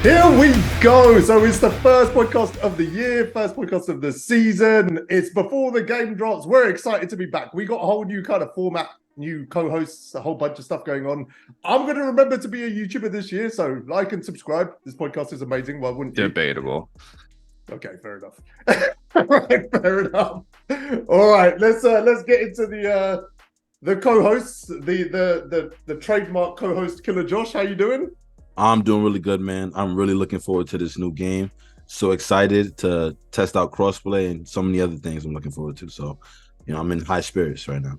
Here we go. So it's the first podcast of the year, first podcast of the season. It's before the game drops. We're excited to be back. We got a whole new kind of format, new co-hosts, a whole bunch of stuff going on. I'm going to remember to be a YouTuber this year, so like and subscribe. This podcast is amazing. Why wouldn't you? Debatable. Okay, fair enough. Right, fair enough. All right, let's get into the co-hosts, the trademark co-host KillaJosh. How you doing? I'm doing really good, man. I'm really looking forward to this new game. So excited to test out crossplay and so many other things I'm looking forward to. So, I'm in high spirits right now.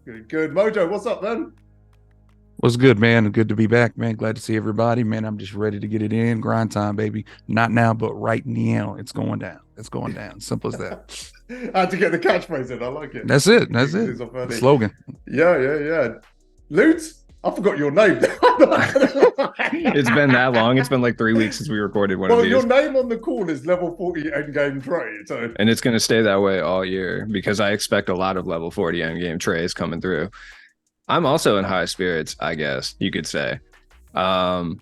Good. Mojo, what's up, man? What's good, man? Good to be back, man. Glad to see everybody, man. I'm just ready to get it in. Grind time, baby. Not now, but right now. It's going down. It's going down. Simple as that. I had to get the catchphrase in. I like it. That's it. The slogan. Yeah. Loot? I forgot your name. It's been that long. It's been like 3 weeks since we recorded one of these. Your name on the call is level 40 endgame trade. So. And it's going to stay that way all year because I expect a lot of level 40 endgame trays coming through. I'm also in high spirits, I guess you could say. I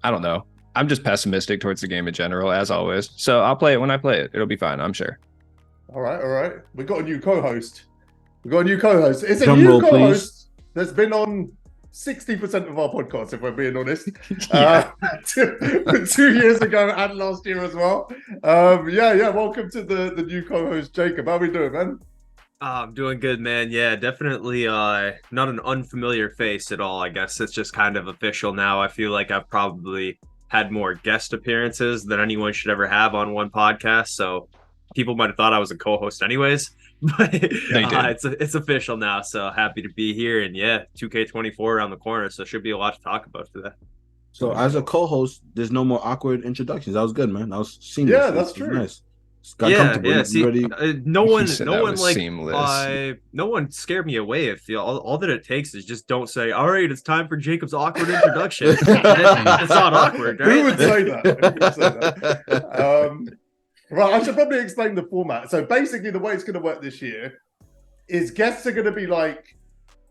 don't know. I'm just pessimistic towards the game in general, as always. So I'll play it when I play it. It'll be fine, I'm sure. All right. We got a new co-host. It's a Drum new roll, co-host that's been on 60% of our podcast, if we're being honest. 2 years ago and last year as well. Welcome to the new co-host, Jacob. How we doing, man? I'm doing good, man. Yeah, definitely not an unfamiliar face at all. I guess it's just kind of official now. I feel like I've probably had more guest appearances than anyone should ever have on one podcast. So people might have thought I was a co-host anyways. But it's official now, so happy to be here. And 2K24 around the corner, so should be a lot to talk about today. So as a co-host, there's no more awkward introductions. That was good, man. That was seamless. Yeah, that's true. Nice. See, no one scared me away. All that it takes is just don't say, all right, it's time for Jacob's awkward introduction. It's not awkward, right? Who would say that? Right, I should probably explain the format. So basically the way it's going to work this year is guests are going to be like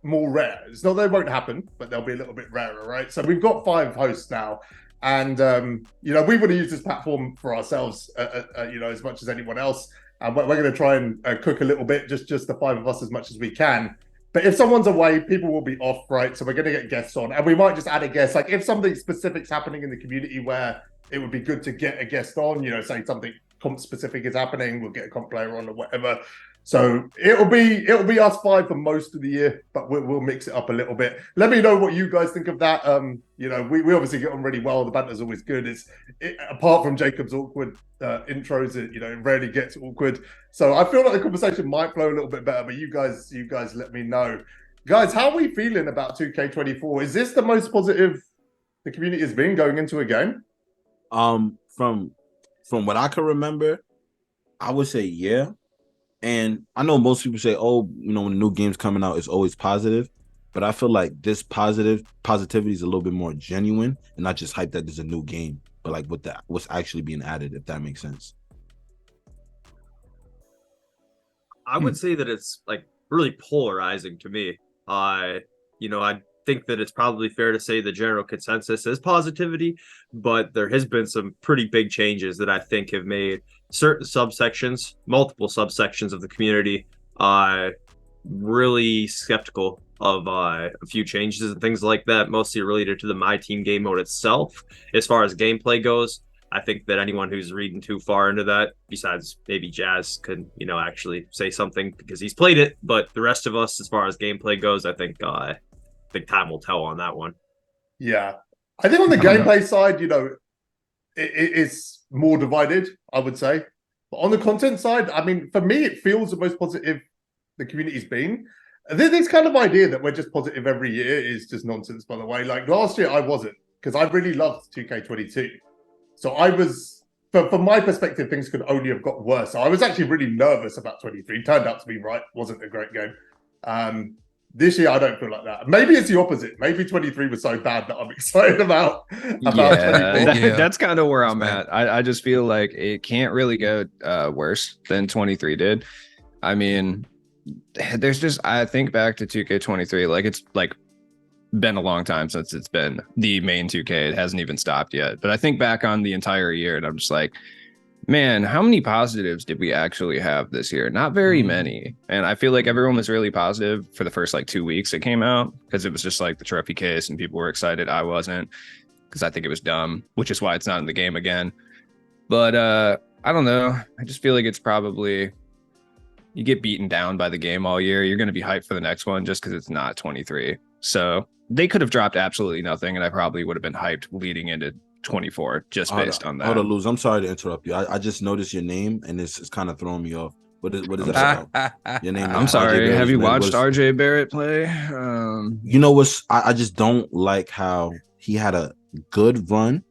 more rare. It's not that they won't happen, but they'll be a little bit rarer, right? So we've got 5 hosts now. And, we want to use this platform for ourselves, as much as anyone else. And we're going to try and cook a little bit, just the 5 of us as much as we can. But if someone's away, people will be off, right? So we're going to get guests on. And we might just add a guest. Like if something specific's happening in the community where it would be good to get a guest on, say something comp specific is happening, we'll get a comp player on or whatever. So it'll be us 5 for most of the year, but we'll mix it up a little bit. Let me know what you guys think of that. We obviously get on really well. The banter's always good. Apart from Jacob's awkward intros, it rarely gets awkward. So I feel like the conversation might flow a little bit better. But you guys let me know, guys. How are we feeling about 2K24? Is this the most positive the community has been going into a game? From what I can remember, I would say yeah. And I know most people say, when a new game's coming out, it's always positive. But I feel like this positivity is a little bit more genuine and not just hype that there's a new game, but like what's actually being added, if that makes sense. I would say that it's like really polarizing to me. I think that it's probably fair to say the general consensus is positivity, but there has been some pretty big changes that I think have made certain multiple subsections of the community, really skeptical of a few changes and things like that, mostly related to the MyTeam game mode itself. As far as gameplay goes, I think that anyone who's reading too far into that, besides maybe Jazz, could actually say something because he's played it. But the rest of us, as far as gameplay goes, I think time will tell on that one. Yeah, I think on the gameplay side, it's more divided, I would say. But on the content side, I mean, for me, it feels the most positive the community's been. This kind of idea that we're just positive every year is just nonsense, by the way. Like last year, I wasn't, because I really loved 2K22. So I was, from my perspective, things could only have got worse. So I was actually really nervous about 23. Turned out to be right. Wasn't a great game. This year, I don't feel like that. Maybe it's the opposite. Maybe 23 was so bad that I'm excited about 24. That's kind of where I'm at. I just feel like it can't really go worse than 23 did. I mean, there's just, I think back to 2K23, like it's like been a long time since it's been the main 2K. It hasn't even stopped yet. But I think back on the entire year, and I'm just like, man, how many positives did we actually have this year? Not very many. And I feel like everyone was really positive for the first like 2 weeks it came out, because it was just like the trophy case and people were excited. I wasn't, because I think it was dumb, which is why it's not in the game again. But I don't know. I just feel like it's probably, you get beaten down by the game all year, you're going to be hyped for the next one just because it's not 23. So they could have dropped absolutely nothing, and I probably would have been hyped leading into 24 just based on that. Hold on, Luz. I'm sorry to interrupt you. I just noticed your name, and it's kind of throwing me off. What is that about? Your name is I'm sorry. RJ Have you Barrett's watched name. RJ Barrett play? You know what's? I just don't like how he had a good run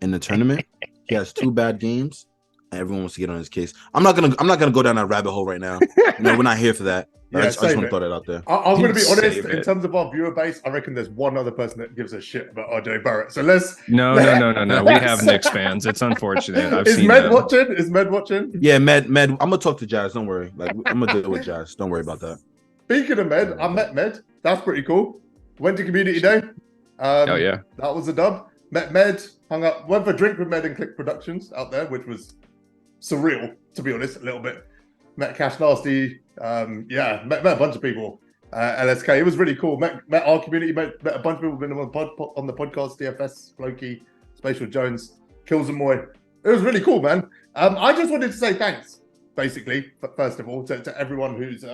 in the tournament. He has 2 bad games, and everyone wants to get on his case. I'm not gonna go down that rabbit hole right now. We're not here for that. I just want to throw that out there. I'm going to be honest. Save In it. terms of our viewer base, I reckon there's one other person that gives a shit about RJ Barrett. So let's. No. We have Knicks fans. It's unfortunate. I've Is seen Med them. watching? Is Med watching? Yeah, Med. I'm gonna talk to Jazz. Don't worry. Like I'm gonna deal with Jazz. Don't worry about that. Speaking of Med, I met Med. That's pretty cool. Went to community day. Oh yeah. That was a dub. Met Med, hung up, went for a drink with Med and Click Productions out there, which was surreal, to be honest, a little bit. Met Cash Nasty, met a bunch of people. LSK, it was really cool. Met our community, met a bunch of people been on the podcast, DFS, Floki, Spatial Jones, Kills and Moy. It was really cool, man. I just wanted to say thanks, basically, first of all, to everyone who's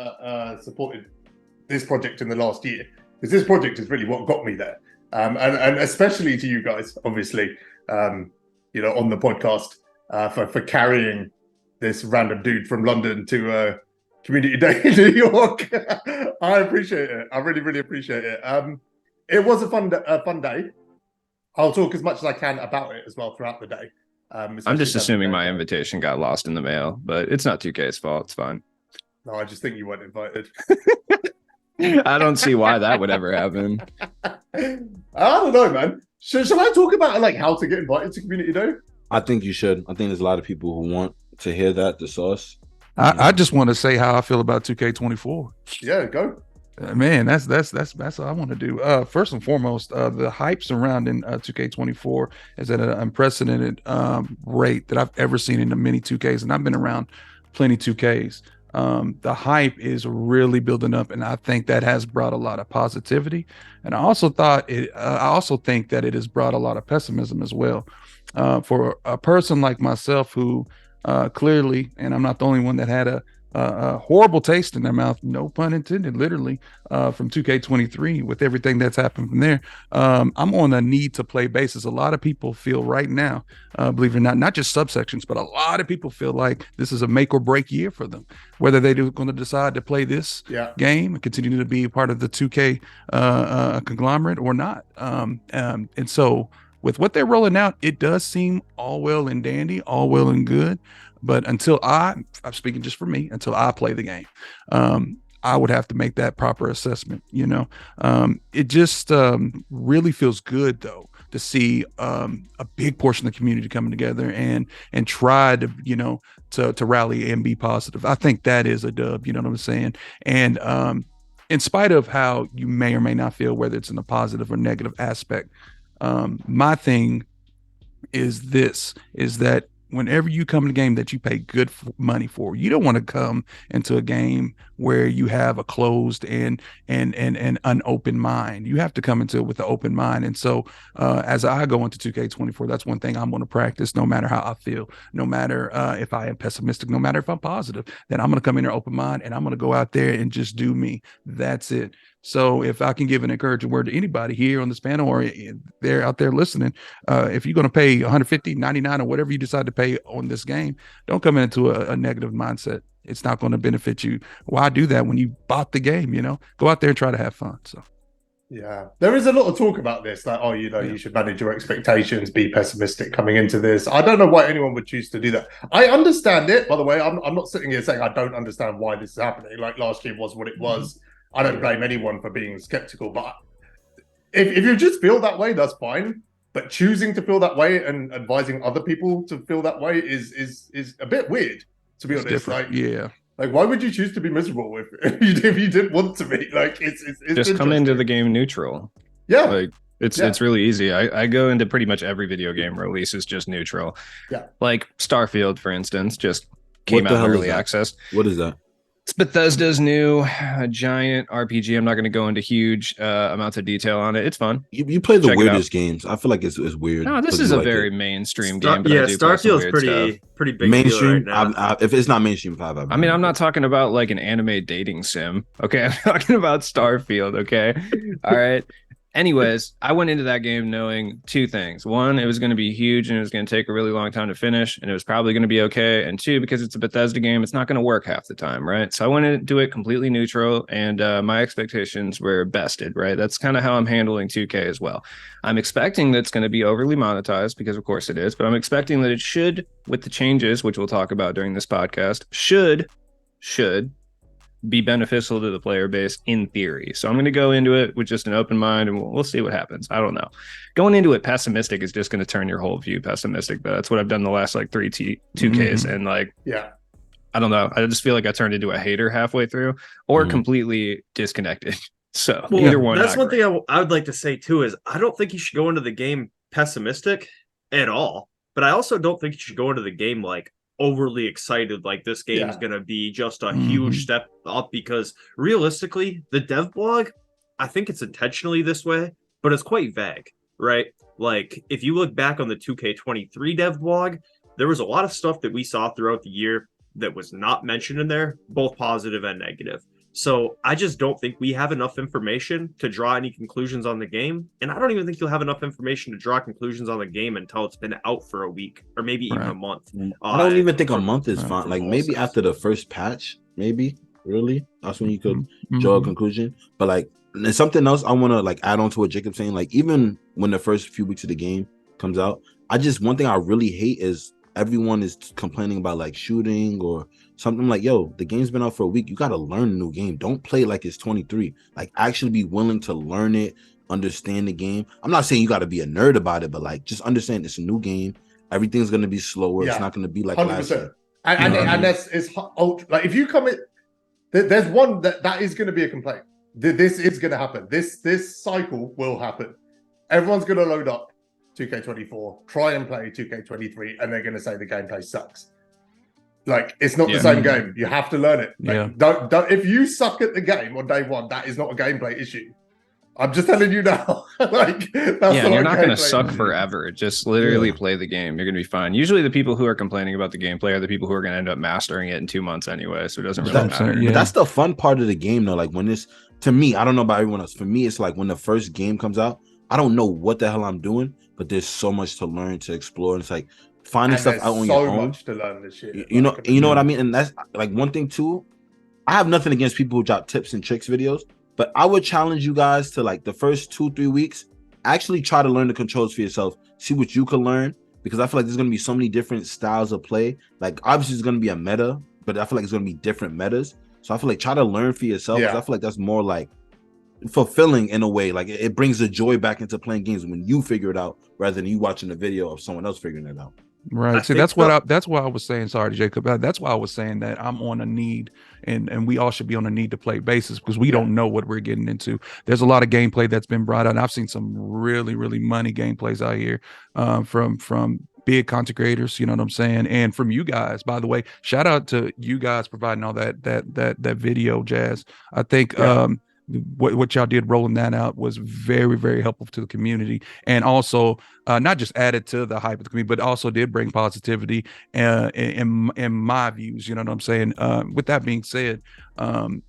supported this project in the last year, because this project is really what got me there. And especially to you guys, obviously, on the podcast, for carrying this random dude from London to community day in New York. I appreciate it. I really, really appreciate it. It was a fun day. I'll talk as much as I can about it as well throughout the day. I'm just assuming my invitation got lost in the mail, but it's not 2K's fault. It's fine. No, I just think you weren't invited. I don't see why that would ever happen. I don't know, man. Should I talk about like how to get invited to community day? I think you should. I think there's a lot of people who want to hear that, the sauce. I just want to say how I feel about 2K24. Yeah, go. Man, that's all I want to do. First and foremost, the hype surrounding 2K24 is at an unprecedented rate that I've ever seen in the many 2Ks, and I've been around plenty 2Ks. The hype is really building up, and I think that has brought a lot of positivity. And I also think that it has brought a lot of pessimism as well. For a person like myself who clearly, and I'm not the only one that had a horrible taste in their mouth, no pun intended, literally, from 2K23 with everything that's happened from there. I'm on a need to play basis. A lot of people feel right now, believe it or not just subsections, but a lot of people feel like this is a make or break year for them, whether they're going to decide to play this game and continue to be part of the 2K conglomerate or not. And so with what they're rolling out, it does seem all well and dandy, all well and good. But until I'm speaking just for me, until I play the game, I would have to make that proper assessment. It just really feels good though to see a big portion of the community coming together and try to to rally and be positive. I think that is a dub. You know what I'm saying? And in spite of how you may or may not feel, whether it's in a positive or negative aspect, my thing is that whenever you come to a game that you pay good money for, you don't want to come into a game where you have a closed and an open mind. You have to come into it with an open mind. And so as I go into 2K24, that's one thing I'm going to practice, no matter how I feel, no matter if I am pessimistic, no matter if I'm positive, then I'm going to come in there open mind and I'm going to go out there and just do me. That's it. So if I can give an encouraging word to anybody here on this panel or they're out there listening, if you're going to pay 150, 99 or whatever you decide to pay on this game, don't come into a negative mindset. It's not going to benefit you. Why do that when you bought the game? Go out there and try to have fun. So yeah, there is a lot of talk about this, like, you should manage your expectations, be pessimistic coming into this. I don't know why anyone would choose to do that. I understand it, by the way. I'm not sitting here saying I don't understand why this is happening. Like last year was what it was. I don't blame anyone for being skeptical, but if you just feel that way, that's fine. But choosing to feel that way and advising other people to feel that way is a bit weird, to be honest. Different. Like, why would you choose to be miserable if you didn't want to be? Like, it's just come into the game neutral. Yeah. Like it's really easy. I go into pretty much every video game release is just neutral. Yeah. Like Starfield, for instance, just came What the out in hell is early that? access. What is that? It's Bethesda's new giant RPG. I'm not going to go into huge amounts of detail on it. It's fun. You play the Check it out. weirdest games. I feel like it's weird. No, this 'cause is you a like very it. mainstream game, but I do play some Starfield's weird stuff. pretty big deal right Mainstream. now. If it's not mainstream, five. I mean, I'm not talking about like an anime dating sim. Okay. I'm talking about Starfield. Okay. All right. Anyways, I went into that game knowing two things. One, it was going to be huge and it was going to take a really long time to finish, and it was probably going to be okay. And two, because it's a Bethesda game, it's not going to work half the time, right? So I went into it completely neutral, and my expectations were bested, right? That's kind of how I'm handling 2K as well. I'm expecting that it's going to be overly monetized, because of course it is, but I'm expecting that it should, with the changes, which we'll talk about during this podcast, should be beneficial to the player base in theory. So I'm going to go into it with just an open mind, and we'll see what happens. I don't know. Going into it pessimistic is just going to turn your whole view pessimistic, but that's what I've done the last like 2Ks. And like, yeah, I don't know. I just feel like I turned into a hater halfway through or completely disconnected. So either one. That's one thing I would like to say too, is I don't think you should go into the game pessimistic at all, but I also don't think you should go into the game like overly excited like this game is going to be just a huge step up, because realistically the dev blog, I think it's intentionally this way, but it's quite vague, right? Like if you look back on the 2K23 dev blog, there was a lot of stuff that we saw throughout the year that was not mentioned in there, both positive and negative. So I just don't think we have enough information to draw any conclusions on the game. And I don't even think you'll have enough information to draw conclusions on the game until it's been out for a week or maybe even a month. I don't even think a month is fine. Like maybe after the first patch, maybe really. That's when you could draw a conclusion. But like, and something else I want to like add on to what Jacob's saying, like even when the first few weeks of the game comes out, one thing I really hate is everyone is complaining about like shooting or something. Like, yo, the game's been out for a week. You got to learn the new game. Don't play like it's 23. Like actually be willing to learn it, understand the game. I'm not saying you got to be a nerd about it, but like just understand it's a new game. Everything's going to be slower. It's not going to be like 100%. And that's like if you come in, there's one that is going to be a complaint. This is going to happen. This cycle will happen. Everyone's going to load up 2K24, try and play 2K23, and they're going to say the gameplay sucks. Like it's not the same game. You have to learn it. Like, don't. If you suck at the game on day one, that is not a gameplay issue. I'm just telling you now. Like that's you're not going to suck forever. Just literally play the game. You're going to be fine. Usually, the people who are complaining about the gameplay are the people who are going to end up mastering it in 2 months anyway. So it doesn't really matter. But that's the fun part of the game, though. Like when it's, to me, I don't know about everyone else. For me, it's like when the first game comes out, I don't know what the hell I'm doing, but there's so much to learn, to explore. And it's like finding stuff out on your own. So much to learn this shit. You know what I mean? And that's like one thing too. I have nothing against people who drop tips and tricks videos, but I would challenge you guys to like the first 2-3 weeks, actually try to learn the controls for yourself. See what you can learn, because I feel like there's going to be so many different styles of play. Like obviously it's going to be a meta, but I feel like it's going to be different metas. So I feel like try to learn for yourself. I feel like that's more like fulfilling in a way. Like it brings the joy back into playing games when you figure it out rather than you watching a video of someone else figuring it out. Right. See, that's why I was saying, sorry, Jacob. That's why I was saying that I'm on a need, and we all should be on a need to play basis, because we don't know what we're getting into. There's a lot of gameplay that's been brought out. And I've seen some really, really money gameplays out here from big content creators, you know what I'm saying? And from you guys, by the way, shout out to you guys providing all that video, Jazz. I think what y'all did rolling that out was very, very helpful to the community, and also not just added to the hype of the community, but also did bring positivity in my views. You know what I'm saying? With that being said,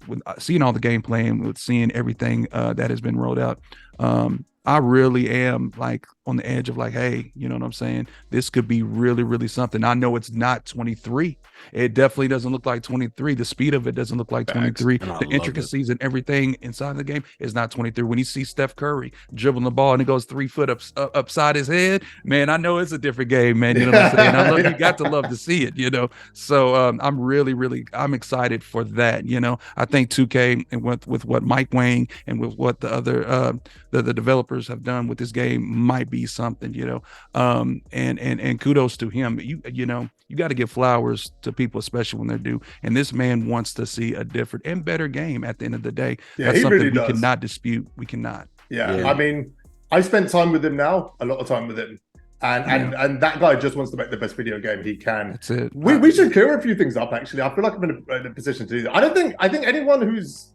with seeing all the gameplay and with seeing everything that has been rolled out, I really am like on the edge of like, hey, you know what I'm saying? This could be really, really something. I know it's not 23. It definitely doesn't look like 23. The speed of it doesn't look like 23. The intricacies and everything inside the game is not 23. When you see Steph Curry dribbling the ball and it goes 3 foot upside his head, man, I know it's a different game, man. You know what I'm saying? I love you got to love to see it, you know. So I'm really, really excited for that. You know, I think 2K and with what Mike Wang and with what the other the developers have done with this game might be something, you know. And kudos to him. You know, you got to give flowers to people, especially when they're due. And this man wants to see a different and better game at the end of the day. That's something really we cannot dispute. We cannot. I mean, I spent time with him now, a lot of time with him. And that guy just wants to make the best video game he can. That's it. We should clear a few things up, actually. I feel like I'm in a position to do that. I think anyone's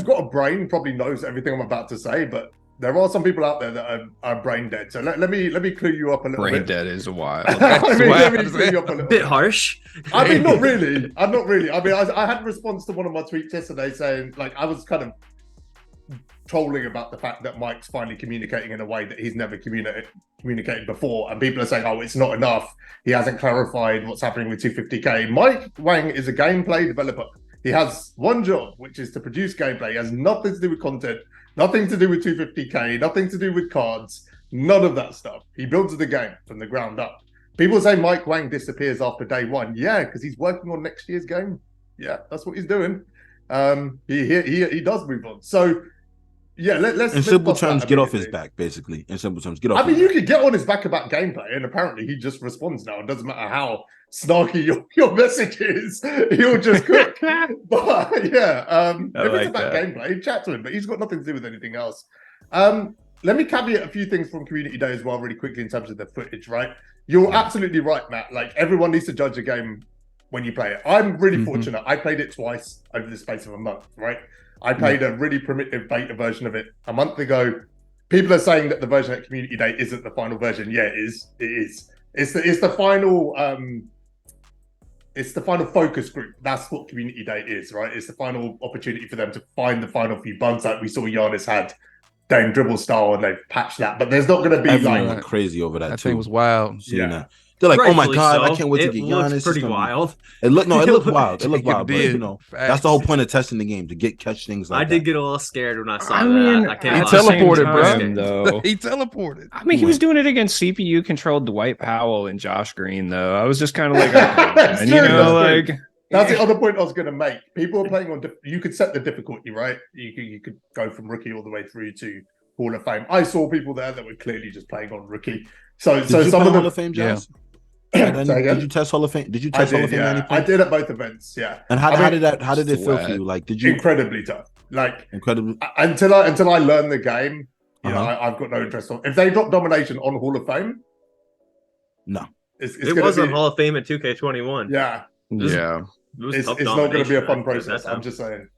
got a brain probably knows everything I'm about to say, but there are some people out there that are brain dead. So let me clue you up a little bit. Brain dead is wild. Let me clue you up a little bit harsh. I mean, not really. I'm not really. I mean, I had a response to one of my tweets yesterday saying, like, I was kind of trolling about the fact that Mike's finally communicating in a way that he's never communicated before, and people are saying, "Oh, it's not enough. He hasn't clarified what's happening with 250K." Mike Wang is a gameplay developer. He has one job, which is to produce gameplay. He has nothing to do with content, nothing to do with 250K, nothing to do with cards, none of that stuff. He builds the game from the ground up. People say Mike Wang disappears after day one. Yeah, because he's working on next year's game. Yeah, that's what he's doing. He does move on. So. Yeah, let's in simple terms, get off his back, basically. In simple terms, get off. I mean, you could get on his back about gameplay, and apparently he just responds now. It doesn't matter how snarky your message is, he'll just cook. But yeah, if it's about gameplay, chat to him, but he's got nothing to do with anything else. Let me caveat a few things from Community Day as well, really quickly, in terms of the footage, right? You're absolutely right, Matt. Like, everyone needs to judge a game when you play it. I'm really fortunate. I played it twice over the space of a month, right? I played a really primitive beta version of it a month ago. People are saying that the version at Community Day isn't the final version. Yeah, it is. It is. It's the final. It's the final focus group. That's what Community Day is, right? It's the final opportunity for them to find the final few bugs like we saw Giannis had Dame dribble style, and they've patched that. But there's not going to be everyone went crazy over that. That thing was wild. That. They're like, Rightfully oh my god, so. I can't wait to get Giannis. It's pretty wild. It looked wild. It looked wild, but did. that's the whole point of testing the game, to catch things like that. I did get a little scared when I saw mean, that. I can't He lie. teleported, time, bro. though. He teleported. I mean, he was doing it against CPU controlled Dwight Powell and Josh Green, though. I was just kind of like, okay, and, you know, like. That's the other point I was going to make. People are playing on. You could set the difficulty, right? You could go from rookie all the way through to Hall of Fame. I saw people there that were clearly just playing on rookie. So some of them. Hall of Fame, Jazz? Did you test Hall of Fame? Did you test Hall of Fame? Yeah. I did at both events. Yeah. And how did it feel for you? Like, did you incredibly tough? Like, incredibly until I learn the game. You know, I've got no interest on. If they drop domination on Hall of Fame, no, it was on Hall of Fame at 2K21. Yeah. It's not going to be a fun process. I'm just saying.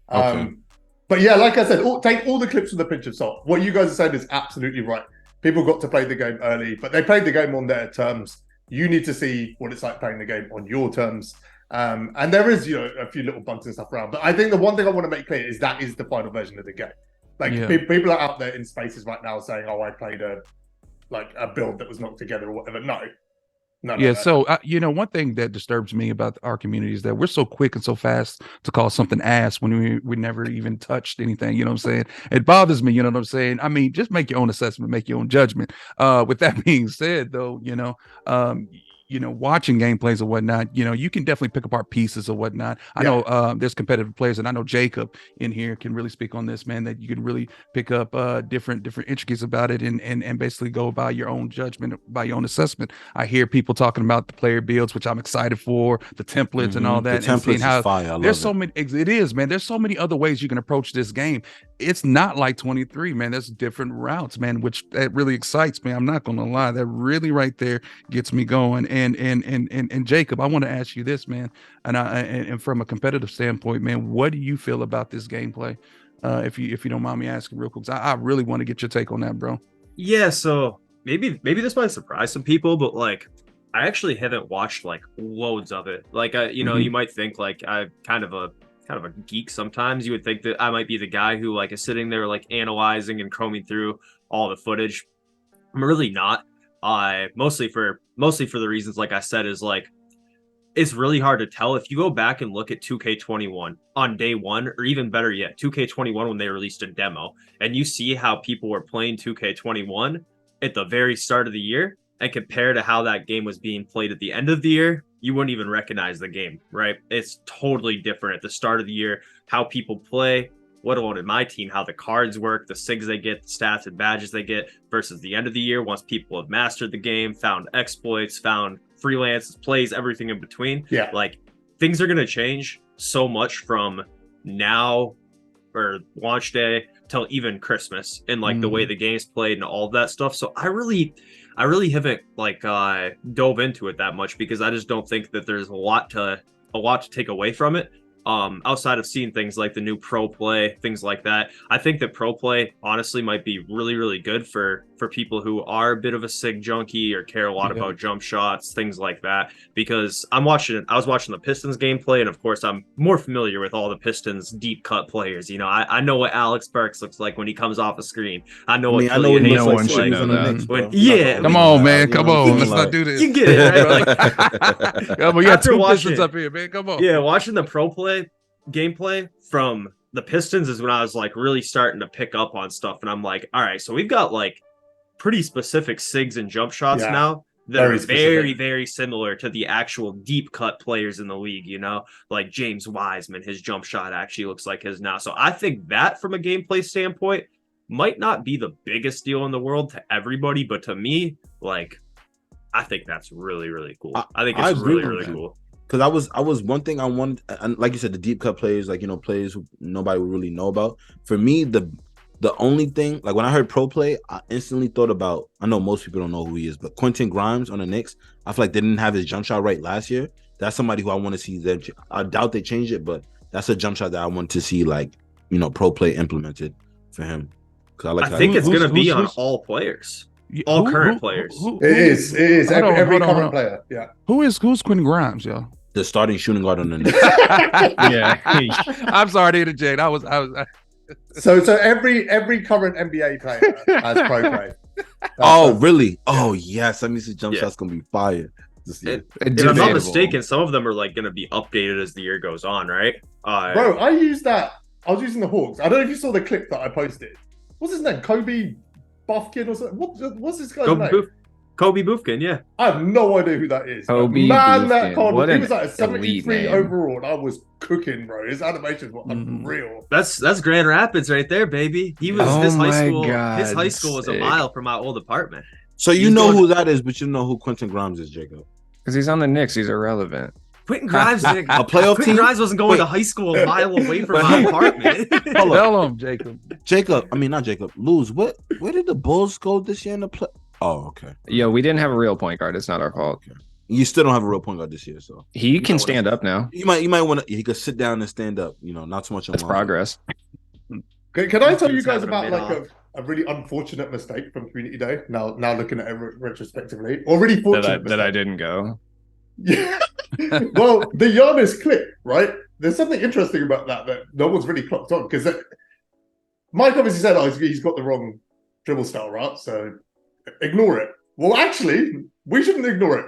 But yeah, like I said, take all the clips with a pinch of salt. What you guys are saying is absolutely right. People got to play the game early, but they played the game on their terms. You need to see what it's like playing the game on your terms. And there is, a few little bugs and stuff around. But I think the one thing I want to make clear is that is the final version of the game. Like, people are out there in spaces right now saying, "Oh, I played a build that was knocked together" or whatever. No. So one thing that disturbs me about our community is that we're so quick and so fast to call something ass when we never even touched anything. You know what I'm saying? It bothers me. You know what I'm saying? I mean, just make your own assessment, make your own judgment. With that being said, though, watching gameplays or whatnot, you can definitely pick apart pieces or whatnot. I know there's competitive players, and I know Jacob in here can really speak on this, man, that you can really pick up different intricacies about it and basically go by your own judgment, by your own assessment. I hear people talking about the player builds, which I'm excited for, the templates and all that. The templates is fire. There's so many, it is, man. There's so many other ways you can approach this game. It's not like 23, man. There's different routes, man, which that really excites me. I'm not going to lie. That really right there gets me going. And Jacob, I want to ask you this, man, and from a competitive standpoint, man, what do you feel about this gameplay? If you don't mind me asking real quick, I really want to get your take on that, bro. Yeah, so maybe this might surprise some people, but like, I actually haven't watched like loads of it. Like, you might think like I'm kind of a geek sometimes. You would think that I might be the guy who like is sitting there like analyzing and combing through all the footage. I'm really not. Mostly for the reasons like I said, is like it's really hard to tell. If you go back and look at 2K21 on day one, or even better yet, 2K21 when they released a demo, and you see how people were playing 2K21 at the very start of the year, and compare to how that game was being played at the end of the year, you wouldn't even recognize the game, right? It's totally different at the start of the year, how people play, what on in my team, how the cards work, the SIGs they get, the stats and badges they get, versus the end of the year, once people have mastered the game, found exploits, found freelance plays, everything in between. Yeah. Like, things are going to change so much from now or launch day till even Christmas, and like the way the game's played and all of that stuff. So I really haven't like dove into it that much, because I just don't think that there's a lot to take away from it. Outside of seeing things like the new pro play, things like that. I think that pro play honestly might be really, really good for people who are a bit of a SIG junkie or care a lot about jump shots, things like that. Because I was watching the Pistons gameplay, and of course I'm more familiar with all the Pistons deep cut players. You know, I know what Alex Burks looks like when he comes off a screen. I know what no one should know that. Come on, man. Come on. Let's not do this. You get it, right? Like, yeah, we got two Pistons up here, man. Come on. Yeah, watching the pro play gameplay from the Pistons is when I was like really starting to pick up on stuff, and I'm like, all right, so we've got like pretty specific SIGs and jump shots now that are very, very similar to the actual deep cut players in the league, you know, like James Wiseman, his jump shot actually looks like his now. So I think that from a gameplay standpoint might not be the biggest deal in the world to everybody, but to me, like, I think that's really, really cool. I think it's really, really cool. Because I was one thing I wanted, and like you said, the deep cut players, like, you know, players who nobody would really know about. For me, the only thing, like when I heard pro play, I instantly thought about, I know most people don't know who he is, but Quentin Grimes on the Knicks. I feel like they didn't have his jump shot right last year. That's somebody who I want to see them. I doubt they changed it, but that's a jump shot that I want to see, like, you know, pro play implemented for him. I think it's going to be on all players. All current players. It is. Every current player. Yeah. Who's Quentin Grimes, y'all? The starting shooting guard on the Knicks. Yeah. I'm sorry to interject. I was So every current NBA player has pro play. Really? Oh yes. That means the jump shot's gonna be fire. If I'm not mistaken, some of them are like gonna be updated as the year goes on, right? Bro, I used that. I was using the Hawks. I don't know if you saw the clip that I posted. What's his name? Kobe Buffkin or something? What's this guy's name? Kobe Buffkin, yeah. I have no idea who that is. Kobe Man, Buffkin. that card, What he an was like a 73 elite overall, and I was cooking, bro. His animations were unreal. That's Grand Rapids right there, baby. He was his high school was a mile from my old apartment. So you know who that is, but you know who Quentin Grimes is, Jacob. Because he's on the Knicks, he's irrelevant. Quentin Grimes, a playoff Quentin team. Grimes wasn't going to high school a mile away from my apartment. Tell him, Jacob. I mean, not Jacob. Lose. Where did the Bulls go this year in the play? Oh, okay. Yo, we didn't have a real point guard. It's not our fault. Okay. You still don't have a real point guard this year, so he can stand up now. You might want to. He could sit down and stand up. You know, not so much. That's progress. Can I tell you guys about like a really unfortunate mistake from Community Day? Now looking at it retrospectively, or really fortunate that I didn't go. Yeah. Well, the Giannis clip, right? There's something interesting about that no one's really clocked on, because Mike obviously said, he's got the wrong dribble style, right? So ignore it. Well, actually, we shouldn't ignore it,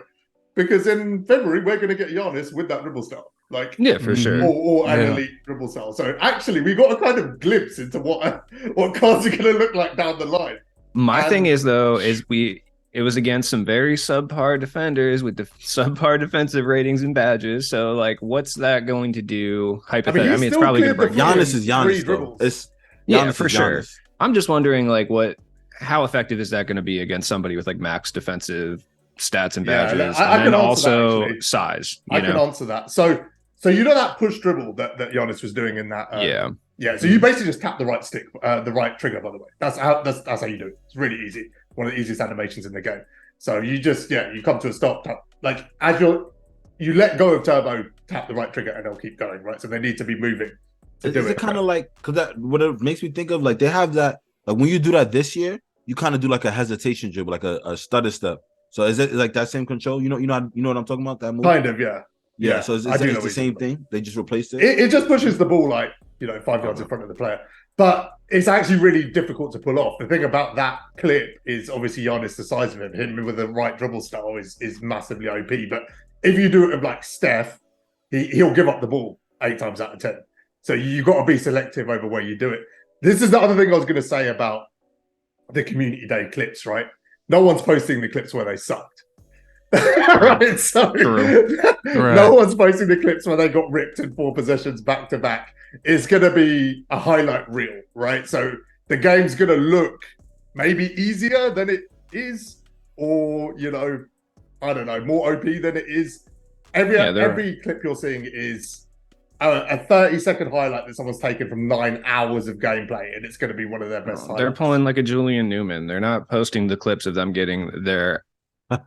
because in February we're going to get Giannis with that dribble style, like for sure, or an elite dribble style. So actually, we got a kind of glimpse into what cards are going to look like down the line. My thing is though, it was against some very subpar defenders with the subpar defensive ratings and badges. So, like, what's that going to do? Hypothetically, I mean it's probably going to break. Giannis is Giannis, though. Giannis for sure. I'm just wondering, like, how effective is that going to be against somebody with like max defensive stats and badges, and also size? I can answer that. So you know that push dribble that Giannis was doing in that? Yeah. So you basically just tap the right stick, the right trigger. By the way, that's how you do it. It's really easy. One of the easiest animations in the game. So you just you come to a stop, tap, like as you let go of turbo, tap the right trigger, and they'll keep going, right? So they need to be moving. Is it kind of like, because that what it makes me think of, like they have that, like when you do that this year, you kind of do like a hesitation dribble, like a stutter step. So is it like that same control? You know what I'm talking about? That move? Kind of, yeah. Yeah. So it's the same thing. They just replaced it. It just pushes the ball like 5 yards in front of the player. But it's actually really difficult to pull off. The thing about that clip is obviously Giannis, the size of him with the right dribble style is massively OP. But if you do it with like Steph, he'll give up the ball 8 times out of 10. So you've got to be selective over where you do it. This is the other thing I was going to say about the Community Day clips, right? No one's posting the clips where they sucked. Right? So no one's posting the clips where they got ripped in 4 possessions back to back. It's going to be a highlight reel, right? So the game's going to look maybe easier than it is, or, I don't know, more OP than it is. Every clip you're seeing is a 30-second highlight that someone's taken from 9 hours of gameplay, and it's going to be one of their best highlights. They're pulling like a Julian Newman. They're not posting the clips of them getting their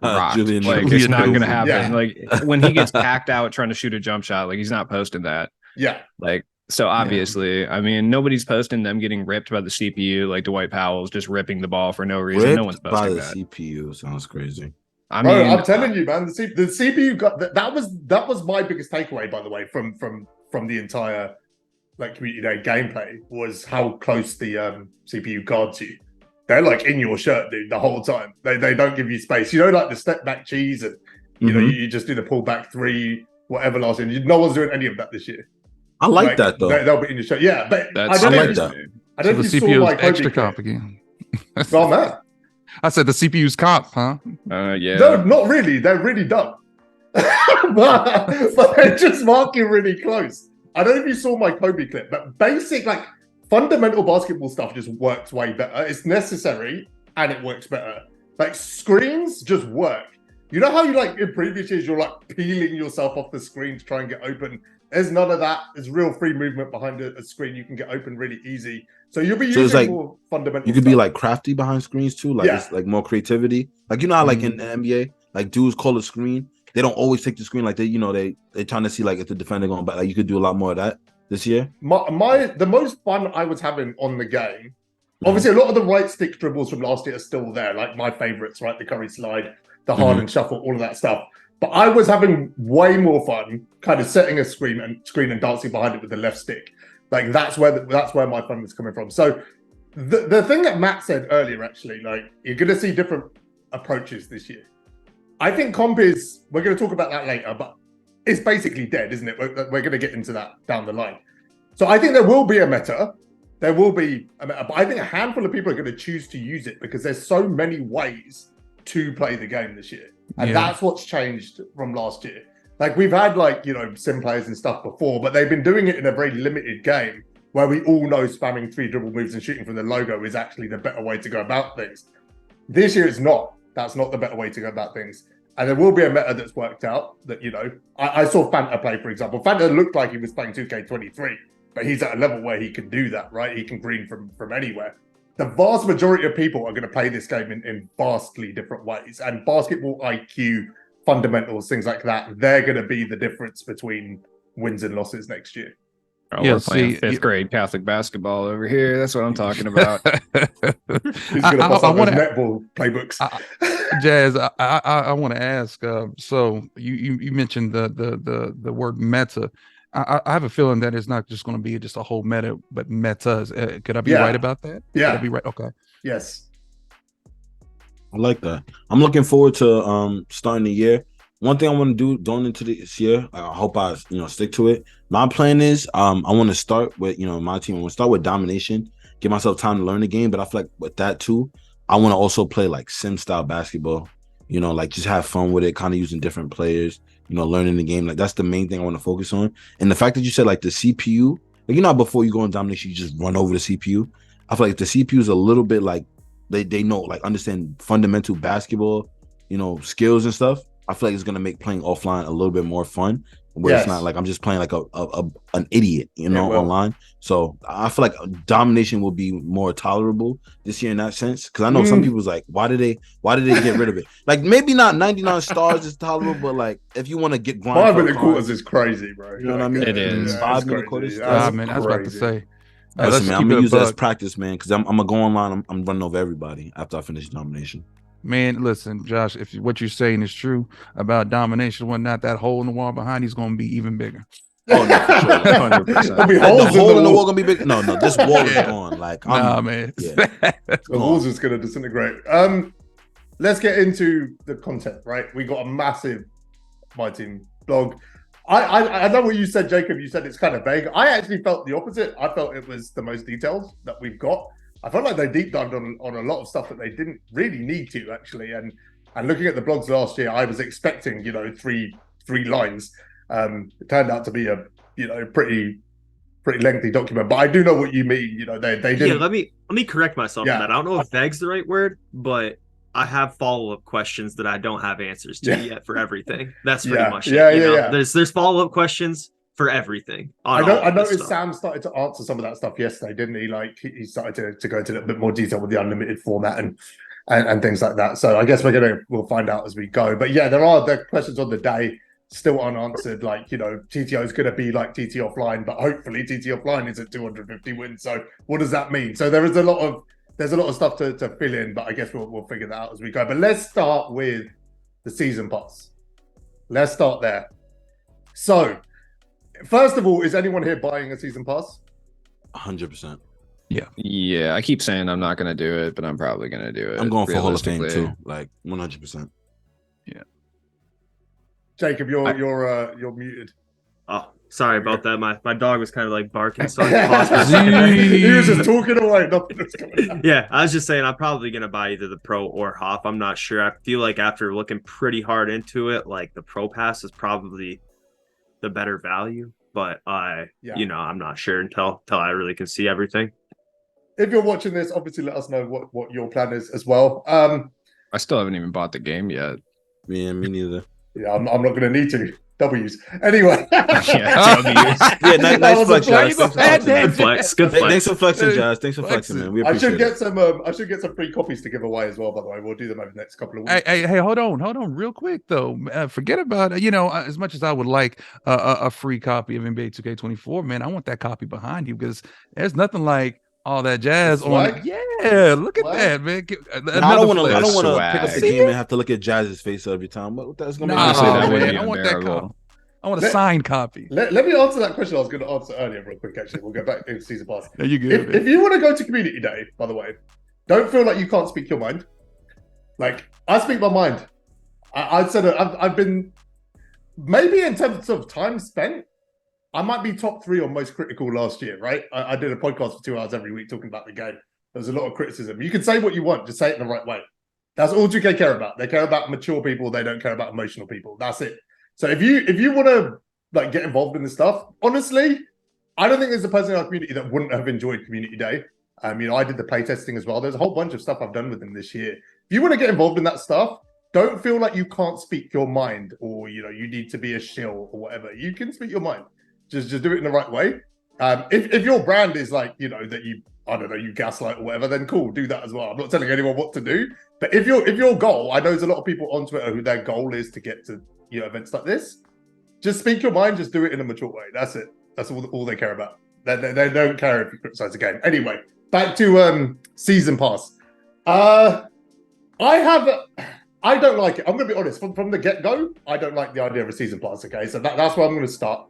rocked. Julian Like Newman. it's not going to happen. Yeah. Like when he gets hacked out trying to shoot a jump shot, like he's not posting that. Yeah. Like so obviously, I mean, nobody's posting them getting ripped by the CPU. Like Dwight Powell's just ripping the ball for no reason. No one's Ripped by posting the that. CPU sounds crazy. I Bro, mean, I'm telling you, man, the CPU got that was my biggest takeaway, by the way, from the entire like community day gameplay was how close the CPU guards you. They're like in your shirt, dude, the whole time. They don't give you space. You know, like the step back cheese and you know, you just do the pull back three, whatever last year. No one's doing any of that this year. I like that though. They'll be in your shirt. Yeah, but that's I like that. I don't know if the you saw CPU my is extra Kobe comp clip. again. Oh man. I said the CPU's comp, huh? yeah. No, not really. They're really dumb. but they're just marking really close. I don't know if you saw my Kobe clip, but basic, like, fundamental basketball stuff just works way better. It's necessary, and it works better. Like, screens just work. You know how you, like, in previous years, you're, like, peeling yourself off the screen to try and get open? There's none of that. There's real free movement behind a screen. You can get open really easy. So you'll be using like, more fundamental You could stuff. be like crafty behind screens too. Like it's like more creativity. Like you know how like in the NBA, like dudes call a screen. They don't always take the screen. Like they trying to see like if the defender going back. Like you could do a lot more of that this year. The most fun I was having on the game. Obviously, a lot of the right stick dribbles from last year are still there. Like my favorites, right? The Curry slide, the Harden shuffle, all of that stuff. But I was having way more fun kind of setting a screen and dancing behind it with the left stick. Like that's where my fun was coming from. So the thing that Matt said earlier, actually, like you're going to see different approaches this year. I think comp is, we're going to talk about that later, but it's basically dead, isn't it? We're going to get into that down the line. So I think there will be a meta. There will be a meta, but I think a handful of people are going to choose to use it because there's so many ways to play the game this year. And that's what's changed from last year. Like we've had like, sim players and stuff before, but they've been doing it in a very limited game where we all know spamming 3 dribble moves and shooting from the logo is actually the better way to go about things. This year it's not. That's not the better way to go about things. And there will be a meta that's worked out that, I saw Fanta play, for example. Fanta looked like he was playing 2K23, but he's at a level where he can do that, right? He can green from anywhere. The vast majority of people are going to play this game in vastly different ways. And basketball IQ, fundamentals, things like that, they're going to be the difference between wins and losses next year. Oh, we're playing fifth grade Catholic basketball over here. That's what I'm talking about. Who's going to bust out those netball playbooks? Jazz, I want to ask. So you mentioned the word meta. I have a feeling that it's not just going to be just a whole meta, but metas. Could I be right about that? Yeah. Could I be right? Okay. Yes. I like that. I'm looking forward to starting the year. One thing I want to do going into this year, I hope I stick to it. My plan is I want to start with my team. I want to start with domination, give myself time to learn the game. But I feel like with that too, I want to also play like sim style basketball. Like just have fun with it, kind of using different players. Learning the game. Like that's the main thing I want to focus on. And the fact that you said like the CPU, like before you go in domination, you just run over the CPU. I feel like the CPU is a little bit like they know, like understand fundamental basketball, skills and stuff. I feel like it's gonna make playing offline a little bit more fun, where it's not like I'm just playing like an idiot, online. So I feel like domination will be more tolerable this year in that sense. Because I know some people's like, why did they get rid of it? Like maybe not 99 stars is tolerable, but like if you want to get grind 5 minute quarters is crazy, bro. You know what I mean? It is. 5 minute quarters. Man, I was about to say. Listen, man, I'm gonna use that as practice, man, because I'm gonna go online. I'm running over everybody after I finish domination. Man, listen, Josh, if what you're saying is true about domination, whatnot, that hole in the wall behind he's going to be even bigger. Oh, no, for sure. 100%. The hole in the wall going to be big. No, this wall is gone. Like, The man. wall's just going to disintegrate. Let's get into the content, right? We got a massive MyTeam blog. I know what you said, Jacob. You said it's kind of vague. I actually felt the opposite. I felt it was the most detailed that we've got. I felt like they deep dived on a lot of stuff that they didn't really need to, actually. And looking at the blogs last year, I was expecting, three lines. It turned out to be a, pretty lengthy document. But I do know what you mean. They didn't. Yeah, let me correct myself on that. I don't know if vague's the right word, but I have follow-up questions that I don't have answers to yet for everything. That's pretty much it. There's follow-up questions for everything. I noticed Sam started to answer some of that stuff yesterday, didn't he? Like he started to go into a little bit more detail with the unlimited format and things like that. So I guess we'll find out as we go. But yeah, there are the questions on the day still unanswered. Like, you know, TTO is going to be like TT offline, but hopefully TT offline is at 250 wins. So what does that mean? So there's a lot of stuff to fill in, but I guess we'll figure that out as we go. But let's start with the season pass. Let's start there. So first of all, is anyone here buying a season pass? 100%. Yeah. I keep saying I'm not going to do it, but I'm probably going to do it. I'm going for Hall of Fame too, like 100%. Yeah. Jacob, you're muted. Oh, sorry about that. My dog was kind of like barking. So he was just talking away. Nothing was coming out. Yeah, I was just saying I'm probably gonna buy either the Pro or Hop. I'm not sure. I feel like after looking pretty hard into it, like the Pro Pass is probably the better value. But I'm not sure until I really can see everything. If you're watching this, obviously let us know what your plan is as well. I still haven't even bought the game yet. Yeah, me neither. Yeah, I'm not going to need to. W's. Anyway. W's. Yeah, nice flex, Jazz. Good flex. Good flex. Thanks for flexing, Jazz. Thanks for flexing, man. We appreciate it. I should get some free copies to give away as well, by the way. We'll do them over the next couple of weeks. Hey, hold on real quick, though. Forget about it. You know, as much as I would like a free copy of NBA 2K24, man, I want that copy behind you because there's nothing like AllThatJaz on it. Yeah, look at that, man. I don't want to pick up the game and have to look at Jazz's face every time. But that's gonna be I want that copy. I want a signed copy. Let me answer that question I was going to answer earlier real quick, actually. We'll go back to season pass. No, you good. If you want to go to community day, by the way, don't feel like you can't speak your mind. Like, I speak my mind. I've said I've been, maybe in terms of time spent, I might be top 3 on most critical last year, right? I did a podcast for 2 hours every week talking about the game. There's a lot of criticism. You can say what you want, just say it in the right way. That's all 2K care about. They care about mature people. They don't care about emotional people. That's it. So if you want to like get involved in this stuff, honestly, I don't think there's a person in our community that wouldn't have enjoyed community day. I did the playtesting as well. There's a whole bunch of stuff I've done with them this year. If you want to get involved in that stuff, don't feel like you can't speak your mind or you need to be a shill or whatever. You can speak your mind. Just do it in the right way. If your brand is like, that you gaslight or whatever, then cool, do that as well. I'm not telling anyone what to do. But if your goal, I know there's a lot of people on Twitter who their goal is to get to events like this, just speak your mind, just do it in a mature way. That's it. That's all they care about. They don't care if you criticize the game. Anyway, back to season pass. I don't like it. I'm going to be honest. From the get-go, I don't like the idea of a season pass, okay? So that's where I'm going to start.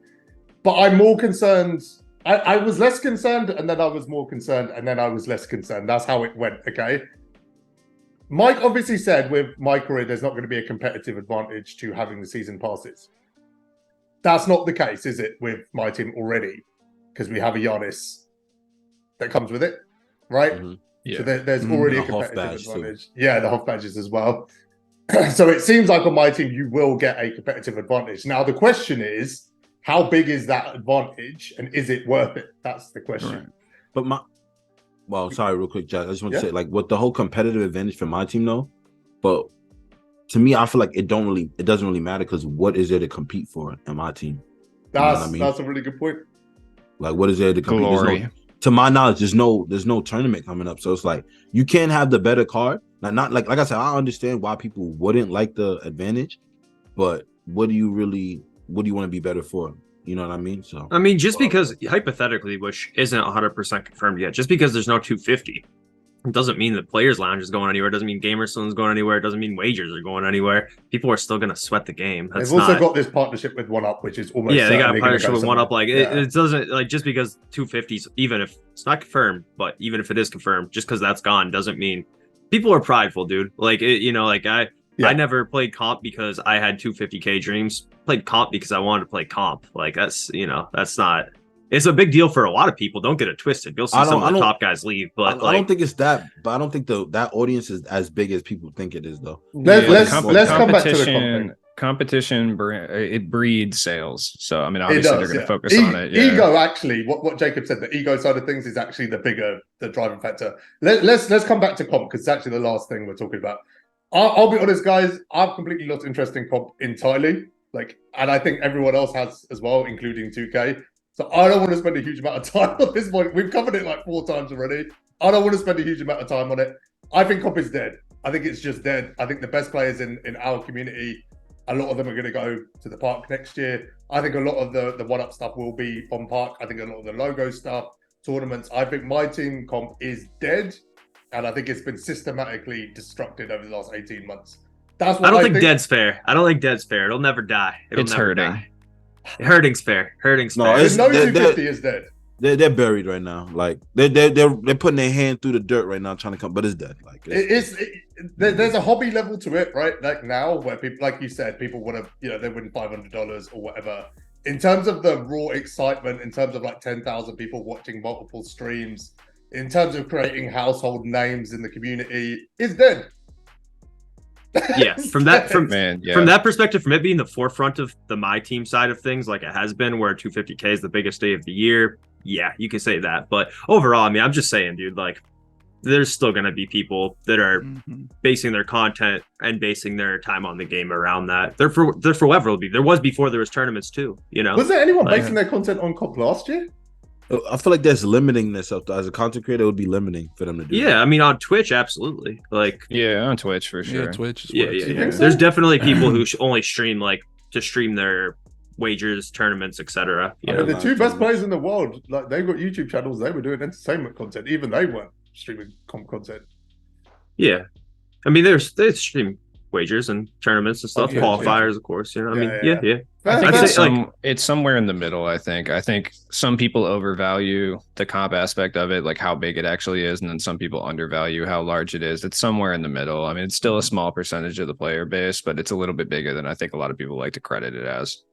But I'm more concerned. I was less concerned, and then I was more concerned, and then I was less concerned. That's how it went, okay? Mike obviously said with my career, there's not going to be a competitive advantage to having the season passes. That's not the case, is it, with my team already? Because we have a Giannis that comes with it, right? Mm-hmm. Yeah. So there's already a competitive advantage. Too. Yeah, the Hoff badges as well. So it seems like on my team, you will get a competitive advantage. Now, the question is, how big is that advantage, and is it worth it? That's the question. Right. But sorry, real quick, Jack. I just want to say, like, with the whole competitive advantage for my team, though. But to me, I feel like it doesn't really matter because what is there to compete for in my team? That's a really good point. Like, what is there to compete? To my knowledge, there's no tournament coming up, so it's like you can't have the better card. Not like I said, I understand why people wouldn't like the advantage, but what do you want to be better for? You know what I mean? So just because hypothetically, which isn't 100% confirmed yet, just because there's no 250, it doesn't mean the Players Lounge is going anywhere. It doesn't mean Gamerstone's going anywhere. It doesn't mean wagers are going anywhere. People are still going to sweat the game. They've also got this partnership with 1UP, which is almost they got a partnership with 1UP. Like it doesn't like just because 250s, even if it's not confirmed, but even if it is confirmed, just because that's gone doesn't mean people are prideful, dude. Like I never played comp because I had 250K dreams. Played comp because I wanted to play comp. Like that's not. It's a big deal for a lot of people. Don't get it twisted. You'll see some of the top guys leave, but I don't think it's that. But I don't think that audience is as big as people think it is, though. Let's come back to the competition. It breeds sales. So obviously they're going to focus on it. Yeah. Ego, actually, what Jacob said, the ego side of things is actually the driving factor. Let's come back to comp because it's actually the last thing we're talking about. I'll be honest, guys. I've completely lost interest in comp entirely. Like, and I think everyone else has as well, including 2K. So I don't want to spend a huge amount of time on this one. We've covered it like 4 times already. I don't want to spend a huge amount of time on it. I think comp is dead. I think it's just dead. I think the best players in our community, a lot of them are going to go to the park next year. I think a lot of the one-up stuff will be on park. I think a lot of the logo stuff, tournaments. I think my team comp is dead, and I think it's been systematically destructed over the last 18 months. That's what I don't think dead's fair. I don't think dead's fair. It'll never die. It's never hurting. Die. Hurting's fair. Hurting's No, fair. There's no 250 is dead. They're buried right now. Like they're putting their hand through the dirt right now, trying to come, but it's dead. Like There's a hobby level to it, right? Like now, where people, like you said, people want to, they win $500 or whatever. In terms of the raw excitement, in terms of like 10,000 people watching multiple streams, in terms of creating household names in the community, it's dead. Yeah, from that perspective, from it being the forefront of the MyTeam side of things, like it has been, where 250K is the biggest day of the year. Yeah, you can say that. But overall, I mean, I'm just saying, dude, like there's still going to be people that are basing their content and basing their time on the game around that. They're forever will be. There was before there was tournaments too, Was there anyone basing their content on comp last year? I feel like there's limiting this up. As a content creator, it would be limiting for them to do. Yeah, I mean, on Twitch, absolutely. Like, yeah, on Twitch for sure. Yeah, Twitch. Yeah. So? There's definitely people who only stream to stream their wagers, tournaments, etc. The 2 best players in the world, like they've got YouTube channels. They were doing entertainment content. Even they weren't streaming comp content. Yeah, I mean, they stream wagers and tournaments and stuff, qualifiers, of course. I mean, yeah. I think it's somewhere in the middle. I think some people overvalue the comp aspect of it, like how big it actually is, and then some people undervalue how large it is. It's somewhere in the middle. I mean, it's still a small percentage of the player base, but it's a little bit bigger than I think a lot of people like to credit it as.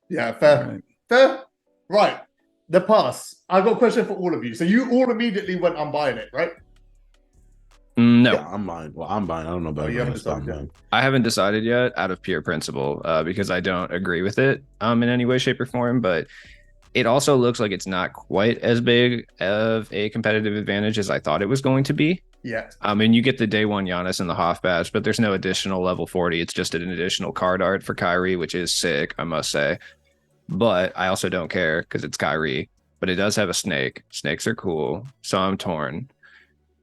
Yeah, fair. Right. The pass. I've got a question for all of you. So you all immediately went, I'm buying it, right? No, yeah, I'm buying. Well, I'm buying. I don't know about you. I haven't decided yet, out of pure principle, because I don't agree with it in any way, shape, or form. But it also looks like it's not quite as big of a competitive advantage as I thought it was going to be. Yeah. I mean, you get the day 1 Giannis and the Hoff badge, but there's no additional level 40. It's just an additional card art for Kyrie, which is sick, I must say. But I also don't care because it's Kyrie. But it does have a snake. Snakes are cool, so I'm torn.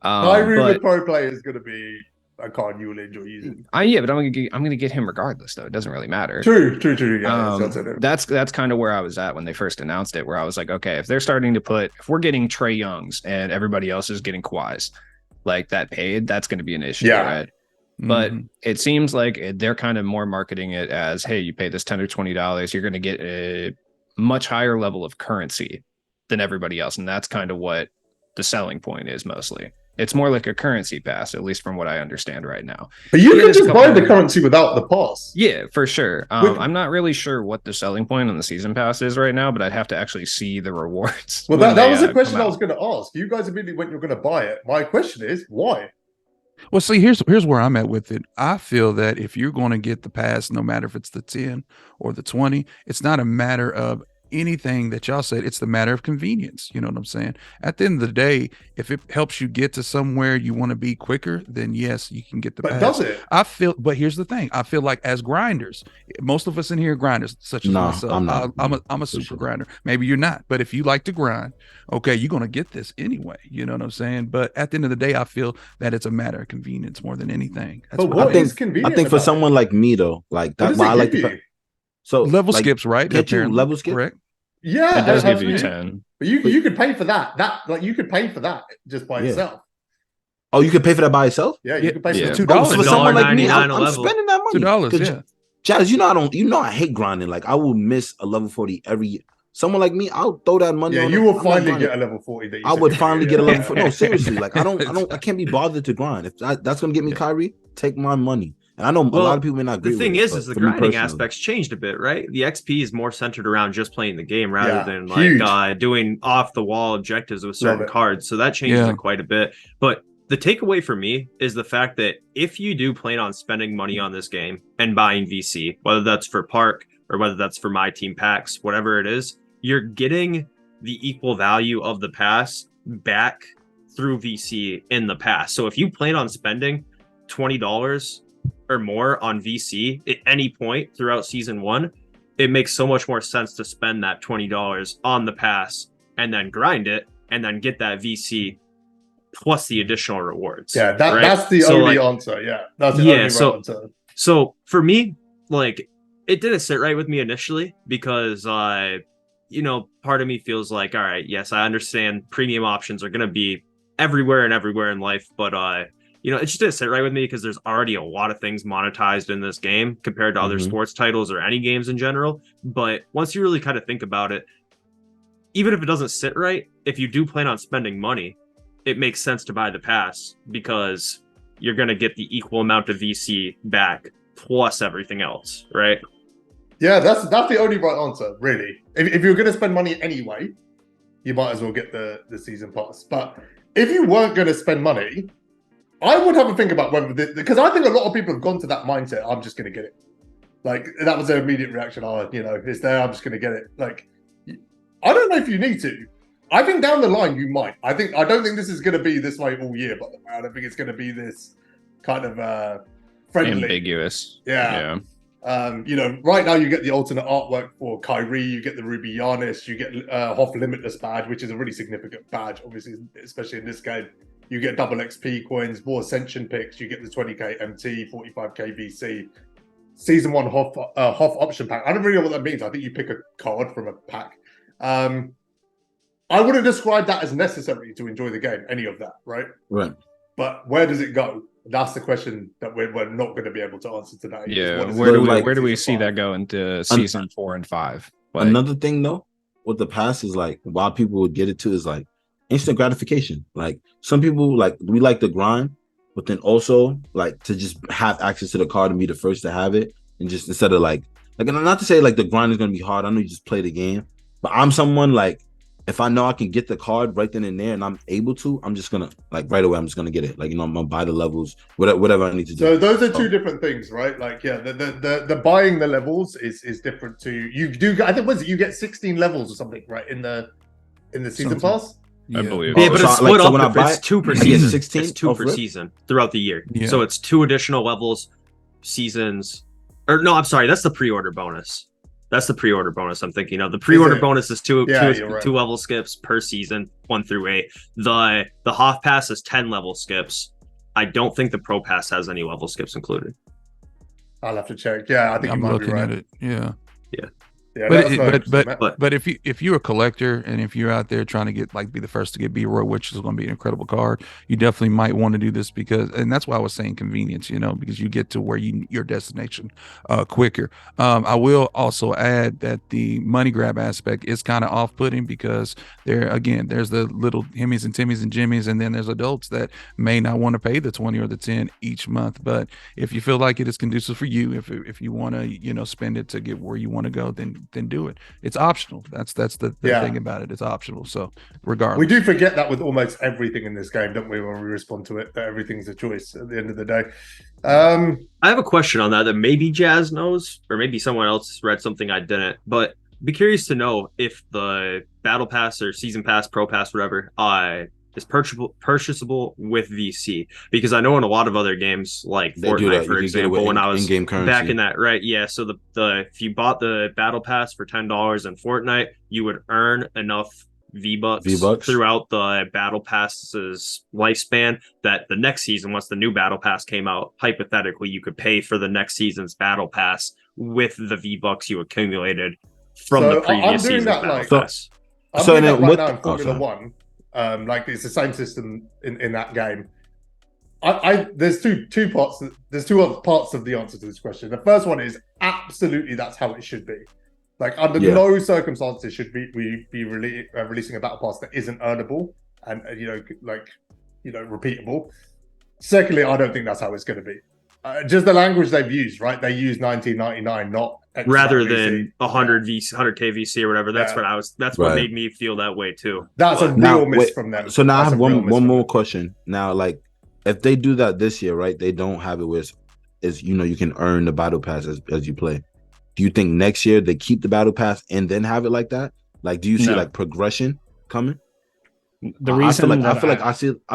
Kyrie with pro play is going to be a card you will enjoy using. Yeah, but I'm gonna get him regardless, though. It doesn't really matter. True. Yeah, that's kind of where I was at when they first announced it, where I was like, okay, if they're starting to if we're getting Trae Youngs and everybody else is getting Kawhis, like that paid, that's going to be an issue, right? But it seems like they're kind of more marketing it as, hey, you pay this $10 or $20, you're going to get a much higher level of currency than everybody else, and that's kind of what the selling point is mostly. It's more like a currency pass, at least from what I understand right now. But you can just buy the currency without the pass. Yeah, for sure. I'm not really sure what the selling point on the season pass is right now, but I'd have to actually see the rewards. Well, that was the question I was going to ask. You guys immediately went, you're going to buy it. My question is, why? Well, see, here's where I'm at with it. I feel that if you're going to get the pass, no matter if it's the 10 or the 20, it's not a matter of anything that y'all said. It's the matter of convenience. You know what I'm saying? At the end of the day, if it helps you get to somewhere you want to be quicker, then yes, you can get the pass. But does it? But here's the thing. I feel like as grinders, most of us in here are grinders, such as myself. I'm a super grinder. Maybe you're not, but if you like to grind, okay, you're going to get this anyway. You know what I'm saying? But at the end of the day, I feel that it's a matter of convenience more than anything. But what is convenient? I think for someone like me, though, like that, I like the so level skips, right? Get you level skip, correct? Yeah, it does give you 10. But you could pay for that. You could pay for that just by itself. Oh, you could pay for that by itself? Yeah, you could pay for $2. For someone like me, I'm spending that money. $2, yeah. Jazz, I hate grinding. Like I will miss a level 40 every year. Someone like me, I'll throw that money. Yeah, you will finally get a level 40. I would finally get a level 40. No, seriously, like I can't be bothered to grind. If that's gonna get me Kyrie, take my money. And I know a lot of people may not agree. The thing is the grinding aspect's changed a bit, right? The XP is more centered around just playing the game rather than like doing off the wall objectives with certain cards. So that changed it quite a bit. But the takeaway for me is the fact that if you do plan on spending money on this game and buying VC, whether that's for Park or whether that's for MyTeam packs, whatever it is, you're getting the equal value of the pass back through VC in the past. So if you plan on spending $20 or more on VC at any point throughout season 1, it makes so much more sense to spend that $20 on the pass and then grind it and then get that VC plus the additional rewards. Yeah, right? that's the only answer. Yeah, that's the only right answer. So for me, like, it didn't sit right with me initially because, you know, part of me feels like, all right, yes, I understand premium options are going to be everywhere in life, but you know, it just didn't sit right with me because there's already a lot of things monetized in this game compared to other sports titles or any games in general. But once you really kind of think about it, even if it doesn't sit right, if you do plan on spending money, it makes sense to buy the pass because you're going to get the equal amount of VC back plus everything else, right? Yeah, that's the only right answer, really. If you're going to spend money anyway, you might as well get the season pass. But if you weren't going to spend money, I would have a think about whether because I think a lot of people have gone to that mindset. I'm just going to get it. Like, that was their immediate reaction. Oh, you know, it's there. I'm just going to get it. Like, I don't know if you need to. I think down the line you might. I don't think this is going to be this way all year. By the way, I don't think it's going to be this kind of friendly, ambiguous. Yeah. You know, right now you get the alternate artwork for Kyrie, you get the Ruby Giannis, you get Hoff Limitless badge, which is a really significant badge, obviously, especially in this game. You get double XP coins, more Ascension picks, you get the 20k MT, 45k VC, Season 1 Hoff option pack. I don't really know what that means. I think you pick a card from a pack. I wouldn't describe that as necessary to enjoy the game, any of that, right? Right. But where does it go? That's the question that we're not going to be able to answer today. Yeah, where do we see that go into season 4 and 5? Like, another thing though, with the pass is like, why people would get it too is like instant gratification. Like, some people, like, we like the grind, but then also like to just have access to the card and be the first to have it, and just instead of like not to say like the grind is going to be hard. I know you just play the game, but I'm someone like, if I know I can get the card right then and there and I'm able to, I'm just gonna, like, right away, I'm just gonna get it. Like, you know, I'm gonna buy the levels, whatever I need to do. So those are two different things, right? Like, yeah, the buying the levels is different to, you do, I think, you get 16 levels or something, right? In the season pass? I believe. Yeah, but it's split up. It's 2 per season. 16 it's 2 per season throughout the year. Yeah. So it's 2 additional levels, seasons, or no, I'm sorry, that's the pre-order bonus. That's the pre-order bonus I'm thinking of. The pre-order bonus is two level skips per season, 1 through 8. The Hoff Pass is 10 level skips. I don't think the Pro Pass has any level skips included. I'll have to check. Yeah, I think I'm looking at it. Yeah. But if you're a collector and if you're out there trying to get, like, be the first to get B-roll, which is going to be an incredible card, you definitely might want to do this because, and that's why I was saying convenience, you know, because you get to where your destination quicker. I will also add that the money grab aspect is kind of off-putting because there's the little Himmies and Timmies and Jimmies, and then there's adults that may not want to pay the 20 or the 10 each month. But if you feel like it is conducive for you, if you want to, you know, spend it to get where you want to go, then do it. It's optional. That's the thing about it. It's optional. So regardless, we do forget that with almost everything in this game, don't we? When we respond to it, that everything's a choice at the end of the day. I have a question on that maybe Jazz knows, or maybe someone else read something I didn't. But be curious to know if the Battle Pass or Season Pass, Pro Pass, whatever, is purchasable with VC, because I know in a lot of other games like Fortnite, for example, when I was back in that, right? Yeah. So if you bought the Battle Pass for $10 in Fortnite, you would earn enough V-Bucks throughout the Battle Pass's lifespan that the next season, once the new Battle Pass came out, hypothetically, you could pay for the next season's Battle Pass with the V-Bucks you accumulated from the previous season's Battle Pass. I'm doing that right now in Formula 1. Like, it's the same system in that game. There's two parts. There's two other parts of the answer to this question. The first one is absolutely that's how it should be. Like, under no circumstances should we be releasing a battle pass that isn't earnable and repeatable. Secondly, I don't think that's how it's going to be. Just the language they've used, right? They use 1999, not rather than 100k VC or whatever. That's what made me feel that way too. That's a real miss from them. So now I have one more question. Now, like, if they do that this year, right? They don't have it where it's you can earn the battle pass as you play. Do you think next year they keep the battle pass and then have it like that? Like, do you see like progression coming? The reason I feel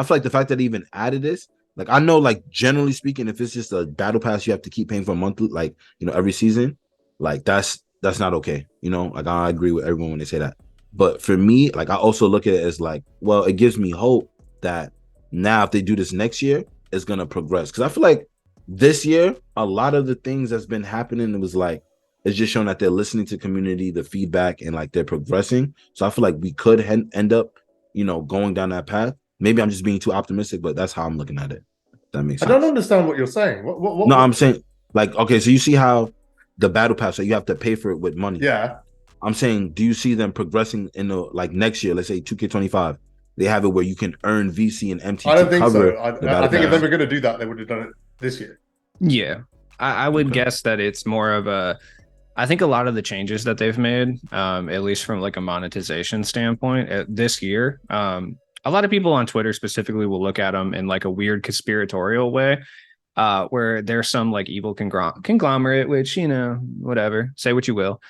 like the fact that they even added this Like I know, like generally speaking, if it's just a battle pass, you have to keep paying for a month, like every season. Like that's not okay. Like I agree with everyone when they say that. But for me, like I also look at it as like, well, it gives me hope that now if they do this next year, it's gonna progress. Because I feel like this year, a lot of the things that's been happening, it was like it's just showing that they're listening to community, the feedback, and like they're progressing. So I feel like we could end up, going down that path. Maybe I'm just being too optimistic, but that's how I'm looking at it. That makes sense. I don't understand what you're saying. What? No, I'm saying like, okay, so you see how the battle pass, so you have to pay for it with money. Yeah. I'm saying, do you see them progressing in the like next year? Let's say 2K25, they have it where you can earn VC and MT. I don't think cover so. I think if they were going to do that, they would have done it this year. Yeah, I would guess that it's more of a. I think a lot of the changes that they've made, at least from like a monetization standpoint, this year, a lot of people on Twitter specifically will look at them in like a weird conspiratorial way, where there's some like evil conglomerate, which, whatever, say what you will.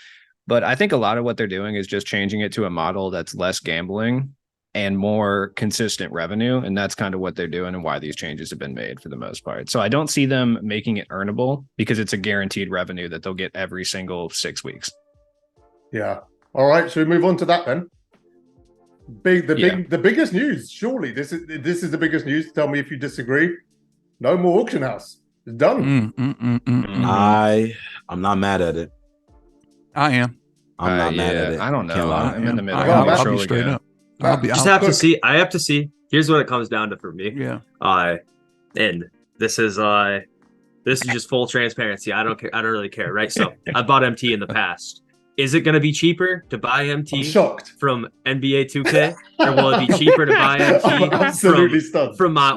But I think a lot of what they're doing is just changing it to a model that's less gambling and more consistent revenue. And that's kind of what they're doing and why these changes have been made for the most part. So I don't see them making it earnable because it's a guaranteed revenue that they'll get every single 6 weeks. Yeah. All right. Should we move on to that then? The biggest news. Surely this is the biggest news. Tell me if you disagree. No more auction house. It's done. I'm not mad at it. I am. I'm not mad at it. I don't know. I'm in the middle. I'll be straight up. I have to see. Here's what it comes down to for me. Yeah. And this is just full transparency. I don't care. I don't really care, right? So I bought MT in the past. Is it going to be cheaper to buy MT from NBA 2K, or will it be cheaper to buy MT from my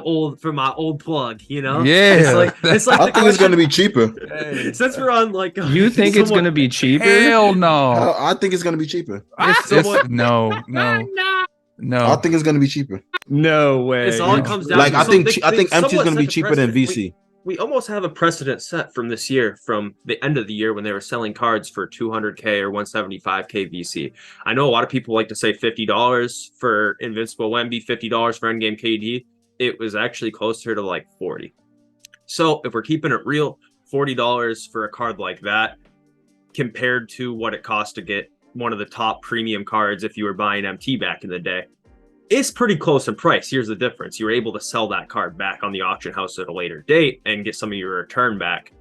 old plug? Yeah, it's like I think it's going to be cheaper. Since we're on like, you think it's going to be cheaper? Hell no. I think it's going to be cheaper. No. I think it's going to be cheaper. No way. It's all it comes down. Like to. I think MT is going to be cheaper than VC. We almost have a precedent set from this year, from the end of the year when they were selling cards for 200K or 175K VC. I know a lot of people like to say $50 for Invincible Wemby, $50 for Endgame KD. It was actually closer to like 40. So if we're keeping it real, $40 for a card like that compared to what it cost to get one of the top premium cards if you were buying MT back in the day, it's pretty close in price. Here's the difference. You were able to sell that card back on the auction house at a later date and get some of your return back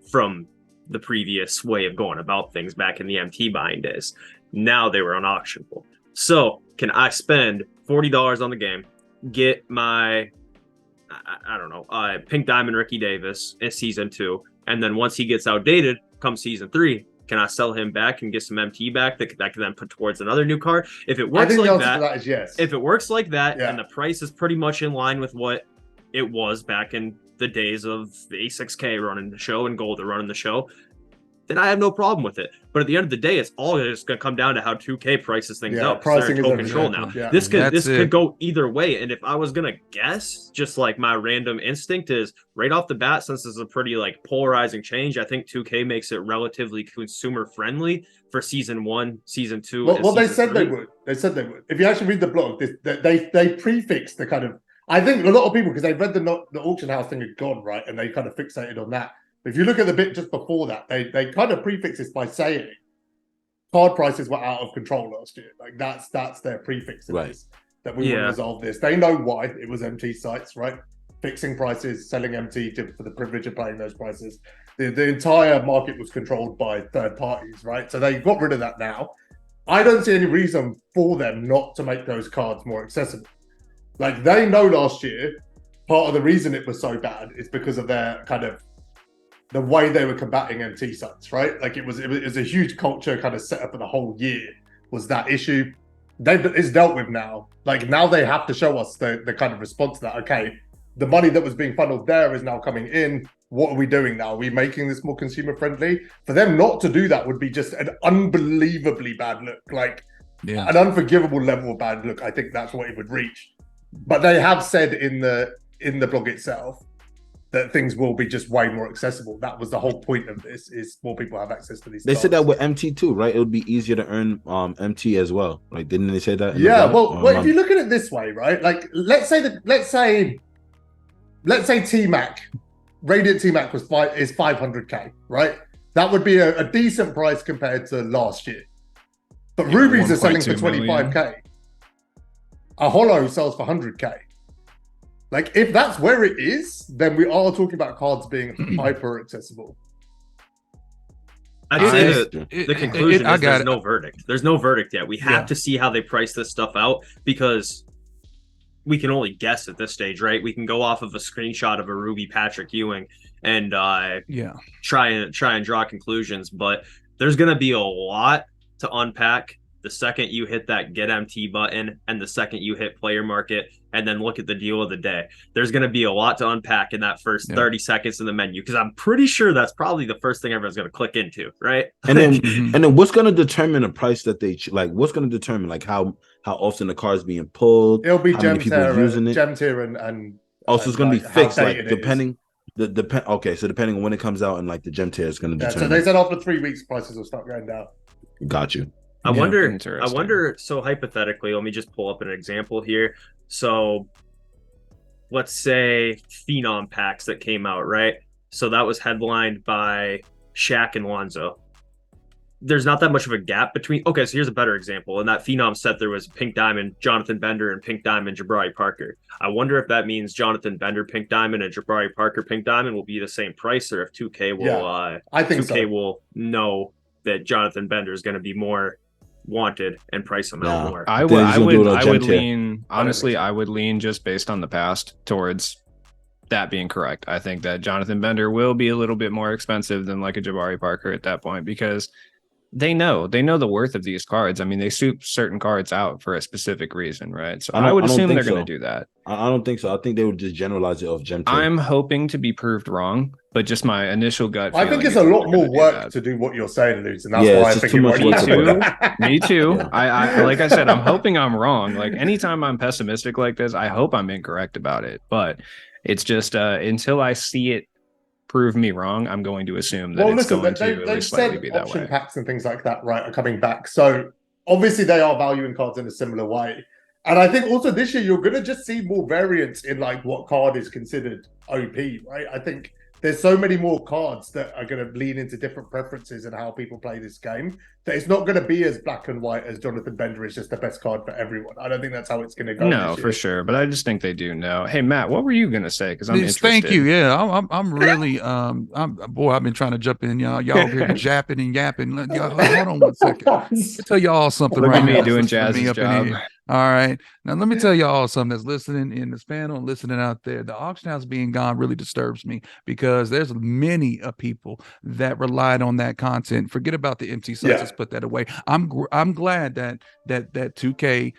from the previous way of going about things back in the MT buying days. Now they were unauctionable. So can I spend $40 on the game, get my, I don't know, Pink Diamond Ricky Davis in season 2, and then once he gets outdated, come season 3, can I sell him back and get some MT back that can then put towards another new card? If it works like that, is yes. If it works like that, and the price is pretty much in line with what it was back in the days of A6K running the show and Golda running the show, then I have no problem with it. But at the end of the day, it's all just going to come down to how 2K prices things out. Pricing is control now. Yeah. This could go either way. And if I was going to guess, just like my random instinct is right off the bat, since this is a pretty like polarizing change, I think 2K makes it relatively consumer friendly for season 1, season 2. Well, they said they would. They said they would. If you actually read the blog, they prefixed the kind of. I think a lot of people, because they read the auction house thing had gone right, and they kind of fixated on that. If you look at the bit just before that, they kind of prefix this by saying card prices were out of control last year. Like that's their prefix in this, that we will resolve this. They know why. It was MT sites, right? Fixing prices, selling MT for the privilege of paying those prices. The entire market was controlled by third parties, right? So they got rid of that now. I don't see any reason for them not to make those cards more accessible. Like they know last year, part of the reason it was so bad is because of their kind of the way they were combating MT sites, right? Like it was a huge culture kind of set up for the whole year was that issue. It's dealt with now. Like now they have to show us the kind of response to that. Okay, the money that was being funneled there is now coming in. What are we doing now? Are we making this more consumer friendly? For them not to do that would be just an unbelievably bad look, like an unforgivable level of bad look. I think that's what it would reach. But they have said in the blog itself that things will be just way more accessible. That was the whole point of this, is more people have access to these. They said that with MT too, right? It would be easier to earn MT as well. Like, didn't they say that? Yeah, well, if you look at it this way, right? Like, let's say let's say T-Mac, Radiant T-Mac is 500k, right? That would be a decent price compared to last year. But rubies are selling for 25k. A holo sells for 100k. Like, if that's where it is, then we are talking about cards being hyper accessible. I'd say the conclusion is there's no verdict. There's no verdict yet. We have to see how they price this stuff out, because we can only guess at this stage, right? We can go off of a screenshot of a Ruby Patrick Ewing and try and draw conclusions, but there's going to be a lot to unpack the second you hit that get MT button and the second you hit player market and then look at the deal of the day. There's going to be a lot to unpack in that first 30 seconds in the menu, because I'm pretty sure that's probably the first thing everyone's going to click into, right? And then what's going to determine the price that they like? What's going to determine like how often the car is being pulled? It'll be gem tier and also it's going to be fixed, like depending. Okay, so depending on when it comes out and like the gem tier is going to determine. So they said after 3 weeks prices will start going down. Got you. I wonder. So hypothetically, let me just pull up an example here. So let's say Phenom packs that came out, right? So that was headlined by Shaq and Lonzo. There's not that much of a gap between. Okay, so here's a better example. In that Phenom set, there was Pink Diamond, Jonathan Bender, and Pink Diamond, Jabari Parker. I wonder if that means Jonathan Bender, Pink Diamond, and Jabari Parker, Pink Diamond will be the same price, or if 2K will. I think 2K will know that Jonathan Bender is going to be more wanted and price them out more. I would lean, honestly, I would lean just based on the past towards that being correct. I think that Jonathan Bender will be a little bit more expensive than like a Jabari Parker at that point, because they know the worth of these cards. I mean, they soup certain cards out for a specific reason, right? So I would assume they're going to do that. I don't think so. I think they would just generalize it off gem tier. I'm hoping to be proved wrong, but just my initial gut. I think it's a lot more work to do what you're saying, Luz, and that's why I think Me too. I like I said, I'm hoping I'm wrong. Like anytime I'm pessimistic like this, I hope I'm incorrect about it. But it's just until I see it prove me wrong, I'm going to assume that it's going to at least slightly be that way. Option packs and things like that, right, are coming back. So obviously they are valuing cards in a similar way. And I think also this year you're going to just see more variance in like what card is considered OP, right? I think there's so many more cards that are going to lean into different preferences and how people play this game that it's not going to be as black and white as Jonathan Bender is just the best card for everyone. I don't think that's how it's going to go. No, for sure. But I just think they do know. Hey, Matt, what were you going to say? Because I'm interested. Thank you. Yeah, I'm really, I've been trying to jump in, y'all here japping and yapping. Y'all, hold on one second. Let me tell y'all something Look right at me now. doing Jazz's job. All right. Now, let me tell y'all something that's listening in this panel and listening out there. The auction house being gone really disturbs me, because there's many people that relied on that content. Forget about the empty sites. Let's put that away. I'm glad that 2K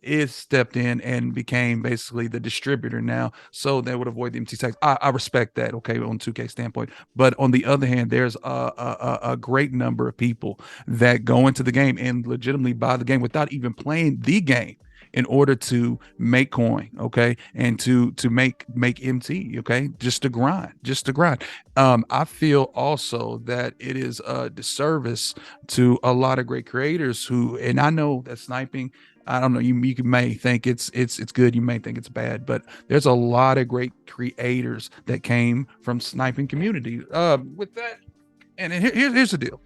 is stepped in and became basically the distributor now, so they would avoid the empty sites. I respect that, okay, on 2K standpoint. But on the other hand, there's a great number of people that go into the game and legitimately buy the game without even playing the game in order to make coin, okay, and to make MT, okay, just to grind. I feel also that it is a disservice to a lot of great creators who, and I know that sniping, I don't know, you may think it's good, you may think it's bad, but there's a lot of great creators that came from sniping community. With that, and here's the deal.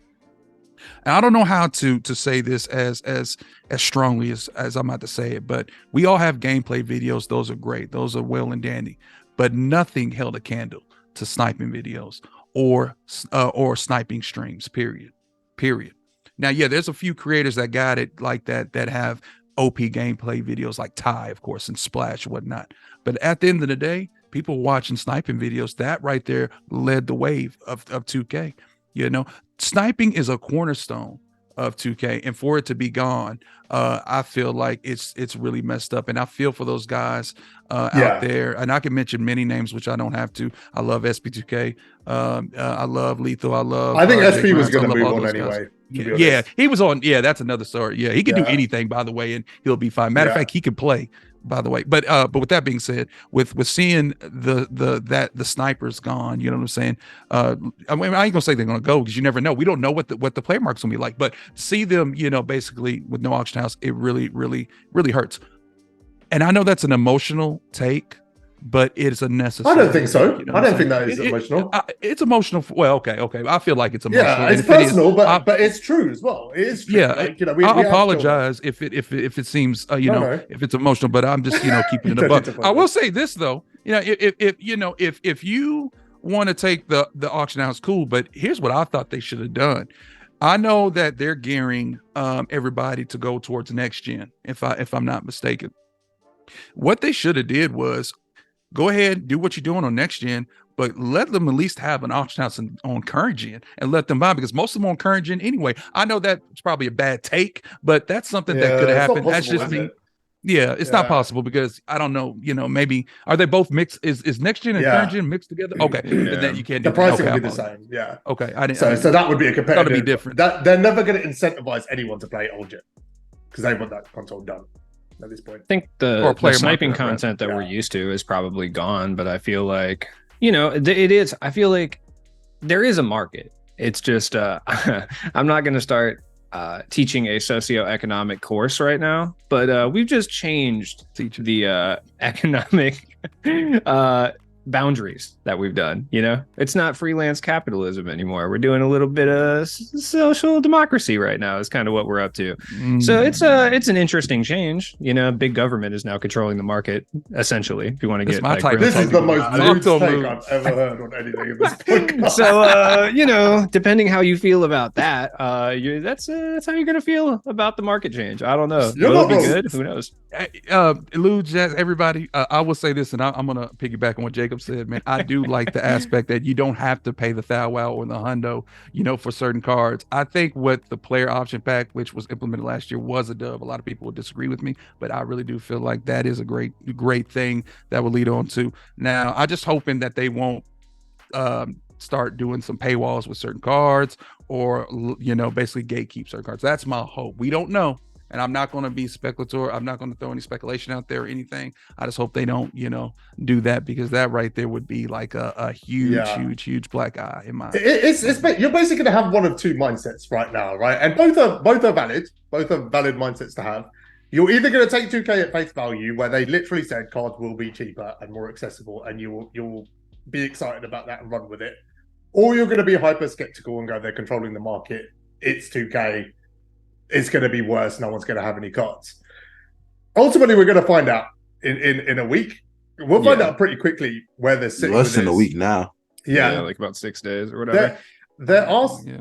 And I don't know how to say this as strongly as I'm about to say it, but we all have gameplay videos. Those are great. Those are well and dandy, but nothing held a candle to sniping videos or sniping streams, period. Now, yeah, there's a few creators that got it like that have OP gameplay videos like Ty, of course, and Splash and whatnot. But at the end of the day, people watching sniping videos, that right there led the wave of 2K. You know, sniping is a cornerstone of 2K, and for it to be gone, I feel like it's really messed up. And I feel for those guys out there, and I can mention many names, which I don't have to. I love SP2K. I love Lethal. I think SP was going to move on anyway. Yeah, he was on. Yeah, that's another story. Yeah, he can do anything, by the way, and he'll be fine. Matter of fact, he can play, by the way. But with that being said, with seeing the snipers gone, you know what I'm saying? I mean, I ain't gonna say they're gonna go, because you never know. We don't know what the player mark's gonna be like. But see them, you know, basically with no auction house, it really hurts. And I know that's an emotional take, but it's a necessary. I don't think so. You know I what don't I'm think saying? that is emotional. It's emotional. Well, okay. I feel like it's emotional. Yeah, And it's if it is, personal, but it's true as well. It is true. yeah, Like, you know, I we have apologize if it seems No. if it's emotional, but I'm just keeping it Don't above. need to I will apologize. say this though, if you want to take the auction house, cool. But here's what I thought they should have done. I know that they're gearing everybody to go towards next gen, if I'm not mistaken. What they should have did was go ahead, do what you're doing on next gen, but let them at least have an auction house on current gen and let them buy, because most of them on current gen anyway. I know that's probably a bad take, but that's something that could have it's not happened. That's possible, just is me. it? Yeah, it's not possible because I don't know, maybe are they both mixed? Is next gen and current gen mixed together? Okay. Yeah. Then you can't do The pricing that. will be the same. Yeah. Okay. I didn't. So that would be a It's competitive. gotta be different. That they're never going to incentivize anyone to play old gen because they want that console done at this point. I think Or the player sniping market, right? content that we're Yeah. used to is probably gone, but I feel like, it is. I feel like there is a market. It's just I'm not going to start teaching a socioeconomic course right now, but we've just changed the economic boundaries that we've done. It's not freelance capitalism anymore. We're doing a little bit of social democracy right now is kind of what we're up to. So it's an interesting change. Big government is now controlling the market, essentially, if you want to That's get my like type. This is the most nude Talk to take him, I've ever heard on anything in this podcast. So depending how you feel about that, that's how you're gonna feel about the market change. I don't know. You're Will it not be wrong. good? Who knows? CheapLudez, everybody, I will say this, and I'm gonna piggyback on what Jacob said, man. I do like the aspect that you don't have to pay the thou wow or the hundo, for certain cards. I think what the player option pack, which was implemented last year, was a dub. A lot of people would disagree with me, but I really do feel like that is a great thing that will lead on to. Now, I just hoping that they won't start doing some paywalls with certain cards, or basically gatekeep certain cards. That's my hope. We don't know. And I'm not going to be speculator. I'm not going to throw any speculation out there or anything. I just hope they don't, do that, because that right there would be like a huge black eye in my. You're basically going to have one of two mindsets right now, right? And both are valid. Both are valid mindsets to have. You're either going to take 2K at face value, where they literally said cards will be cheaper and more accessible, and you'll be excited about that and run with it, or you're going to be hyper skeptical and go, they're controlling the market. It's 2K. It's going to be worse. No one's going to have any cards. Ultimately, we're going to find out in a week. We'll find out pretty quickly where they're sitting. Less than a week now. Yeah, like about 6 days or whatever. There are. Yeah.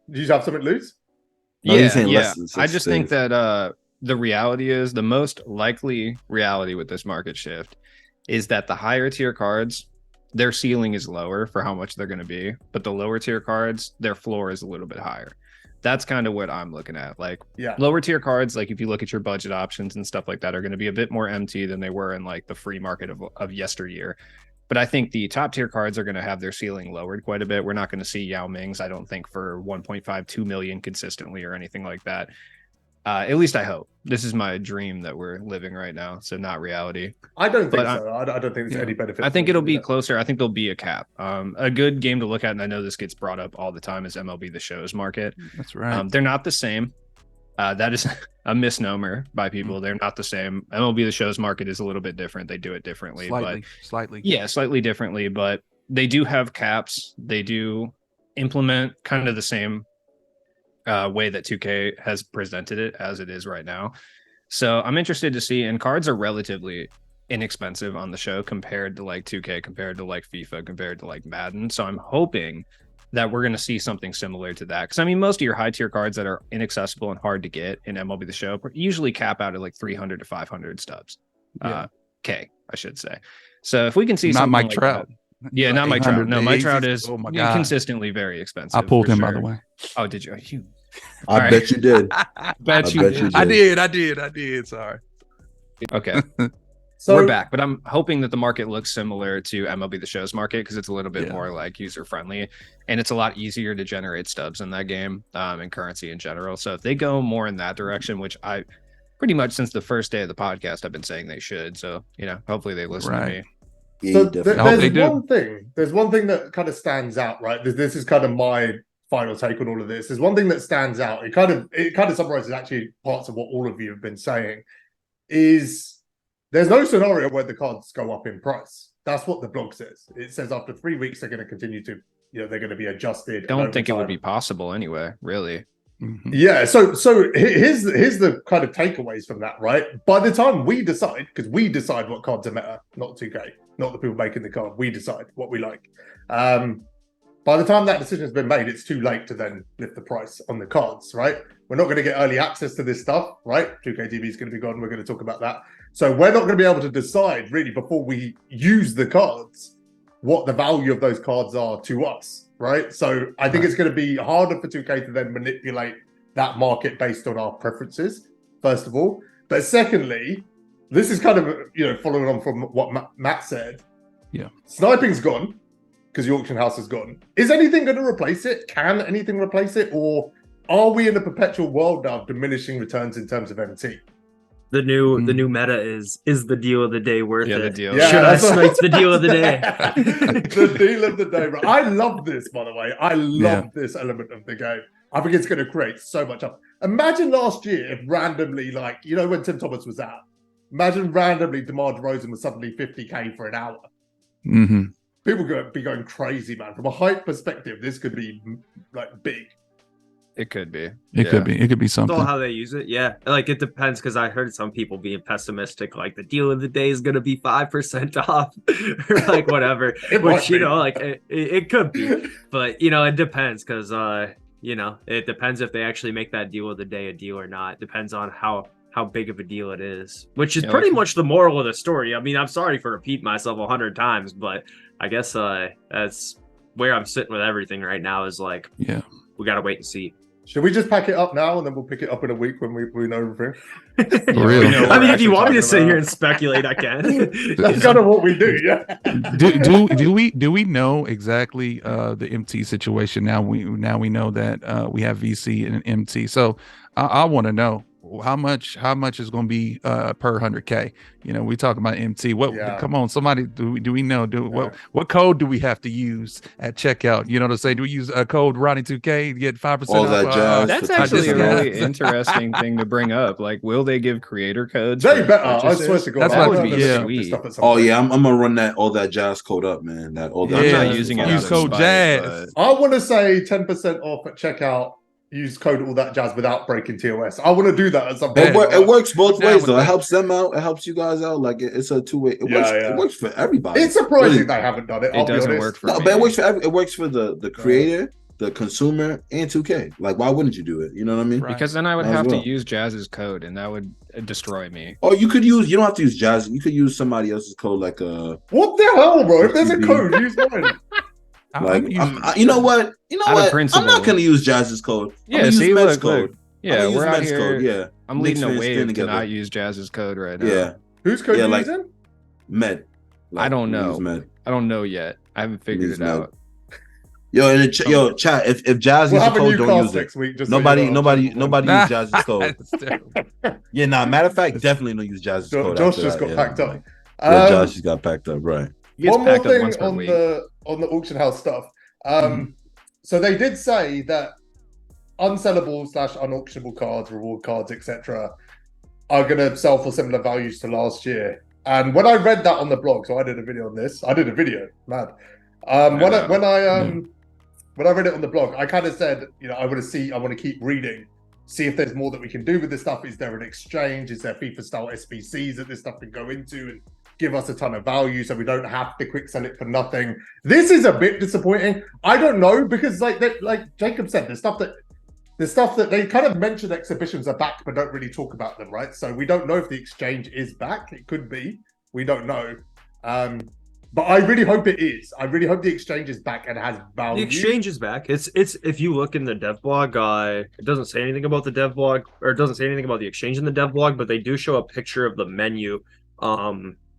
Do you have something to lose? No, he's saying yeah. less than 6 I just think days. that the reality is, the most likely reality with this market shift is that the higher tier cards, their ceiling is lower for how much they're going to be, but the lower tier cards, their floor is a little bit higher. That's kind of what I'm looking at. Like, lower tier cards, like if you look at your budget options and stuff like that, are going to be a bit more empty than they were in like the free market of yesteryear. But I think the top tier cards are going to have their ceiling lowered quite a bit. We're not going to see Yao Mings, I don't think, for 1.5-2 million consistently or anything like that. At least I hope. This is my dream that we're living right now, so not reality. I don't think so. I don't think there's any benefit. I think it'll be closer. I think there'll be a cap. A good game to look at, and I know this gets brought up all the time, is MLB The Show's market. That's right. They're not the same. That is a misnomer by people. They're not the same. MLB The Show's market is a little bit different. They do it differently. Slightly. Yeah, slightly differently, but they do have caps. They do implement kind of the same way that 2K has presented it as it is right now. So I'm interested to see, and cards are relatively inexpensive on the show compared to like 2K, compared to like FIFA, compared to like Madden. So I'm hoping that we're going to see something similar to that. Because I mean, most of your high tier cards that are inaccessible and hard to get in MLB The Show usually cap out at like 300 to 500 stubs. K, I should say. So if we can see not something Mike like Trout. that, yeah, not Mike Trout. No, Mike Trout is consistently very expensive. I pulled him, by the way. Oh, did you? I bet you did. Bet you did. I did. Sorry. Okay. So we're back, but I'm hoping that the market looks similar to MLB The Show's market, because it's a little bit more like user friendly, and it's a lot easier to generate stubs in that game and currency in general. So if they go more in that direction, which I pretty much since the first day of the podcast I've been saying they should, so hopefully they listen to me. Yeah, so there's one thing that kind of stands out, right? This is kind of my final take on all of this. There's one thing that stands out. It kind of summarizes actually parts of what all of you have been saying. Is there's no scenario where the cards go up in price. That's what the blog says. It says after 3 weeks they're going to continue to, they're going to be adjusted. Don't think it would be possible anyway, really. Mhm. Yeah, so here's the kind of takeaways from that, right? By the time we decide, because we decide what cards are meta, not 2K, not the people making the card, we decide what we like. By the time that decision has been made, it's too late to then lift the price on the cards, right? We're not going to get early access to this stuff, right? 2K TV is going to be gone. We're going to talk about that. So we're not going to be able to decide really before we use the cards what the value of those cards are to us, right? So I think it's going to be harder for 2K to then manipulate that market based on our preferences, first of all. But secondly, this is kind of, following on from what Matt said. Yeah. Sniping's gone because the auction house is gone. Is anything going to replace it? Can anything replace it? Or are we in a perpetual world now of diminishing returns in terms of MT? The new meta is the deal of the day worth it? The deal. Yeah, Should I that's what- snipe the deal of the day? The deal of the day, bro. I love this, by the way. I love this element of the game. I think it's going to create so much up. Imagine last year if randomly, when Tim Thomas was out, imagine randomly DeMar DeRozan was suddenly 50K for an hour. Mm-hmm. People would be going crazy, man. From a hype perspective, this could be big. It could be. It could be. It could be That's something. all how they use it. Yeah, it depends because I heard some people being pessimistic, like the deal of the day is going to be 5% off, or whatever. Which it could be, but it depends because it depends if they actually make that deal of the day a deal or not. It depends on how big of a deal it is, which is pretty much the moral of the story. I mean, I'm sorry for repeating myself 100 times, but I guess that's where I'm sitting with everything right now. Is we got to wait and see. Should we just pack it up now and then we'll pick it up in a week when we know everything? For real. I mean, if you want me to sit here and speculate, I can. That's kind of what we do, yeah. Do we know exactly the MT situation now? We know that we have VC and MT. So I want to know how much is going to be per 100K. We talk about MT. Come on, somebody, do we know? What code do we have to use at checkout? To say, do we use a code Ronnie2K to get 5% All off? that jazz. That's actually a really interesting thing to bring up. Like, will they give creator codes? They for better. I purchases? swear to God. That's That what would be yeah. sweet. Oh yeah, I'm gonna run that all that jazz code up, man. That all that. I'm Yeah. not using it. Use out of code spite, Jazz. but- I want to say 10% off at checkout. Use code all that jazz without breaking TOS. I want to do that at some point. It works both Down ways with though. that. It helps them out. It helps you guys out. Like it's a two-way. It works for everybody. It's surprising Really. they haven't done it. It I'll be doesn't honest. work for No, me. but it works for the creator, the consumer, and 2K. Like, why wouldn't you do it? You know what I mean? Right. Because then I would Might as have well. to use Jazz's code, and that would destroy me. Or you don't have to use Jazz. You could use somebody else's code, like What the hell, bro? If there's a FTB. code, use mine. you know what? Out of I'm principle. not gonna use Jazz's code. I'm Yeah, gonna use see, Med's look. code. I'm Yeah, gonna use we're out Med's here. code. Yeah, I'm Knicks leading a fans wave stand to together. not use Jazz's code right now. Yeah, Whose code Yeah, you like- using? Med. I don't know. Use Med. I don't know yet. I haven't figured Use it Med. out. Chat. If Jazz We'll uses have the a new code, don't class use it. next week. Just so Nobody you know. use Jazz's code. That's terrible. Yeah, matter of fact, definitely don't use Jazz's code. Josh after just that, got yeah. packed up. Yeah, Josh just got packed up, right? He gets One more packed up thing once per on week. the auction house stuff. So they did say that unsellable / unauctionable cards, reward cards, etc., are going to sell for similar values to last year. And when I read that on the blog, so I did a video on this. I did a video, mad. When I read it on the blog, I kind of said, I want to keep reading, see if there's more that we can do with this stuff. Is there an exchange? Is there FIFA style SBCs that this stuff can go into and give us a ton of value so we don't have to quick sell it for nothing? This is a bit disappointing. I don't know, because like Jacob said, the stuff that they kind of mention exhibitions are back but don't really talk about them, right? So we don't know if the exchange is back. It could be. We don't know. But I really hope it is. I really hope the exchange is back and has value. The exchange is back. It's if you look in the dev blog, it doesn't say anything about the dev blog, or it doesn't say anything about the exchange in the dev blog, but they do show a picture of the menu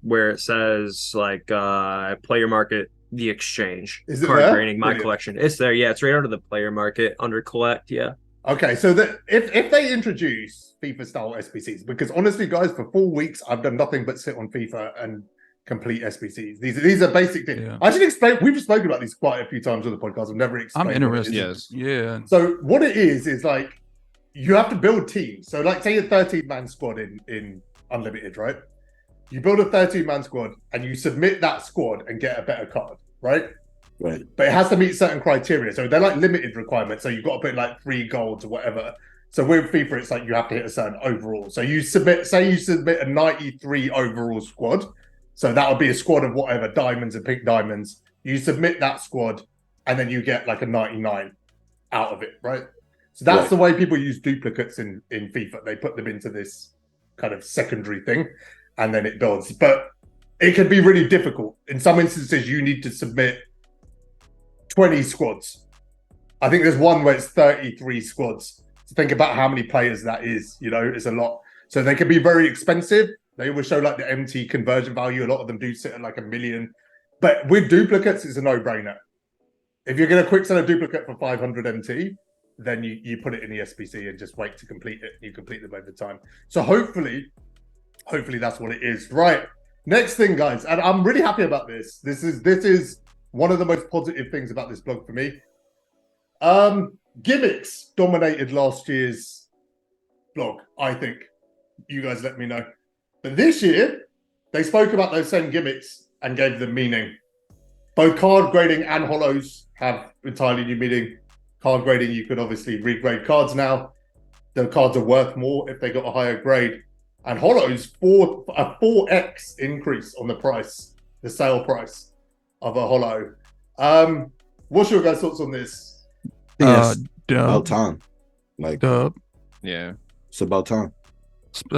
where it says like player market, the exchange, Is it card there? grading, my Brilliant. collection. It's there. Yeah, it's right under the player market under collect. Yeah. Okay, so if they introduce FIFA style SBCs, because honestly, guys, for 4 weeks I've done nothing but sit on FIFA and complete SBCs. These are basic things. Yeah. I should explain. We've spoken about these quite a few times on the podcast. I've never explained. I'm what it interested. is. Yes. Yeah. So what it is like you have to build teams. So like say a 13-man squad in Unlimited, right? You build a 13-man squad and you submit that squad and get a better card, right? Right. But it has to meet certain criteria. So they're like limited requirements. So you've got to put like 3 golds or whatever. So with FIFA, it's like you have to hit a certain overall. So you submit a 93 overall squad. So that would be a squad of whatever, diamonds and pink diamonds. You submit that squad and then you get like a 99 out of it, right? So that's the way people use duplicates in FIFA. They put them into this kind of secondary thing and then it builds. But it can be really difficult. In some instances, you need to submit 20 squads. I think there's one where it's 33 squads. So think about how many players that is, it's a lot. So they can be very expensive. They always show like the MT conversion value. A lot of them do sit at like 1 million. But with duplicates, it's a no-brainer. If you're going to quick sell a duplicate for 500 MT, then you put it in the SPC and just wait to complete it. You complete them over time. So hopefully that's what it is. Right. Next thing, guys, and I'm really happy about this. This is one of the most positive things about this blog for me. Gimmicks dominated last year's blog, I think. You guys let me know. But this year, they spoke about those same gimmicks and gave them meaning. Both card grading and holos have entirely new meaning. Card grading, you could obviously regrade cards now. The cards are worth more if they got a higher grade. And holos, a 4x increase on the price, the sale price of a holo. What's your guys' thoughts on this? It's about time. Dub. Yeah. It's about time.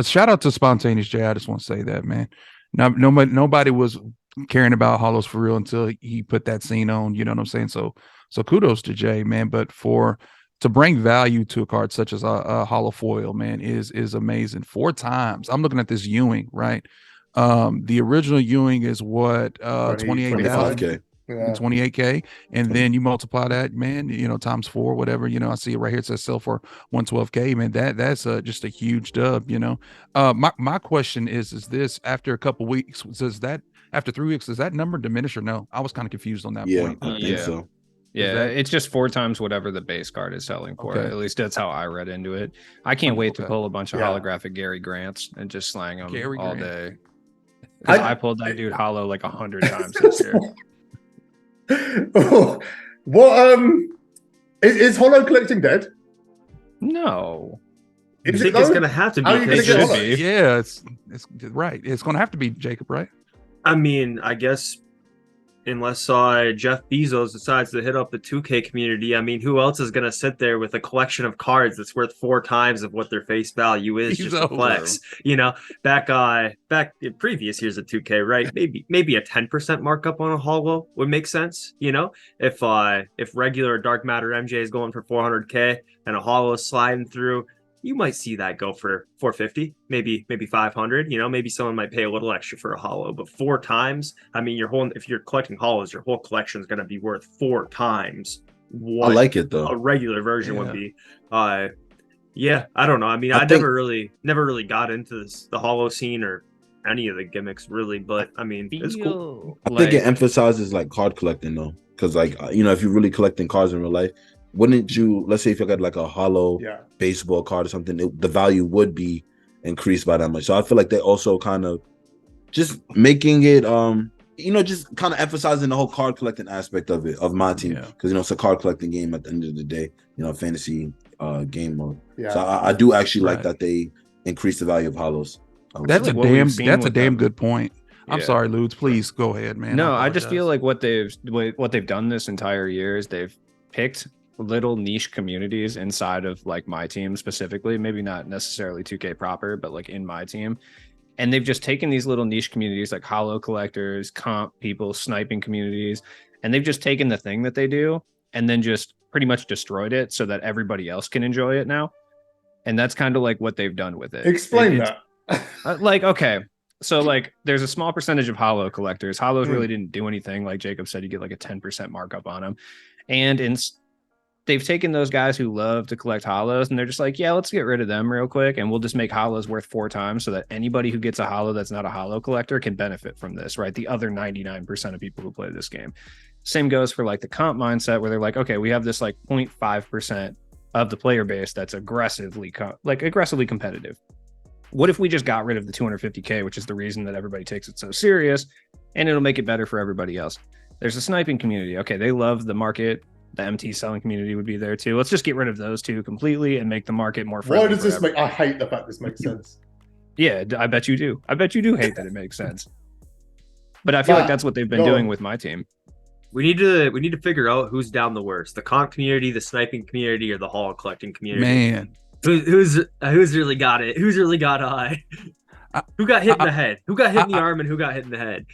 Shout out to Spontaneous J. I just want to say that, man. Nobody was caring about holos for real until he put that scene on. You know what I'm saying? So kudos to Jay, man. But to bring value to a card such as a holo foil, man, is amazing. 4 times. I'm looking at this Ewing, right? The original Ewing is what 28,000. Yeah. 28K, and then you multiply that, man, times 4, whatever. I see it right here. It says sell for 112K, man. That's just a huge dub. My question is this: after a couple weeks, after 3 weeks, does that number diminish or no? I was kind of confused on that point. I think so. Yeah, it's just 4 times whatever the base card is selling for. Okay. At least that's how I read into it. I can't wait to pull a bunch of holographic Gary Grants and just slang them all day. Because I pulled that dude holo like 100 times this year. What is holo collecting dead? No. I think it's gonna have to be. It should be. Yeah, it's right. It's gonna have to be Jacob, right? I mean, I guess unless Jeff Bezos decides to hit up the 2K community, I mean, who else is going to sit there with a collection of cards that's worth 4 times of what their face value is just to flex? Back in previous years of 2K, right? Maybe a 10% markup on a holo would make sense. If regular Dark Matter MJ is going for 400K and a holo is sliding through, you might see that go for 450, maybe 500. Maybe someone might pay a little extra for a holo, but 4 times. I mean, if you're collecting holos, your whole collection is going to be worth 4 times what I like it though. A regular version would be. I don't know. I mean, I never really got into the holo scene or any of the gimmicks really, but I mean, it's cool. I think it emphasizes like card collecting though, because if you're really collecting cards in real life, wouldn't you, let's say if you got like a holo baseball card or something, the value would be increased by that much. So I feel like they also kind of just making it just kind of emphasizing the whole card collecting aspect of it, of my team, because it's a card collecting game at the end of the day, fantasy game mode. So I do actually like that they increase the value of holos. That's a damn good point. I'm sorry, Ludes, please go ahead, man. No, I just feel like what they've done this entire year is they've picked little niche communities inside of like my team specifically, maybe not necessarily 2K proper, but like in my team. And they've just taken these little niche communities like holo collectors, comp people, sniping communities, and they've just taken the thing that they do and then just pretty much destroyed it so that everybody else can enjoy it now. And that's kind of like what they've done with it. Explain that. Okay. So like there's a small percentage of holo collectors. Holos really didn't do anything. Like Jacob said, you get like a 10% markup on them. And they've taken those guys who love to collect holos and they're just like, let's get rid of them real quick. And we'll just make holos worth 4 times so that anybody who gets a holo that's not a holo collector can benefit from this, right? The other 99% of people who play this game. Same goes for like the comp mindset where they're like, okay, we have this like 0.5% of the player base that's aggressively competitive. What if we just got rid of the 250K, which is the reason that everybody takes it so serious, and it'll make it better for everybody else? There's a sniping community. Okay, they love the market. The MT selling community would be there too. Let's just get rid of those two completely and make the market more friendly. Why does this make? I hate the fact this makes sense. Yeah, I bet you do. I bet you do hate that it makes sense. But I feel like that's what they've been doing with my team. We need to figure out who's down the worst: the comp community, the sniping community, or the haul collecting community. Man, who's really got it? Who's really got eye? Who got hit in the head? Who got hit in the arm and who got hit in the head?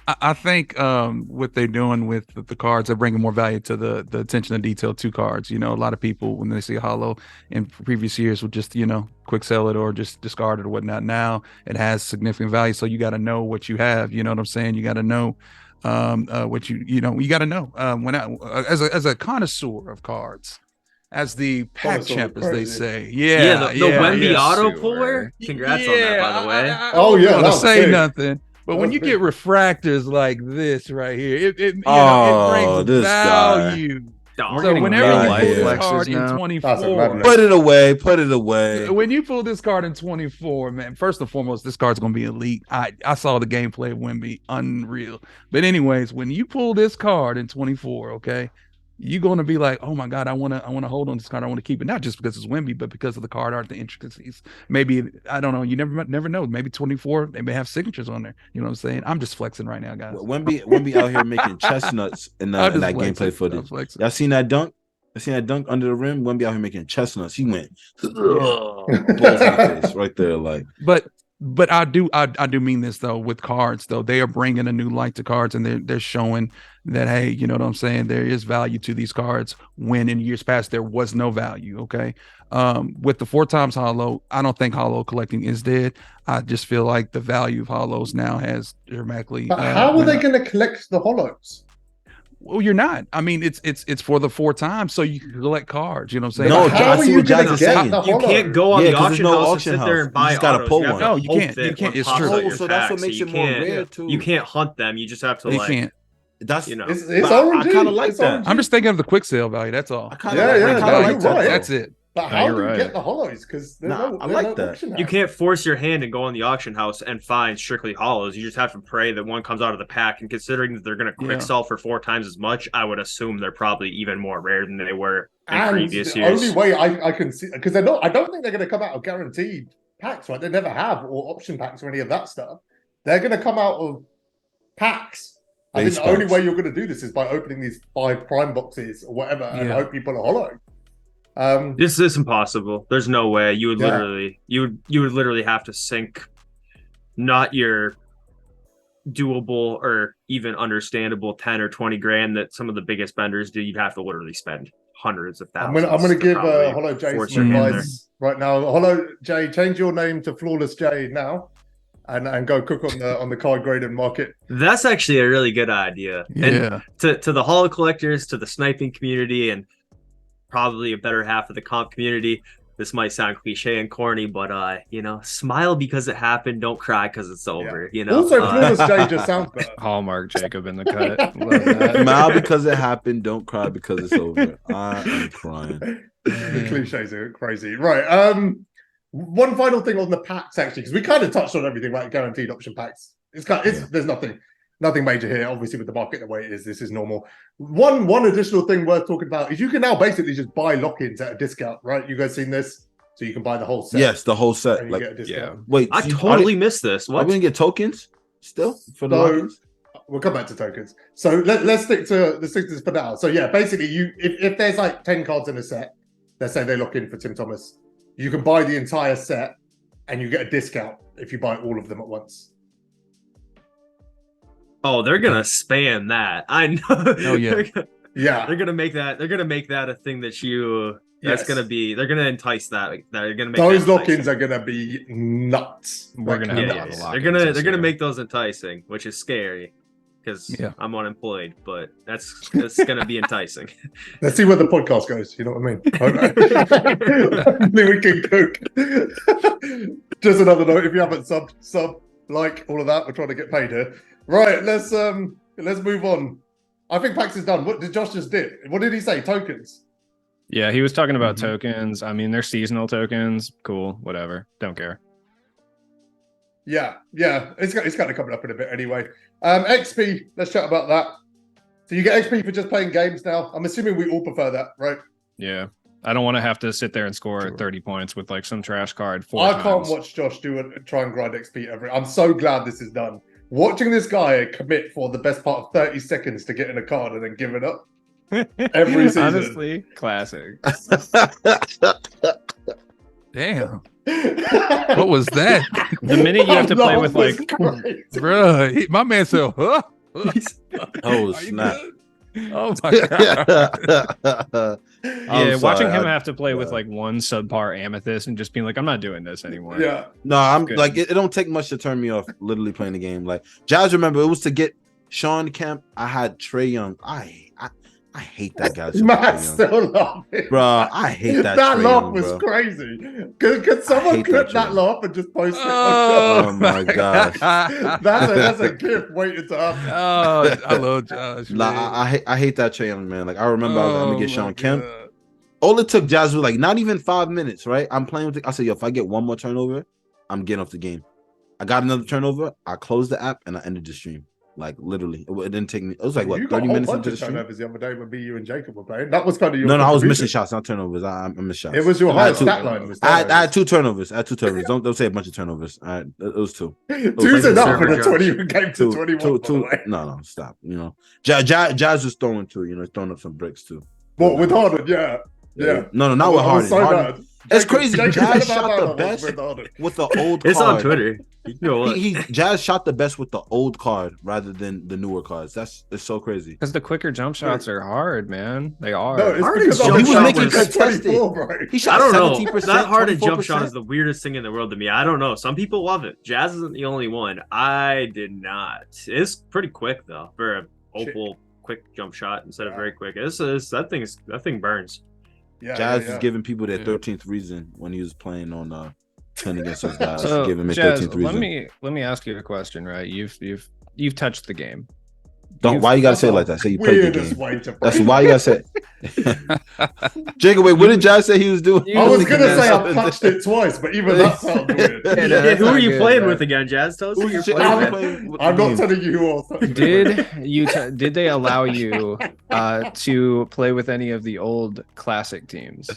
I think what they're doing with the cards, they're bringing more value to the attention to detail to cards. You know, a lot of people, when they see a holo in previous years, would just, you know, quick sell it or just discard it or whatnot. Now it has significant value. So you got to know what you have. You know what I'm saying? You got to know what you got to know. As a connoisseur of cards, as the pack champ, as they say. The Wemby auto puller. Congrats on that, by the way. I don't want to say nothing. But when you get refractors like this right here, it brings value. So whenever you pull this card in 24, put it away. When you pull this card in 24, man, first and foremost, this card's gonna be elite. I saw the gameplay of Wemby, unreal. But anyways, when you pull this card in 24, okay, you're gonna be like, oh my god, I wanna hold on to this card. I want to keep it, not just because it's Wemby, but because of the card art, the intricacies. Maybe, I don't know. You never know. Maybe 24, they may have signatures on there. You know what I'm saying? I'm just flexing right now, guys. Wemby out here making chestnuts in that gameplay footage. Y'all seen that dunk? I seen that dunk under the rim. Wemby out here making chestnuts. He went balls in the face right there, like. But I do mean this though with cards though. They are bringing a new light to cards, and they're showing that, hey, you know what I'm saying, there is value to these cards when in years past there was no value. Okay. With the 4x holo, I don't think holo collecting is dead. I just feel like the value of holos now has dramatically. But how are they going to collect the holos? Well, you're not. I mean, it's for the 4x, so you can collect cards. You know what I'm saying? No, I see what Josh is saying. You can't go on the auction house and sit there and buy you just gotta pull one. No, you can't. You can't. It's true. So that's what makes it more rare too. You can't hunt them. You just have to can't. That's it's I kind of like that. I'm just thinking of the quick sale value. That's all. I kind of like that. That's it. But how do you get the holos? Because I like that. You can't force your hand and go on the auction house and find strictly holos. You just have to pray that one comes out of the pack. And considering that they're going to quick sell for 4 times as much, I would assume they're probably even more rare than they were in previous years. The only way I can see, because they're not. I don't think they're going to come out of guaranteed packs, right? They never have, or option packs or any of that stuff. They're going to come out of packs. I think the only way you're going to do this is by opening these 5 prime boxes or whatever, and hope you pull a holo. This is impossible. There's no way. You would literally have to sink not your doable or even understandable 10 or 20 grand that some of the biggest benders do. You'd have to literally spend hundreds of thousands. I'm gonna give Holo Jay some advice right now. Holo Jay, change your name to Flawless Jay now. And go cook on the card graded market. That's actually a really good idea. Yeah. And to the holo collectors, to the sniping community, and probably a better half of the comp community, this might sound cliche and corny, but smile because it happened. Don't cry because it's over. You know. Also, Flawless Jay just sounds better. Hallmark Jacob in the cut. Love that. Smile because it happened. Don't cry because it's over. I am crying. The cliches are crazy, right? One final thing on the packs, actually, because we kind of touched on everything, right? Guaranteed option packs. There's nothing major here. Obviously, with the market the way it is, this is normal. One additional thing worth talking about is you can now basically just buy lock-ins at a discount, right? You guys seen this? So you can buy the whole set. Yes, the whole set. Like, get a discount. Wait, I totally missed this. What? Are we gonna get tokens still for the lock-ins? We'll come back to tokens. So let's stick to this for now. So yeah, basically, if there's like 10 cards in a set, let's say they lock in for Tim Thomas. You can buy the entire set and you get a discount if you buy all of them at once. Oh, they're gonna spam that. I know. Oh yeah. They're gonna make that a thing that you they're gonna entice that. They're gonna make those lock-ins are gonna be nuts. We're gonna have a lot of lock-ins. They're gonna make those enticing, which is scary. Because I'm unemployed, but that's gonna be enticing. Let's see where the podcast goes. You know what I mean? Then we can cook. Just another note: if you haven't sub like all of that, we're trying to get paid here. Right? Let's move on. I think Pax is done. What did Josh just did? What did he say? Tokens. Yeah, he was talking about tokens. I mean, they're seasonal tokens. Cool, whatever. Don't care. Yeah, it's kind of coming up in a bit anyway. XP, let's chat about that. So you get XP for just playing games now. I'm assuming we all prefer that, right? Yeah. I don't want to have to sit there and score 30 points with like some trash card 4 times. I can't watch Josh do it, try and grind XP every. I'm so glad this is done. Watching this guy commit for the best part of 30 seconds to get in a card and then give it up every season. Honestly, classic. Damn. What was that? The minute you have to play with like, Bruh, my man said, huh? Oh, snap. Oh my god. Yeah, watching him have to play with like one subpar amethyst and just being like, I'm not doing this anymore. Yeah. No, I'm Good. like, it don't take much to turn me off literally playing the game. Like, Jazz, remember, it was to get Sean Kemp. I had Trey Young. I hate that guy. Matt's still laughing. Bro, I hate that. That Trae laugh Young, was bro. crazy. Could someone hate clip that that Trae. laugh and just post it? Oh my gosh. That's a gift waiting to happen. Oh, I love Josh. Nah, man. I hate that Trae Young, man. Like, I remember I was gonna get Oh, Sean my Kemp. God. All it took, Jazz, was like not even 5 minutes, right? I'm playing with it. I said, yo, if I get one more turnover, I'm getting off the game. I got another turnover. I closed the app and I ended the stream. Like, literally, it didn't take me. It was like what, You got 30 a whole minutes bunch into the of stream. turnovers the other day when you and Jacob were playing. That was kind of your No, I was missing contribution. shots, not turnovers. I missed shots. It was your I had highest two- stat line. Was I had turnovers. 2 turnovers. Don't say a bunch of turnovers. All right, it was 2. Two's enough server for the judge. 20 game to 21. by the way. No, stop. You know, Jazz was throwing 2. You know, throwing up some bricks too. What with Harden? Yeah. No, not I with was Harden. so Harden bad. It's Jacob- crazy. Jacob Jazz said about shot the Harden best with Harden. with the old. It's card. on Twitter. You know what? Jazz shot the best with the old card rather than the newer cards. It's so crazy. Because the quicker jump shots are hard, man. They are. No, it's Harden's because jump I'm shot making was- 24, bro. He I shot don't know. 17%. That Harden jump shot 24%. is the weirdest thing in the world to me. I don't know. Some people love it. Jazz isn't the only one. I did not. It's pretty quick though for a opal quick jump shot instead of very quick. That thing burns. Yeah, Jazz yeah. was giving people their Yeah. 13th reason when he was playing on playing against those guys. So, Give him a Jazz, 13th reason. let me ask you a question, right? You've touched the game. Why you gotta say it like that? Say you played the Weirdest game. way to That's play. why you gotta say it. Jacob, wait, what did Jazz say he was doing? I was gonna say That's- I've touched it twice, but even that sounds weird. Yeah, no, Yeah, that's who not are you good, playing man. with again, Jazz? Tell us who you're Shit, playing I'm with. playing with I'm the not game. telling you who else. touched it. Did they allow you to play with any of the old classic teams,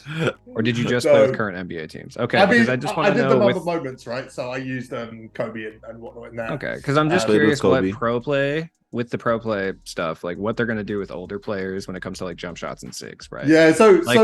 or did you just play with No. current NBA teams? Okay, I mean, because I just want I to did know them with other moments, right? So I used Kobe and whatnot in there. okay, because I'm just Played with curious what Kobe. pro play with the pro play stuff, like what they're gonna do with older players when it comes to like jump shots and sigs, right? Yeah, so Like,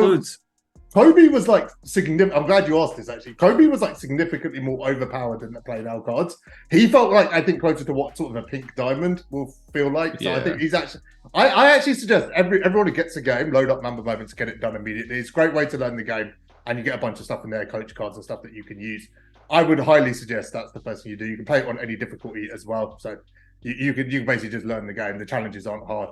Kobe was like significant. I'm glad you asked this. Actually, Kobe was like significantly more overpowered than the play now cards. He felt like I think closer to what sort of a pink diamond will feel like. So I Yeah. think he's actually. I actually suggest everyone who gets a game load up Mamba Moments, get it done immediately. It's a great way to learn the game, and you get a bunch of stuff in there, coach cards and stuff that you can use. I would highly suggest that's the first thing you do. You can play it on any difficulty as well. So you can basically just learn the game. The challenges aren't hard.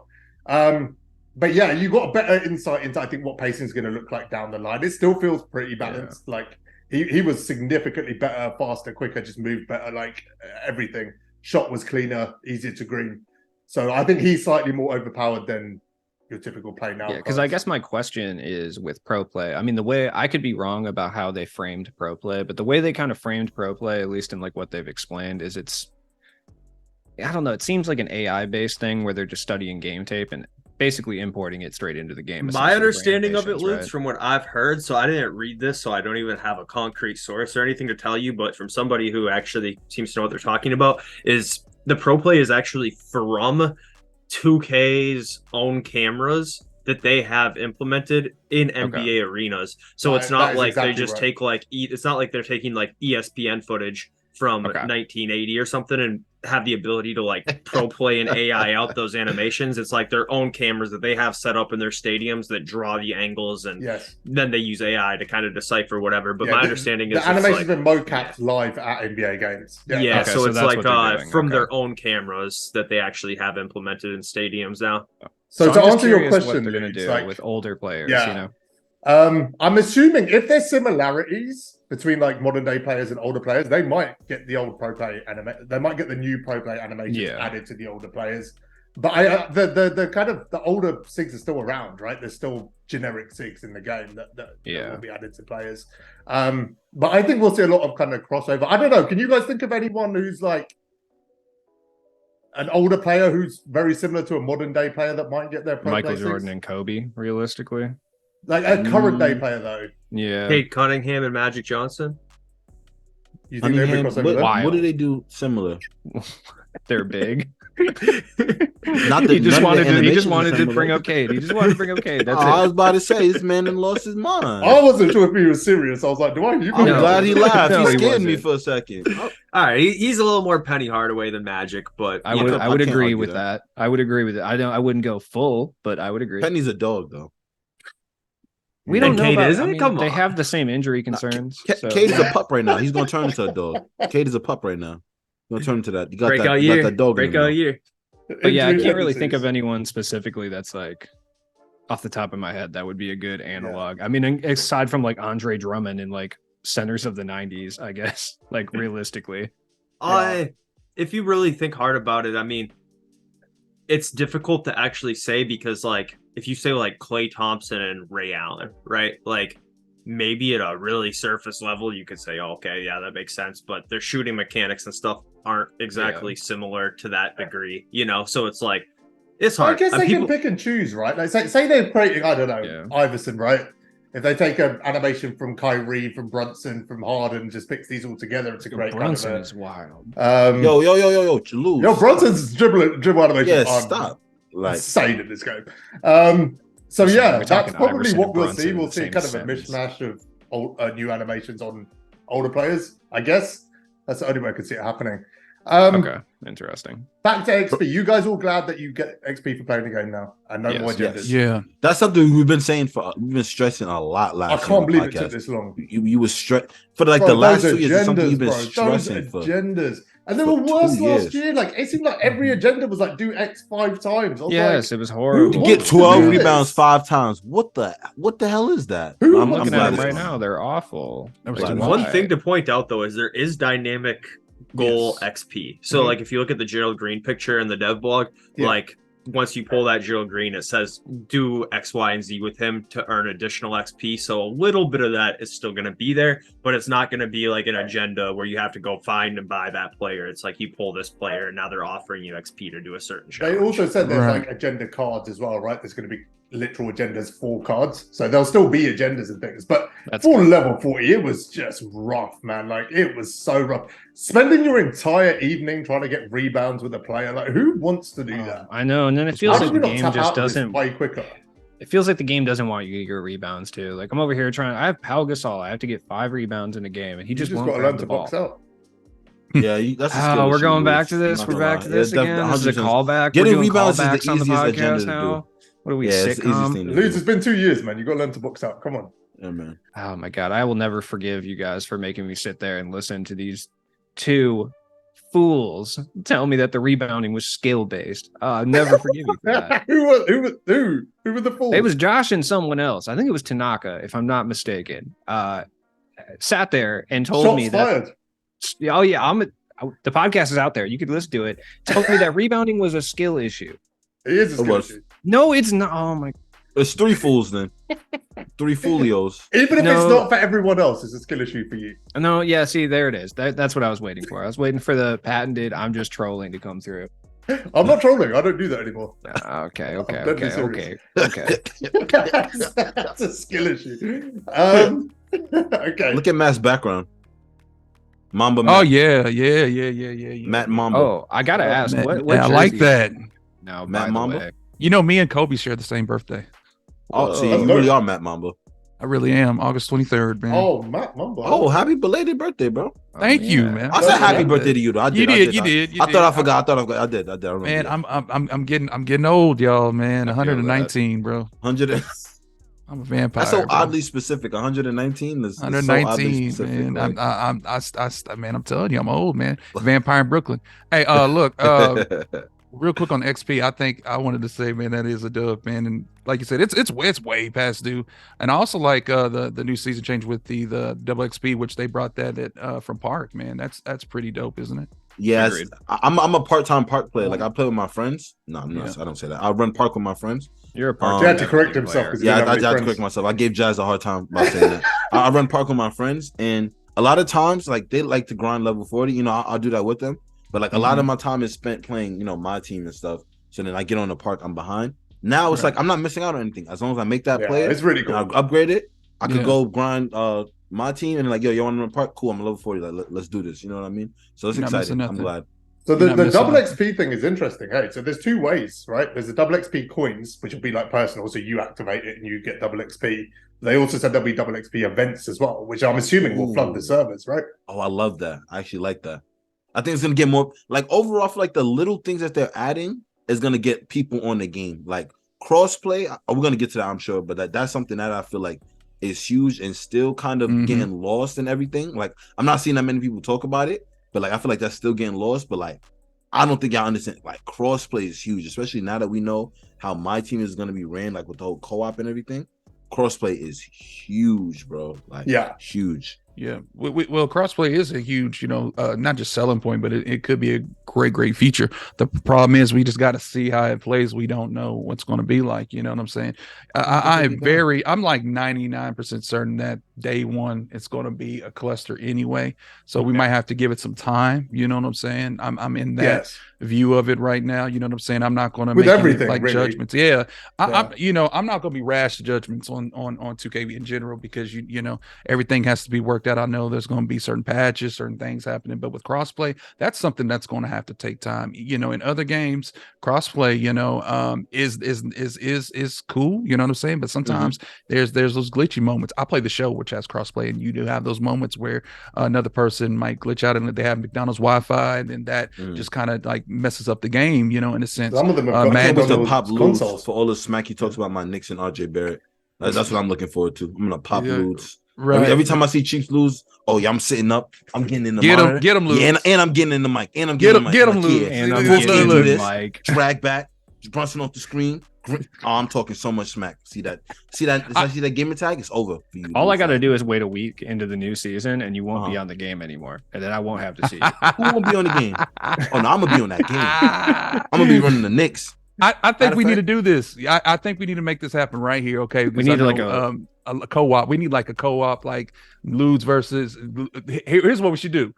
But yeah, you got a better insight into I think what pacing is going to look like down the line. It still feels pretty balanced. Like he was significantly better, faster, quicker, just moved better. Like everything, shot was cleaner, easier to green. So I think he's slightly more overpowered than your typical play now. Yeah, because I guess my question is with pro play. I mean, the way I could be wrong about how they framed pro play, but the way they kind of framed pro play, at least in like what they've explained, is I don't know. It seems like an AI based thing where they're just studying game tape and basically importing it straight into the game. My essentially, understanding of it, animations, Lutz, right? from what I've heard, so I didn't read this, so I don't even have a concrete source or anything to tell you, but from somebody who actually seems to know what they're talking about, is the pro play is actually from 2K's own cameras that they have implemented in NBA arenas. So it's That not is like exactly they just right. take like it's not like they're taking like ESPN footage from 1980 or something and have the ability to like pro play and AI out those animations. It's like their own cameras that they have set up in their stadiums that draw the angles, and yes, then they use AI to kind of decipher whatever. But Yeah, my understanding is the animations it's been mocapped live at NBA games. like, Okay, so so it's that's like what they're doing. from Okay. their own cameras that they actually have implemented in stadiums now. So I'm to just answer your curious what question, they're gonna Luke, do like, with older players, Yeah. you know? I'm assuming if there's similarities between like modern day players and older players, they might get the old pro play they might get the new pro play animations Yeah. added to the older players. But I the kind of the older SIGs are still around, right? There's still generic SIGs in the game that will be added to players. But I think we'll see a lot of kind of crossover. I don't know. Can you guys think of anyone who's like an older player who's very similar to a modern day player that might get their pro Michael play Jordan SIGs? and Kobe, realistically. Like a current day player though. Yeah. Kate Cunningham and Magic Johnson. You think they'd be Cunningham, crossover? what do they do similar? They're big. Not the, he just none of wanted the to. He just animations are wanted to similar. bring up Cade. He just wanted to bring up Cade. That's I it. was about to say this man done lost his mind. I wasn't sure if he was serious. I was like, do I? You I'm No. glad he laughed. No, he he scared me wasn't. for a second. Oh, All right, he's a little more Penny Hardaway than Magic, but I you would. know. I would can't agree argue with that. that. I would agree with it. I wouldn't go full, but I would agree. Penny's a dog though. We don't And know Cade about, isn't? I mean, Come they on. have the same injury concerns. so- Cade is a pup right now. He's gonna turn into a dog. Cade is a pup right now. He's gonna turn into that. You got breakout that. You year. got that dog in him Breakout now. year. But yeah, I Injury can't really think of tendencies. anyone specifically that's like off the top of my head that would be a good analog. I mean, aside from like Andre Drummond and like centers of the 90s, I guess, like realistically. If you really think hard about it, I mean, it's difficult to actually say because, like, if you say like Klay Thompson and Ray Allen, right? Like, maybe at a really surface level, you could say, oh, okay, yeah, that makes sense. But their shooting mechanics and stuff aren't exactly similar to that degree, you know? So it's like, it's hard. I guess they can pick and choose, right? Like, say they're creating, I don't know, Iverson, right? If they take an animation from Kyrie, from Brunson, from Harden, just picks these all together, it's a great Brunson kind of is wild. Yo, Cheluz. Yo, Brunson's dribble animation. Yeah, are stop. Like, insane in this game. So Listen, yeah, we're that's talking probably Iverson what and we'll Brunson see. in We'll the see same kind of sentence. a mishmash of old, new animations on older players. I guess that's the only way I could see it happening. Okay, interesting. Back to XP. You guys all glad that you get XP for playing the game now and no Yes, more yes. agendas? Yeah. that's something we've been saying we've been stressing a lot I last. can't believe year it on the took podcast. this long. You was stress for like Bro, the last those 2 years. It's something agendas, you've been bro. Those stressing for. agendas. And they for were worse 2 last years. year. Like, it seemed like every agenda was like, do X 5 times. I was Yes, like, it was horrible. You Who get wants 12 to do rebounds this? 5 times. What the hell is that? Who I'm wants Looking to at glad them do right this? now, they're awful. That was Like, too One much. thing to point out though is there is dynamic goal Yes. XP. So Mhm. like if you look at the Gerald Green picture in the dev blog, Yeah. like once you pull that Gerald Green, it says do X, Y, and Z with him to earn additional XP. So a little bit of that is still going to be there, but it's not going to be like an agenda where you have to go find and buy that player. It's like you pull this player and now they're offering you XP to do a certain They challenge. also said there's Right. like agenda cards as well, right? There's going to be literal agendas for cards. So there'll still be agendas and things. But That's for good. level 40, it was just rough, man. Like, it was so rough. Spending your entire evening trying to get rebounds with a player, like, who wants to do that? I know, and then it How feels did like we the not game tap just out of this doesn't. way quicker? It feels like the game doesn't want you to get your rebounds too. Like I'm over here trying. I have Pau Gasol. I have to get 5 rebounds in a game, and he You just just won't got to grab learn the to ball. box out. Yeah, that's a skill Oh, we're issue, going back Luis. to this. I'm We're not back gonna to lie. this Yeah, again. This is a 100%. callback. Getting We're doing rebounds is the callbacks on the easiest agenda podcast to now. do. What are we Yeah, it's the easiest sitcom? thing to Lose, do. it's been 2 years, man. You got to learn to box out. Come on. Yeah, man. Oh my god, I will never forgive you guys for making me sit there and listen to these two fools tell me that the rebounding was skill based. I'll never forgive you for that. Who were the fools? It was Josh and someone else. I think it was Tanaka, if I'm not mistaken. Sat there and told Shots me that. fired. Oh yeah, the podcast is out there. You could listen to it. Told me that rebounding was a skill issue. It is a It skill was. issue. No, it's not. Oh my. It's 3 fools then. 3 foolios. Even if No. it's not for everyone else, it's a skill issue for you. No, yeah. See, there it is. That's what I was waiting for. I was waiting for the patented. I'm just trolling to come through. I'm not trolling. I don't do that anymore. Okay. deadly serious. Okay. That's a skill issue. Okay. Look at Matt's background. Mamba Oh Matt. yeah. Matt Mamba. Oh, I gotta ask. Man, What I like jersey- that. No, Matt by the Mamba? way. You know, me and Kobe share the same birthday. Oh, see, That's you dope. really are Matt Mamba. I really am. August 23rd, man. Oh, Matt Mumbo. Oh, happy belated birthday, bro. Thank you, yeah. man. I said Yeah. happy birthday to you, though. I You did. did. You did. You I did. thought I forgot. I did. I remember Man, that. I'm getting old, y'all. Man, I feel 119, bro. 100. I'm a vampire. That's so bro. oddly specific. 119 is so oddly 119, specific. man. like- Man, I'm telling you, I'm old, man. Vampire in Brooklyn. Hey, look, real quick on XP, I think I wanted to say, man, that is a dub, man. And like you said, it's way past due. And I also like the new season change with the double XP, which they brought that from Park, man. That's pretty dope, isn't it? Yes, Agreed. I'm a part-time park player. Like I play with my friends. No, I'm not. Yeah. I don't say that. I run park with my friends. You're a He part. He had to correct himself because Yeah, I had to correct myself. I gave Jazz a hard time about saying that. I run park with my friends, and a lot of times, like they like to grind level 40. You know, I'll do that with them. But like a lot of my time is spent playing, you know, my team and stuff. So then I get on the park, I'm behind. Now it's like I'm not missing out on anything as long as I make that play. It's really cool. I upgrade it. I could go grind my team and like, yo, you want to run park? Cool, I'm level 40. Like, let's do this. You know what I mean? So it's exciting. I'm glad. So the double XP thing is interesting. Hey, so there's two ways, right? There's the double XP coins, which will be like personal, so you activate it and you get double XP. They also said there'll be double XP events as well, which I'm assuming will flood the servers, right? Oh, I love that. I actually like that. I think it's gonna get more like overall for like the little things that they're adding is gonna get people on the game. Like crossplay, we're gonna get to that, I'm sure, but that's something that I feel like is huge and still kind of getting lost and everything. Like I'm not seeing that many people talk about it, but like I feel like that's still getting lost. But like I don't think y'all understand. Like crossplay is huge, especially now that we know how my team is gonna be ran, like with the whole co-op and everything. Crossplay is huge, bro. Like huge. Yeah, well, crossplay is a huge, you know, not just selling point, but it could be a great feature. The problem is we just got to see how it plays. We don't know what's going to be like. You know what I'm saying? I'm like 99% certain that day one it's going to be a cluster anyway. So we might have to give it some time. You know what I'm saying? I'm in that view of it right now. You know what I'm saying? I'm not going to make everything like really. Judgments. I'm not going to be rash judgments on 2K in general because you know everything has to be worked out. I know there's going to be certain patches, certain things happening, but with crossplay, that's something that's going to have to take time. You know, in other games, crossplay, you know, is cool. You know what I'm saying? But sometimes there's those glitchy moments. I play the show which has crossplay, and you do have those moments where another person might glitch out and they have McDonald's Wi-Fi, and that just kind of like messes up the game. You know, in a sense. Some of them are gonna pop loots for all the smack he talks about my Knicks and RJ Barrett. That's what I'm looking forward to. I'm gonna pop loots. Right. Every time I see Chiefs lose, I'm sitting up. I'm getting in the monitor. Get him loose. Yeah, and I'm getting in the mic. And I'm getting get him loose. And I'm getting the mic. Drag back. Brunson off the screen. I'm talking so much smack. See that? See that gamer tag? It's over for you. All I got to do is wait a week into the new season, and you won't be on the game anymore, and then I won't have to see you. Who won't be on the game? Oh no, I'm gonna be on that game. I'm gonna be running the Knicks. I think we need to do this. I think we need to make this happen right here. Okay, we need like a co-op. We need like a co-op, like Ludes versus. Here's what we should do: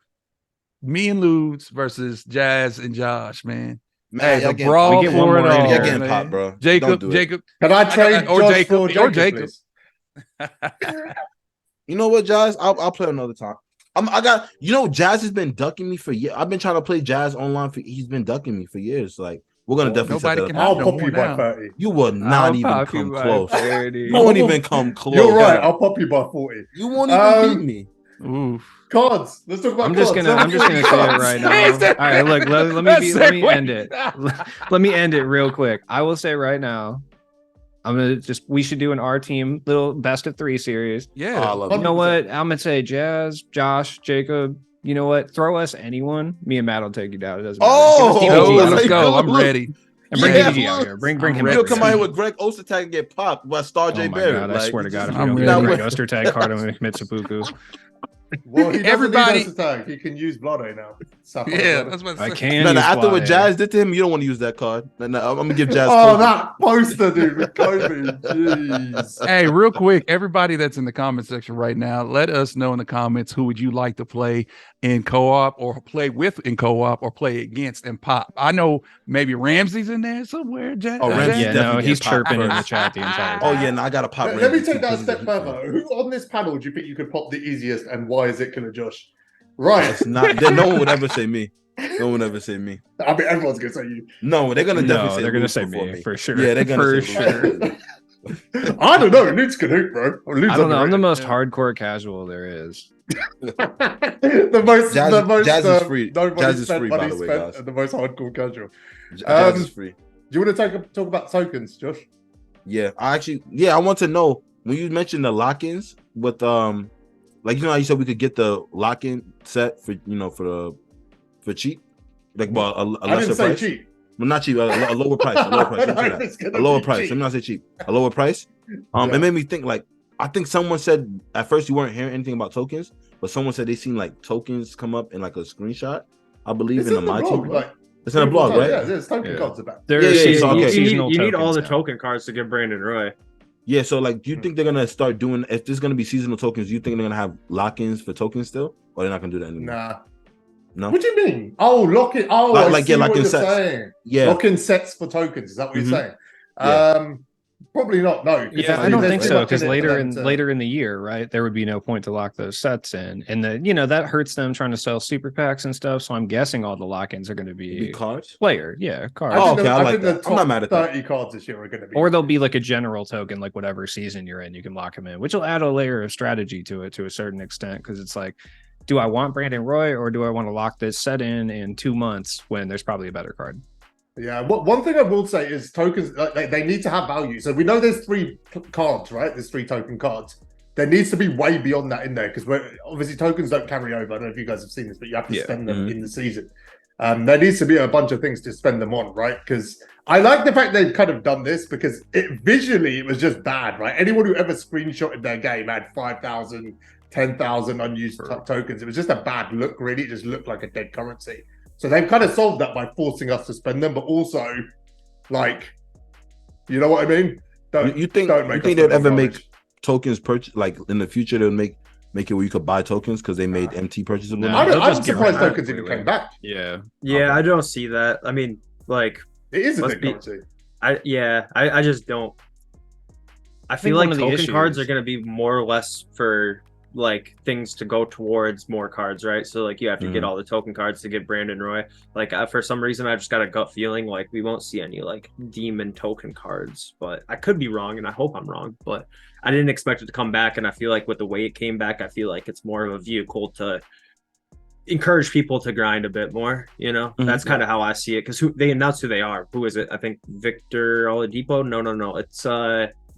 me and Ludes versus Jazz and Josh. Man, hey, we get one more in here. You're getting popped, bro. Jacob. Can I trade Jacob? You know what, Jazz? I'll play another time. Jazz has been ducking me for years. I've been trying to play Jazz online he's been ducking me for years. Like. We're gonna definitely. I'll pop you by 30. You will not even come close. You won't even come close. You're right. I'll pop you by 40. You won't even beat me. Oof. Cards. Let's talk about. I'm just gonna say it right now. All right, look. Let me end it. Let me end it real quick. I will say right now. We should do an OurTeam little best of 3 series. Yeah. You know what? I'm gonna say Jazz, Josh, Jacob. You know what? Throw us anyone. Me and Matt will take you down. It doesn't matter. Let's go. I'm ready. And bring DVG out here. Bring him. You'll come out here with Greg Ostertag and get popped by Star J Barrett. God, I swear to God, if you don't get Greg Ostertag card, I'm going to commit seppuku. Well, he everybody tag. He can use Blotto now. That's what I can. No, after what Jazz did to him, you don't want to use that card. No, I'm gonna give Jazz. That poster, dude, with Kobe. Jeez. Hey, real quick, everybody that's in the comment section right now, let us know in the comments who would you like to play in co-op or play with in co-op or play against in pop. I know maybe Ramsey's in there somewhere. He's chirping in the chat the entire time. Oh yeah, no, I gotta pop. Let me take that a step further. Who on this panel do you think you could pop the easiest, and why is it KillaJosh? Right. It's not. No one would ever say me. No one ever say me. I mean, everyone's gonna say you. No, they're gonna definitely say. They're gonna say me for sure. Yeah, they're gonna for sure. I don't know. Ludes can hoop, bro. I don't know. I'm the most hardcore casual there is. the most Jazz is free. Jazz is free, by the way, guys. The most hardcore casual. Jazz is free. Do you want to talk about tokens, Josh? Yeah, I want to know when you mentioned the lock-ins with like how you said we could get the lock-in set for for cheap, like well a lesser I didn't say price. Cheap. Well, not cheap, a lower price. A lower price. Let me not say cheap. A lower price. It made me think like I think someone said at first you weren't hearing anything about tokens, but someone said they seen like tokens come up in like a screenshot. I believe, It's in the in the blog, MyTeam. like, It's in the blog, right? Yeah, there's token Yeah. cards about. There Yeah, are yeah, seasonal, okay. seasonal You need all the tokens now. token cards to get Brandon Roy. Yeah, so like, do you think they're gonna start doing? If there's gonna be seasonal tokens, do you think they're gonna have lock-ins for tokens still, or they're not gonna do that anymore? Nah. No. What do you mean? Oh, lock it. Oh, I see what you're saying. Yeah. Lock in sets for tokens. Is that what you're saying? Yeah. Probably not. No. Yeah, I don't think too so, much because in it for them later in the year, right, there would be no point to lock those sets in, and that hurts them trying to sell super packs and stuff. So I'm guessing all the lock-ins are going to be cards. player, cards, Oh, okay, I like think the that. I'm not mad at that. 30 cards this year are going to be, or they'll be like a general token, like whatever season you're in, you can lock them in, which will add a layer of strategy to it to a certain extent, because it's like, do I want Brandon Roy or do I want to lock this set in 2 months when there's probably a better card? Yeah, one thing I will say is tokens, they need to have value. So we know there's 3 cards, right? There's 3 token cards. There needs to be way beyond that in there, because obviously tokens don't carry over. I don't know if you guys have seen this, but you have to spend them in the season. There needs to be a bunch of things to spend them on, right? Because I like the fact they've kind of done this, because visually it was just bad, right? Anyone who ever screenshotted their game had 5,000, 10,000 unused tokens. It was just a bad look, really. It just looked like a dead currency. So they've kind of solved that by forcing us to spend them, but also, like, you know what I mean? You think they'd ever make tokens purchase, like in the future they'll make it where you could buy tokens because they made MT purchases? I'm surprised tokens even came back. Yeah, I don't see that. I mean, like, it is a dead currency. I just don't. I feel like token cards are going to be more or less for like things to go towards more cards, right? So like you have to get all the token cards to get Brandon Roy. Like for some reason I just got a gut feeling like we won't see any like demon token cards, but I could be wrong and I hope I'm wrong, but I didn't expect it to come back, and I feel like with the way it came back, I feel like it's more of a vehicle to encourage people to grind a bit more, That's kind of how I see it, because they announced who they are. Who is it? I think Victor Oladipo. No, it's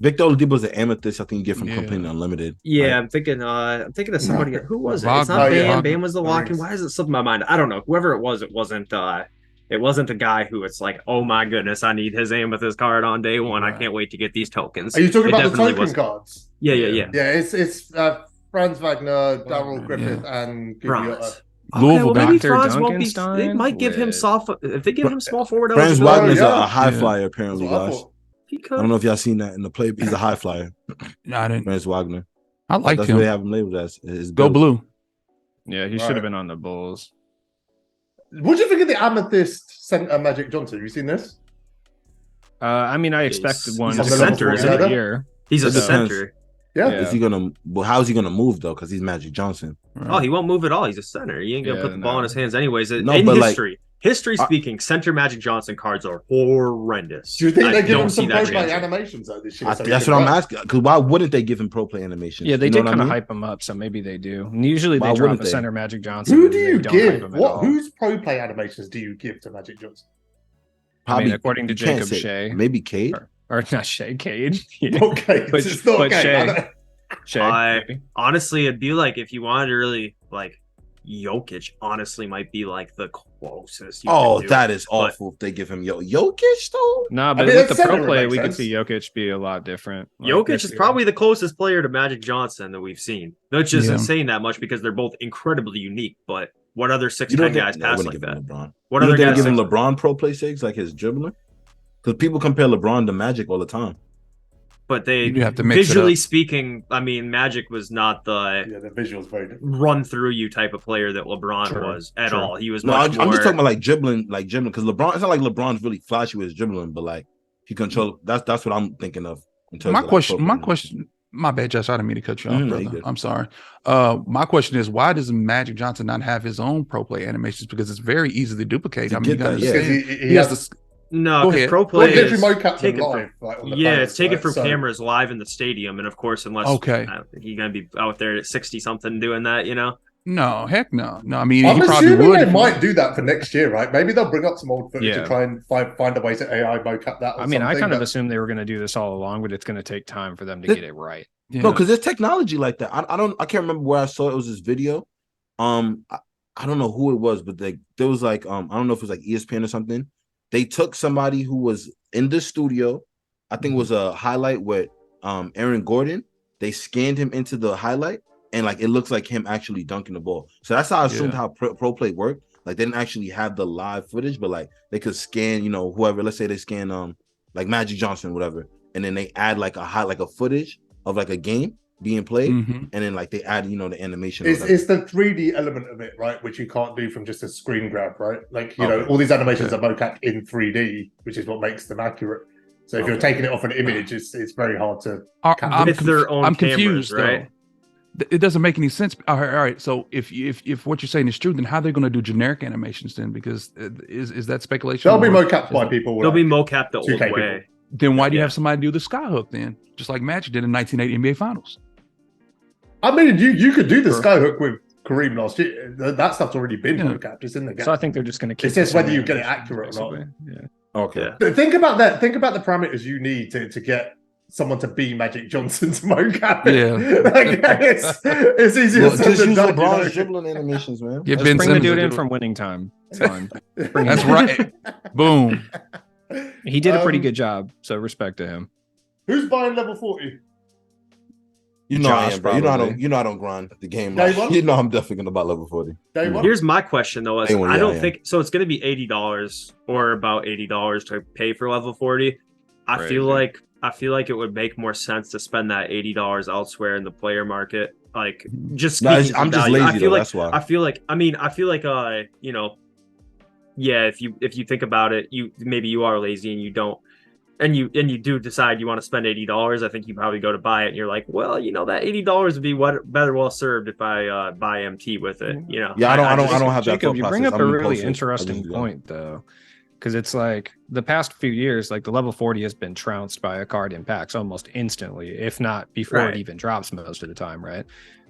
Victor Oladipo is an amethyst. I think you get from Complaining Unlimited. Yeah, right? I'm thinking of somebody. Who was it? It's not Bam. Bam was the lock-in. Why is it slipping my mind? I don't know. Whoever it was, it wasn't a guy who it's like, oh my goodness, I need his amethyst card on day one. I can't wait to get these tokens. Are you talking about the token cards? Yeah. Yeah, it's Franz Wagner, Daryl Griffith, and Franz. Louisville, okay, well, maybe Franz won't be. They might give him soft. If they give him small forward, Franz Wagner's a high flyer apparently, guys. I don't know if y'all seen that in the play. He's a high flyer. No, I didn't. Franz Wagner. I like That's him. what they have him labeled as. Go blue. Yeah, he should have been on the Bulls. What do you think of the Amethyst center Magic Johnson? Have you seen this? I mean, I expected one. He's a center, isn't he? Year. He's a center. Yeah. Is he gonna? Well, how is he gonna move though? Because he's Magic Johnson. Right. Oh, he won't move at all. He's a center. He ain't gonna put the ball in his hands anyways. In history speaking, center Magic Johnson cards are horrendous. Do you think they give him some pro play animations though this year? That's what I'm asking. Because why wouldn't they give him pro play animations? Yeah, they did kind of hype him up, so maybe they do. And usually they drop a center Magic Johnson. Who do you give? Whose pro play animations do you give to Magic Johnson? Probably, according to Jacob Shea, maybe Cade or not Shea, Cade. Okay, it's not Cade. Shea. Honestly, it'd be like if you wanted to really like Jokic. Honestly, might be like the closest. That is awful. If they give him Jokic though. Nah, but with the pro play, we could see Jokic be a lot different. Jokic is probably the closest player to Magic Johnson that we've seen. Which isn't saying that much because they're both incredibly unique. But what other 6'10" guys pass like that? LeBron. What other guys give him LeBron pro play sigs like his dribbling? Because people compare LeBron to Magic all the time. But they have to visually speaking, I mean, Magic was not the visuals very different. Run through you type of player that LeBron was at all. He was I'm just talking about like dribbling, because LeBron. It's not like LeBron's really flashy with his dribbling, but like he controls. That's what I'm thinking of. In terms of my question. My bad, Josh. I didn't mean to cut you off, brother. I'm sorry. My question is, why does Magic Johnson not have his own pro play animations? Because it's very easy to duplicate. I mean, he has to. No, because pro play is taken live. It's taken from cameras live in the stadium, and of course, unless I don't think you're gonna be out there at 60-something doing that, No, heck no. I mean, I'm he probably assuming would. they might do that for next year, right? Maybe they'll bring up some old footage to try and find a way to AI mocap that. I mean, I kind of assumed they were going to do this all along, but it's going to take time for them to get it right. Yeah. No, because there's technology like that. I can't remember where I saw it. It was this video. I don't know who it was, but there was like I don't know if it was like ESPN or something. They took somebody who was in the studio. I think it was a highlight with Aaron Gordon. They scanned him into the highlight, and like it looks like him actually dunking the ball. So that's how I assumed how pro play worked. Like they didn't actually have the live footage, but like they could scan, you know, whoever. Let's say they scan like Magic Johnson, whatever, and then they add like a footage of like a game being played, and then like they add, you know, the animation. It's the 3D element of it, right? Which you can't do from just a screen grab, right? Like, you know, all these animations are mocap in 3D, which is what makes them accurate. So if you're taking it off an image, it's very hard to. It's their own I'm cameras, confused, right? It doesn't make any sense. All right. So if what you're saying is true, then how are they going to do generic animations then? Because is that speculation? They'll be mocapped by people. They'll be mocapped the old 2K way. people. Then why do you have somebody do the skyhook then? Just like Magic did in 1980 NBA Finals. I mean, you could do the skyhook with Kareem last year. That stuff's already been mocapped. It's in the game. So I think they're just going to keep. It's just whether you get it accurate or not. Yeah. Okay. But think about that. Think about the parameters you need to get someone to be Magic Johnson's mocap. Yeah. Like, it's easier Just said than use done. LeBron's dribbling animations, man. Get Let's Ben bring the Simmons dude to in do from it. winning time. It's fine. That's right. Boom. He did a pretty good job, so respect to him. Who's buying level 40? You know I Josh, am, bro. probably. You know I don't grind the game. Day one? You know I'm definitely gonna buy level 40. Day one? Here's my question though: Day one, I yeah, don't yeah. think so. It's going to be $80 or about $80 to pay for level 40. I feel like it would make more sense to spend that $80 elsewhere in the player market. Like just Nah, speaking I'm to just value. lazy, I feel though, like that's why. I feel like you know, yeah. If you think about it, you are lazy and you don't. And you do decide you want to spend $80. I think you probably go to buy it, and you're like, well, you know, that $80 would be better well served if I buy MT with it. You know, Yeah, I don't have that Jacob, thought you bring process. up I'm a really impulsive. I interesting just go. point, though, because it's like the past few years, like the level 40 has been trounced by a card in packs almost instantly, if not before it even drops most of the time, right?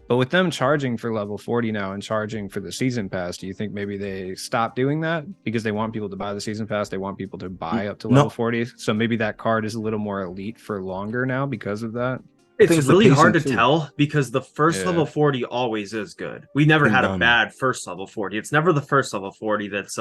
But with them charging for level 40 now and charging for the season pass, do you think maybe they stop doing that because they want people to buy the season pass? They want people to buy up to level 40. So maybe that card is a little more elite for longer now because of that. It's really hard to too. tell because the first level 40 always is good. We never had a bad first level 40. It's never the first level 40 that's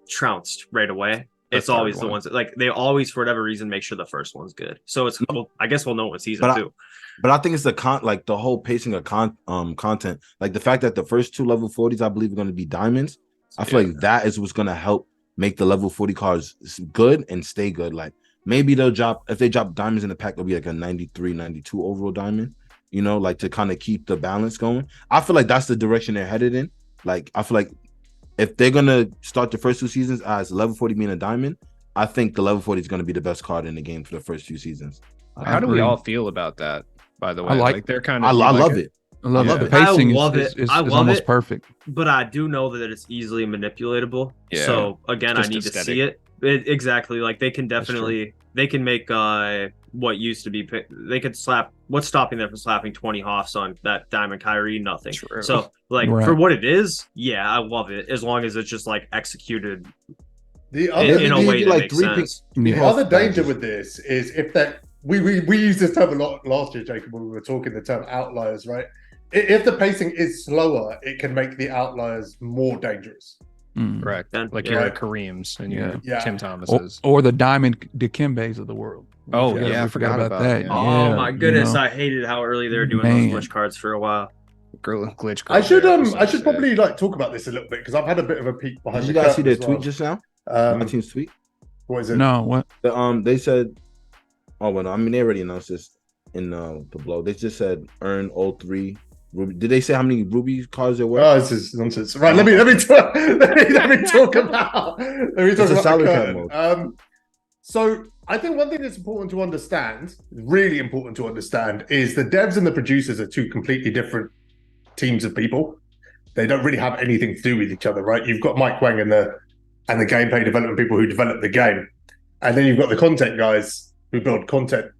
trounced right away. It's always the ones that, like, they always, for whatever reason, make sure the first one's good. So it's I guess we'll know in season 2. But I think it's the whole pacing of content, like the fact that the first 2 level 40s, I believe, are going to be diamonds. I feel like that is what's going to help make the level 40 cards good and stay good. Like maybe if they drop diamonds in the pack, it'll be like a 93, 92 overall diamond, you know, like to kind of keep the balance going. I feel like that's the direction they're headed in. Like, I feel like if they're going to start the first 2 seasons as level 40 being a diamond, I think the level 40 is going to be the best card in the game for the first few seasons. How do we all feel about that? By the way, I like they're kind I of. love it. I love it. The I pacing love is it. I love almost it. perfect. But I do know that it's easily manipulatable. Yeah. So again, I Just need to see it. Exactly. Like they can definitely make what used to be. They could slap. What's stopping them from slapping 20 Hoffs on that Diamond Kyrie? Nothing. True. So like for what it is, yeah, I love it as long as it's just like executed The other, in a way that like makes 3 sense. the other danger with this is if that we used this term a lot last year, Jacob, when we were talking the term outliers, right? If the pacing is slower, it can make the outliers more dangerous. Correct. Like Yeah. your Kareems and your Yeah. Tim Thomases. Or the Diamond Dikembes of the world. Oh, We yeah, I forgot forgot about about that. that. Oh Yeah, my goodness, you know. I hated how early they were doing Man. those glitch cards for a while. Glitch. I should Girl, so I should sick. probably like talk about this a little bit because I've had a bit of a peek behind Did the you guys see curtain their as well. tweet just now? My Um, team's tweet. what is it? No, what? They said, oh well, I mean they already announced this in the blog. They just said earn all 3 Ruby. Did they say how many Ruby cards there were? Oh, this is nonsense. Right, let me talk. let me talk about. Let me talk It's a about the salary cap curtain. mode. So I think one thing that's important to understand, really important to understand, is the devs and the producers are 2 completely different teams of people. They don't really have anything to do with each other, right? You've got Mike Wang and the gameplay development people who develop the game, and then you've got the content guys who build content.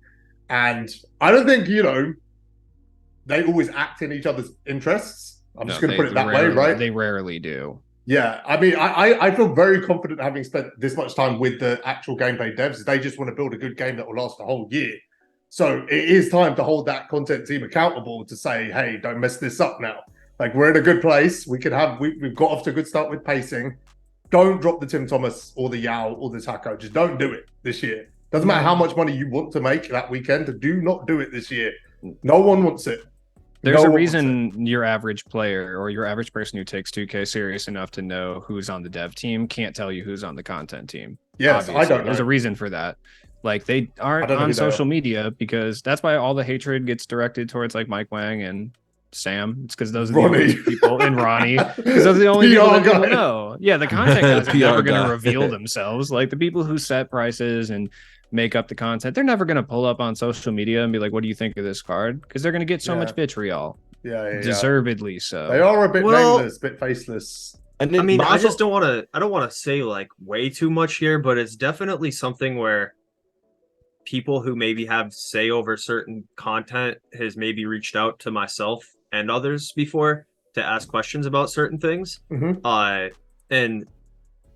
And I don't think they always act in each other's interests. I'm just going to put it that way, right? They rarely do. Yeah, I mean, I feel very confident having spent this much time with the actual gameplay devs. They just want to build a good game that will last a whole year. So it is time to hold that content team accountable to say, hey, don't mess this up now. Like, we're in a good place. We've got off to a good start with pacing. Don't drop the Tim Thomas or the Yao or the Taco. Just don't do it this year. Doesn't matter how much money you want to make that weekend. Do not do it this year. No one wants it. There's No a one will reason your average player or your average person who takes 2K serious enough to know who's on the dev team can't tell you who's on the content team. Yes, I don't know. There's a reason for that. Like they I aren't don't know on who they are. social media because that's why all the hatred gets directed towards like Mike Wang and Sam. It's because those are the Ronnie. only people and Ronnie. Because those are the only people that PR people guy. know. Yeah, the content guys are PR never going guy. to reveal themselves. Like the people who set prices and make up the content, they're never going to pull up on social media and be like, "What do you think of this card?" Because they're going to get so Yeah. much vitriol, Yeah. deservedly so. They are a bit Well- nameless, bit faceless. And then, I mean, but I also- just don't want to. I don't want to say like way too much here, but it's definitely something where people who maybe have say over certain content has maybe reached out to myself and others before to ask questions about certain things. Mhm. And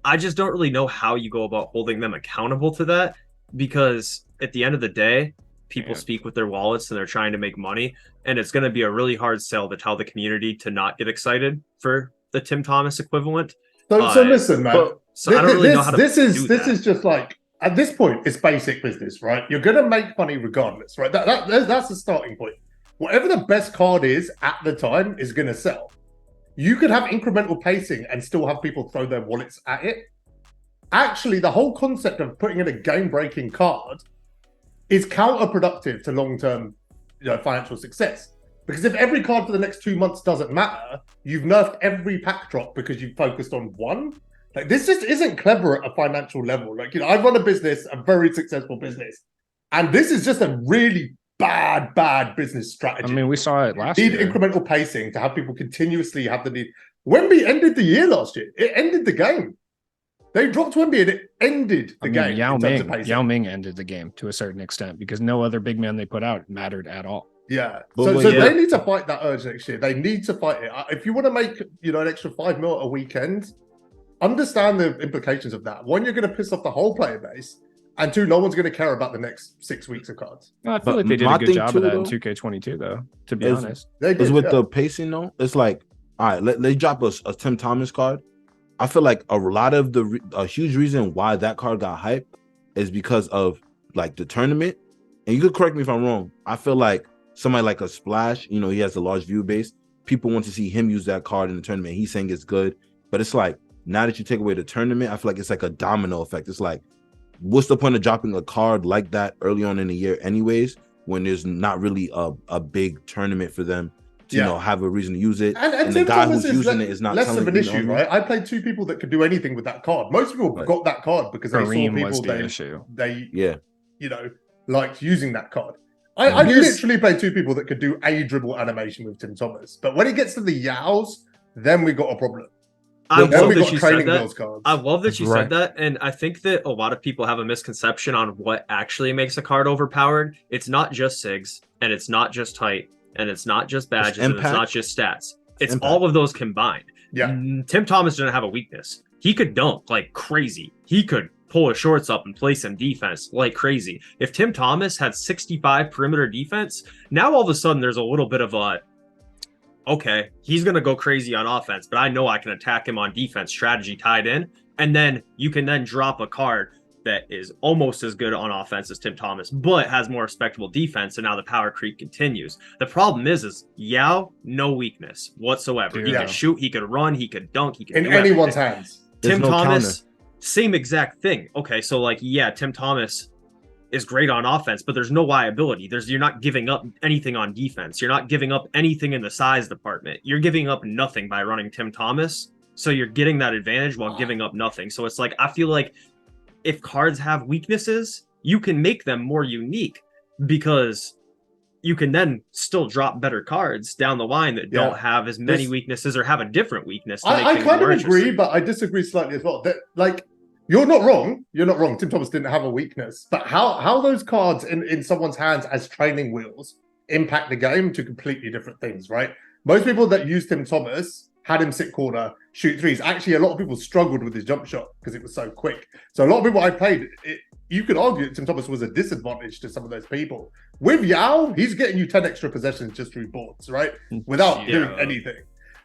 I just don't really know how you go about holding them accountable to that, because at the end of the day, people Yeah. speak with their wallets and they're trying to make money, and it's going to be a really hard sell to tell the community to not get excited for the Tim Thomas equivalent. So listen, man. So I don't really know how to this do is that. just like at this point, it's basic business, right? You're gonna make money regardless, right? That's the starting point. Whatever the best card is at the time is gonna sell. You could have incremental pacing and still have people throw their wallets at it. Actually, the whole concept of putting in a game-breaking card is counterproductive to long-term, financial success. Because if every card for the next 2 months doesn't matter, you've nerfed every pack drop because you've focused on one. Like this just isn't clever at a financial level. Like, I run a business, a very successful business, and this is just a really bad business strategy. I mean, we saw it last Need year. incremental pacing to have people continuously have the need. Wemby ended the year last year. It ended the game. They dropped Wemby and it ended the game. Yao in terms of Ming. pacing. Yao Ming ended the game to a certain extent because no other big man they put out mattered at all. Yeah. But So yeah. they need to fight that urge next year. They need to fight it. If you want to make, an extra 5 mil a weekend, understand the implications of that. One, you're going to piss off the whole player base. And two, no one's going to care about the next 6 weeks of cards. Well, I feel But like they did my a good thing job too, of that in though, 2K22, though, to be is- honest. They is did, with yeah. the pacing though. It's like, all right, they drop us a Tim Thomas card. I feel like a lot of a huge reason why that card got hyped is because of like the tournament. And you could correct me if I'm wrong. I feel like somebody like a Splash, he has a large view base. People want to see him use that card in the tournament. He's saying it's good, but it's like now that you take away the tournament, I feel like it's like a domino effect. It's like, what's the point of dropping a card like that early on in the year, anyways, when there's not really a big tournament for them to have a reason to use it, And the Tim guy Thomas who's using it is not less telling of an you, issue, know? right? I played 2 people that could do anything with that card. Most people Right. got that card because they saw Kareem was people the issue. they Yeah, liked using that card. I Here's- literally played 2 people that could do a dribble animation with Tim Thomas. But when it gets to the Yaos, then we got a problem. I Then love we that got you training said that. wheels cards. I love that you Right. said that, and I think that a lot of people have a misconception on what actually makes a card overpowered. It's not just SIGs, and it's not just height, and it's not just badges, and it's impact. not just stats. It's Impact. all of those combined. Yeah. Tim Thomas didn't have a weakness. He could dunk like crazy. He could pull his shorts up and play some defense like crazy. If Tim Thomas had 65 perimeter defense, now all of a sudden there's a little bit of a, okay, he's going to go crazy on offense, but I know I can attack him on defense, strategy tied in. And then you can then drop a card that is almost as good on offense as Tim Thomas, but has more respectable defense. And now the power creep continues. The problem is Yao, no weakness whatsoever. He Yeah. could shoot, he could run, he could dunk, he could in do anyone's everything. hands. There's Tim no Thomas, same exact thing. Okay, so like, yeah, Tim Thomas is great on offense, but there's no liability. You're not giving up anything on defense. You're not giving up anything in the size department. You're giving up nothing by running Tim Thomas. So you're getting that advantage while giving up nothing. So it's like, I feel like if cards have weaknesses, you can make them more unique because you can then still drop better cards down the line that Yeah. don't have as many This- weaknesses or have a different weakness. To make I things kind of more agree, interesting. but I disagree slightly as well. That, like, you're not wrong. You're not wrong. Tim Thomas didn't have a weakness, but how those cards in someone's hands as training wheels impact the game to completely different things, right? Most people that used Tim Thomas had him sit corner, shoot threes. Actually, a lot of people struggled with his jump shot because it was so quick. So a lot of people I played, you could argue that Tim Thomas was a disadvantage to some of those people. With Yao, he's getting you 10 extra possessions just through boards, right? Without doing Yeah. anything.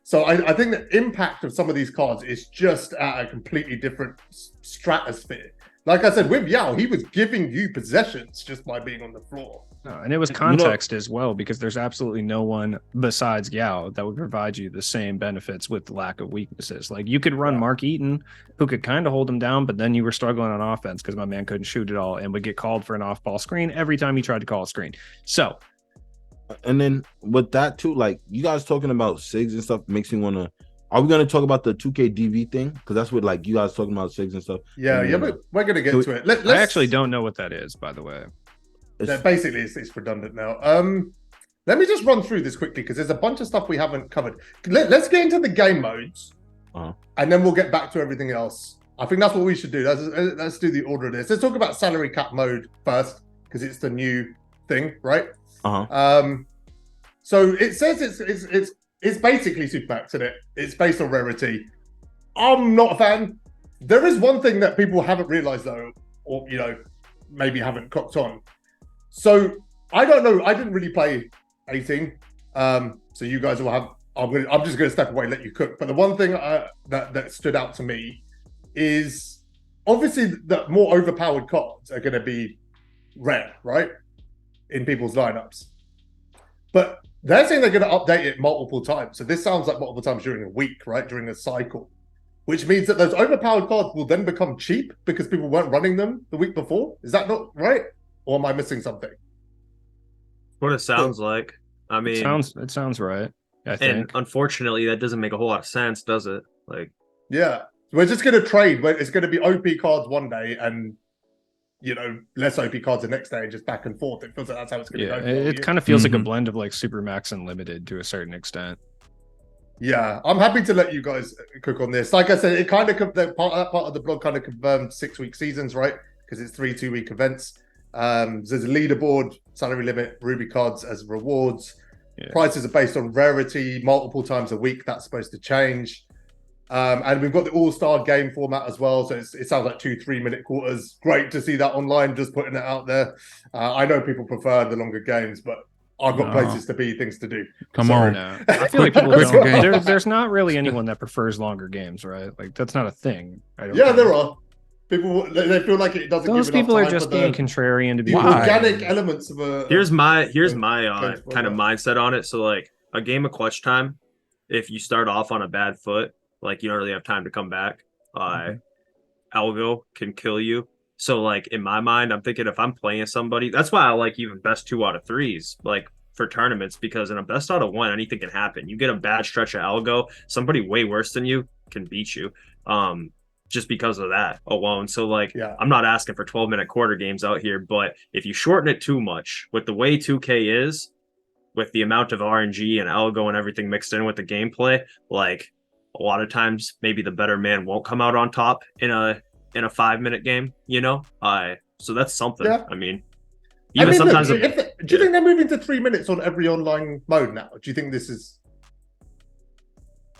So I think the impact of some of these cards is just at a completely different stratosphere. Like I said, with Yao, he was giving you possessions just by being on the floor. No, and it was context as well, because there's absolutely no one besides Yao that would provide you the same benefits with the lack of weaknesses. Like you could run Mark Eaton, who could kind of hold him down, but then you were struggling on offense because my man couldn't shoot it all and would get called for an off-ball screen every time you tried to call a screen. So, and then with that too, like you guys talking about SIGs and stuff makes me want to. Are we going to talk about the 2K DV thing? Because that's what like you guys talking about SIGs and stuff. Yeah, but we're going to get to it. Let's, I actually don't know what that is, by the way. Basically, it's redundant now. Let me just run through this quickly because there's a bunch of stuff we haven't covered. Let's get into the game modes, and then we'll get back to everything else. I think that's what we should do. Let's do the order of this. Let's talk about salary cap mode first because it's the new thing, right? So it says it's basically Supermax, isn't it? It's based on rarity. I'm not a fan. There is one thing that people haven't realized though, or maybe haven't clocked on. So I don't know. I didn't really play 18. So you guys will have. I'm just going to step away and let you cook. But the one thing that stood out to me is obviously that more overpowered cards are going to be rare, right, in people's lineups. But they're saying they're going to update it multiple times. So this sounds like multiple times during a week, right, during a cycle, which means that those overpowered cards will then become cheap because people weren't running them the week before. Is that not right? Or am I missing something? What it sounds like. I mean, it sounds right. I think. And unfortunately, that doesn't make a whole lot of sense, does it? Like, yeah, we're just going to trade. Where it's going to be OP cards one day and less OP cards the next day, and just back and forth. It feels like that's how it's going to go. It kind of feels like a blend of like Supermax and Limited to a certain extent. Yeah, I'm happy to let you guys cook on this. Like I said, it kind of that part of the blog kind of confirmed 6-week seasons, right? Because it's 3 2-week events. There's a leaderboard, salary limit, Ruby cards as rewards. Yeah. Prices are based on rarity, multiple times a week. That's supposed to change. And we've got the all-star game format as well. So it sounds like 2 3-minute quarters. Great to see that online, just putting it out there. I know people prefer the longer games, but I've got places to be, things to do. Come on. No. I feel like people don't. There's not really anyone that prefers longer games, right? Like that's not a thing. There are. People, they feel like it doesn't. Those people are just being contrarian to be organic elements of a. Here's my kind of mindset on it. So like a game of clutch time, if you start off on a bad foot, like you don't really have time to come back. Algo can kill you. So like in my mind, I'm thinking if I'm playing somebody, that's why I like even best 2 out of 3s, like for tournaments, because in a best out of 1, anything can happen. You get a bad stretch of algo, somebody way worse than you can beat you. Just because of that alone. So like, I'm not asking for 12-minute quarter games out here, but if you shorten it too much with the way 2K is, with the amount of RNG and algo and everything mixed in with the gameplay, like a lot of times maybe the better man won't come out on top in a 5-minute game, so that's something. I mean, sometimes do you think they're moving to 3 minutes on every online mode now? Do you think this is?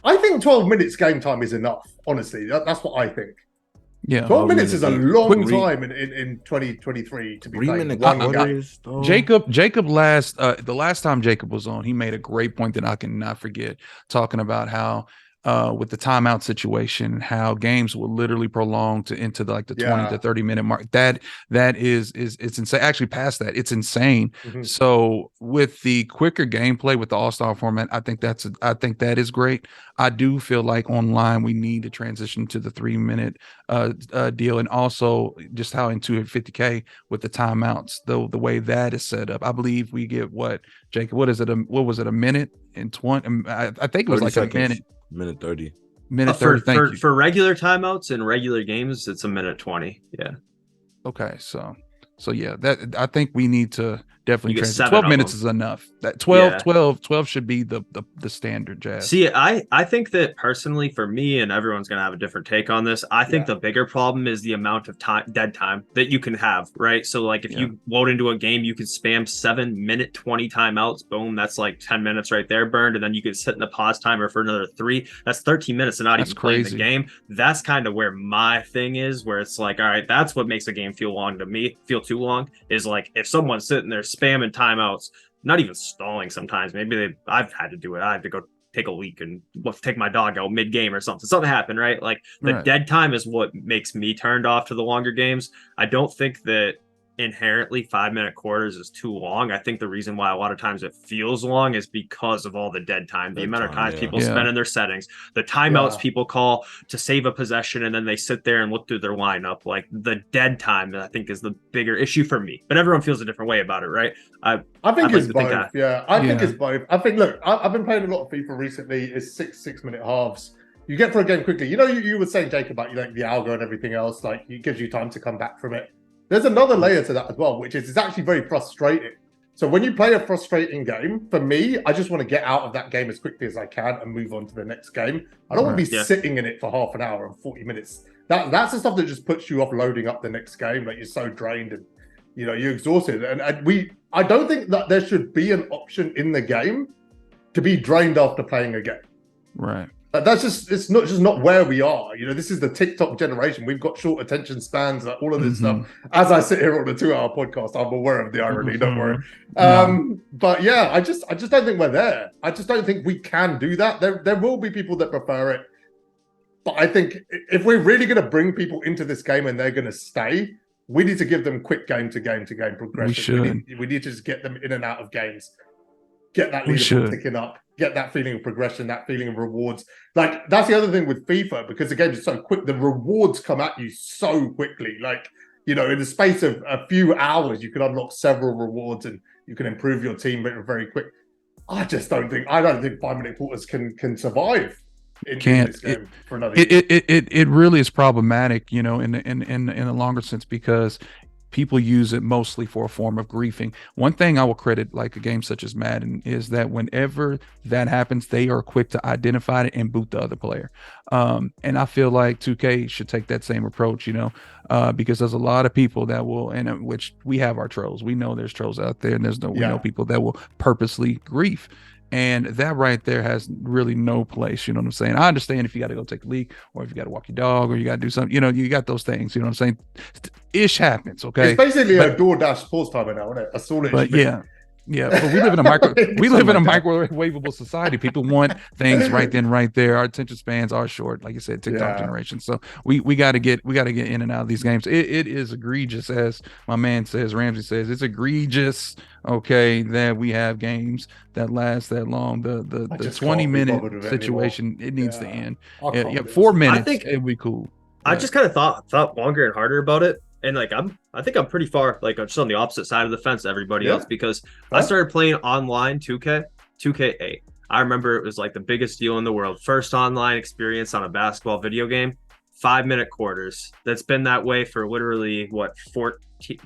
I think 12 minutes game time is enough. Honestly, that's what I think. Yeah, 12 minutes is a long time in 2023 to be playing one game. Jacob, the last time Jacob was on, he made a great point that I cannot forget, talking about how with the timeout situation, how games will literally prolong into the 20 to 30 minute mark. That is it's insane. Actually, past that, it's insane. So with the quicker gameplay with the all-star format, I think that is great. I do feel like online we need to transition to the 3-minute deal, and also just how in 250K with the timeouts, the way that is set up. I believe we get Jacob? What is it? What was it? A minute and 20? I think it was like seconds. a minute. Minute 30. Minute 30. Thank you. For regular timeouts and regular games, it's a minute 20. Yeah. Okay, so yeah, that I think we need to definitely transition. 12 minutes is enough. That 12 should be the standard, Jazz. See, I think that personally for me, and everyone's gonna have a different take on this, I think the bigger problem is the amount of dead time that you can have, right? So like if you load into a game, you can spam 7-minute 20 timeouts, boom, that's like 10 minutes right there burned, and then you can sit in the pause timer for another 3. That's 13 minutes and not even playing the game. That's kind of where my thing is, where it's like, all right, that's what makes a game feel too long, is like if someone's sitting there spamming timeouts, not even stalling sometimes. Maybe I've had to do it. I have to go take a leak and take my dog out mid game or something. Something happened, right? Like the Right. dead time is what makes me turned off to the longer games. I don't think that inherently 5-minute quarters is too long. I think the reason why a lot of times it feels long is because of all the dead time, the amount of times people spend in their settings, the timeouts people call to save a possession, and then they sit there and look through their lineup. Like the dead time, I think, is the bigger issue for me. But everyone feels a different way about it, right? I think it's both. I think it's both. I think, look, I've been playing a lot of FIFA recently. It's 6-minute halves. You get through a game quickly. You know, you were saying, Jacob, about like the algo and everything else. Like, it gives you time to come back from it. There's another layer to that as well, which is it's actually very frustrating. So when you play a frustrating game, for me, I just want to get out of that game as quickly as I can and move on to the next game. I don't want to be sitting in it for half an hour and 40 minutes. That's the stuff that just puts you off loading up the next game. Like, you're so drained and, you know, you're exhausted. And I don't think that there should be an option in the game to be drained after playing a game. Right. That's just not where we are. You know, this is the TikTok generation. We've got short attention spans, like all of this stuff. As I sit here on a 2-hour podcast, I'm aware of the irony. Don't worry. But yeah, I just don't think we're there. I just don't think we can do that. There will be people that prefer it, but I think if we're really going to bring people into this game and they're going to stay, we need to give them quick game to game progression. We should. We need to just get them in and out of games. Get that leaderboard ticking up. Get that feeling of progression, that feeling of rewards. Like, that's the other thing with FIFA, because the game is so quick. The rewards come at you so quickly. Like, you know, in the space of a few hours, you can unlock several rewards and you can improve your team very quick. I don't think 5-minute quarters can survive in this game for another year. It really is problematic, you know, in a longer sense, because people use it mostly for a form of griefing. One thing I will credit, like a game such as Madden, is that whenever that happens, they are quick to identify it and boot the other player. And I feel like 2K should take that same approach, you know, because there's a lot of people that will, and which we have our trolls. We know there's trolls out there, and we know people that will purposely grief. And that right there has really no place. You know what I'm saying? I understand if you got to go take a leak, or if you got to walk your dog, or you got to do something, you know, you got those things, you know what I'm saying? Ish happens. Okay. It's basically a DoorDash pause timer now, isn't it? That's all it is. But we live in a microwavable society. People want things right then, right there. Our attention spans are short, like you said, TikTok generation. So we got to get in and out of these games. It is egregious, as my man says, Ramsey says, it's egregious. Okay, that we have games that last that long. The 20-minute situation, it needs to end. 4 minutes, it'd be cool. I just kind of thought longer and harder about it. And like I think I'm pretty far, like I'm just on the opposite side of the fence to everybody else, because I started playing online 2K8. I remember it was like the biggest deal in the world. First online experience on a basketball video game, 5-minute quarters. That's been that way for literally 14.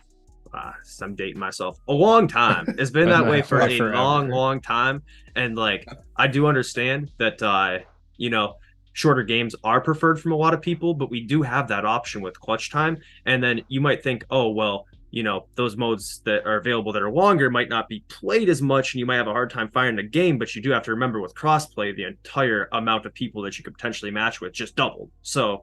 I'm dating myself. A long time. It's been that way for a long time. And like I do understand that you know, shorter games are preferred from a lot of people, but we do have that option with clutch time. And then you might think, oh, well, you know, those modes that are available that are longer might not be played as much, and you might have a hard time finding a game, but you do have to remember with crossplay, the entire amount of people that you could potentially match with just doubled. So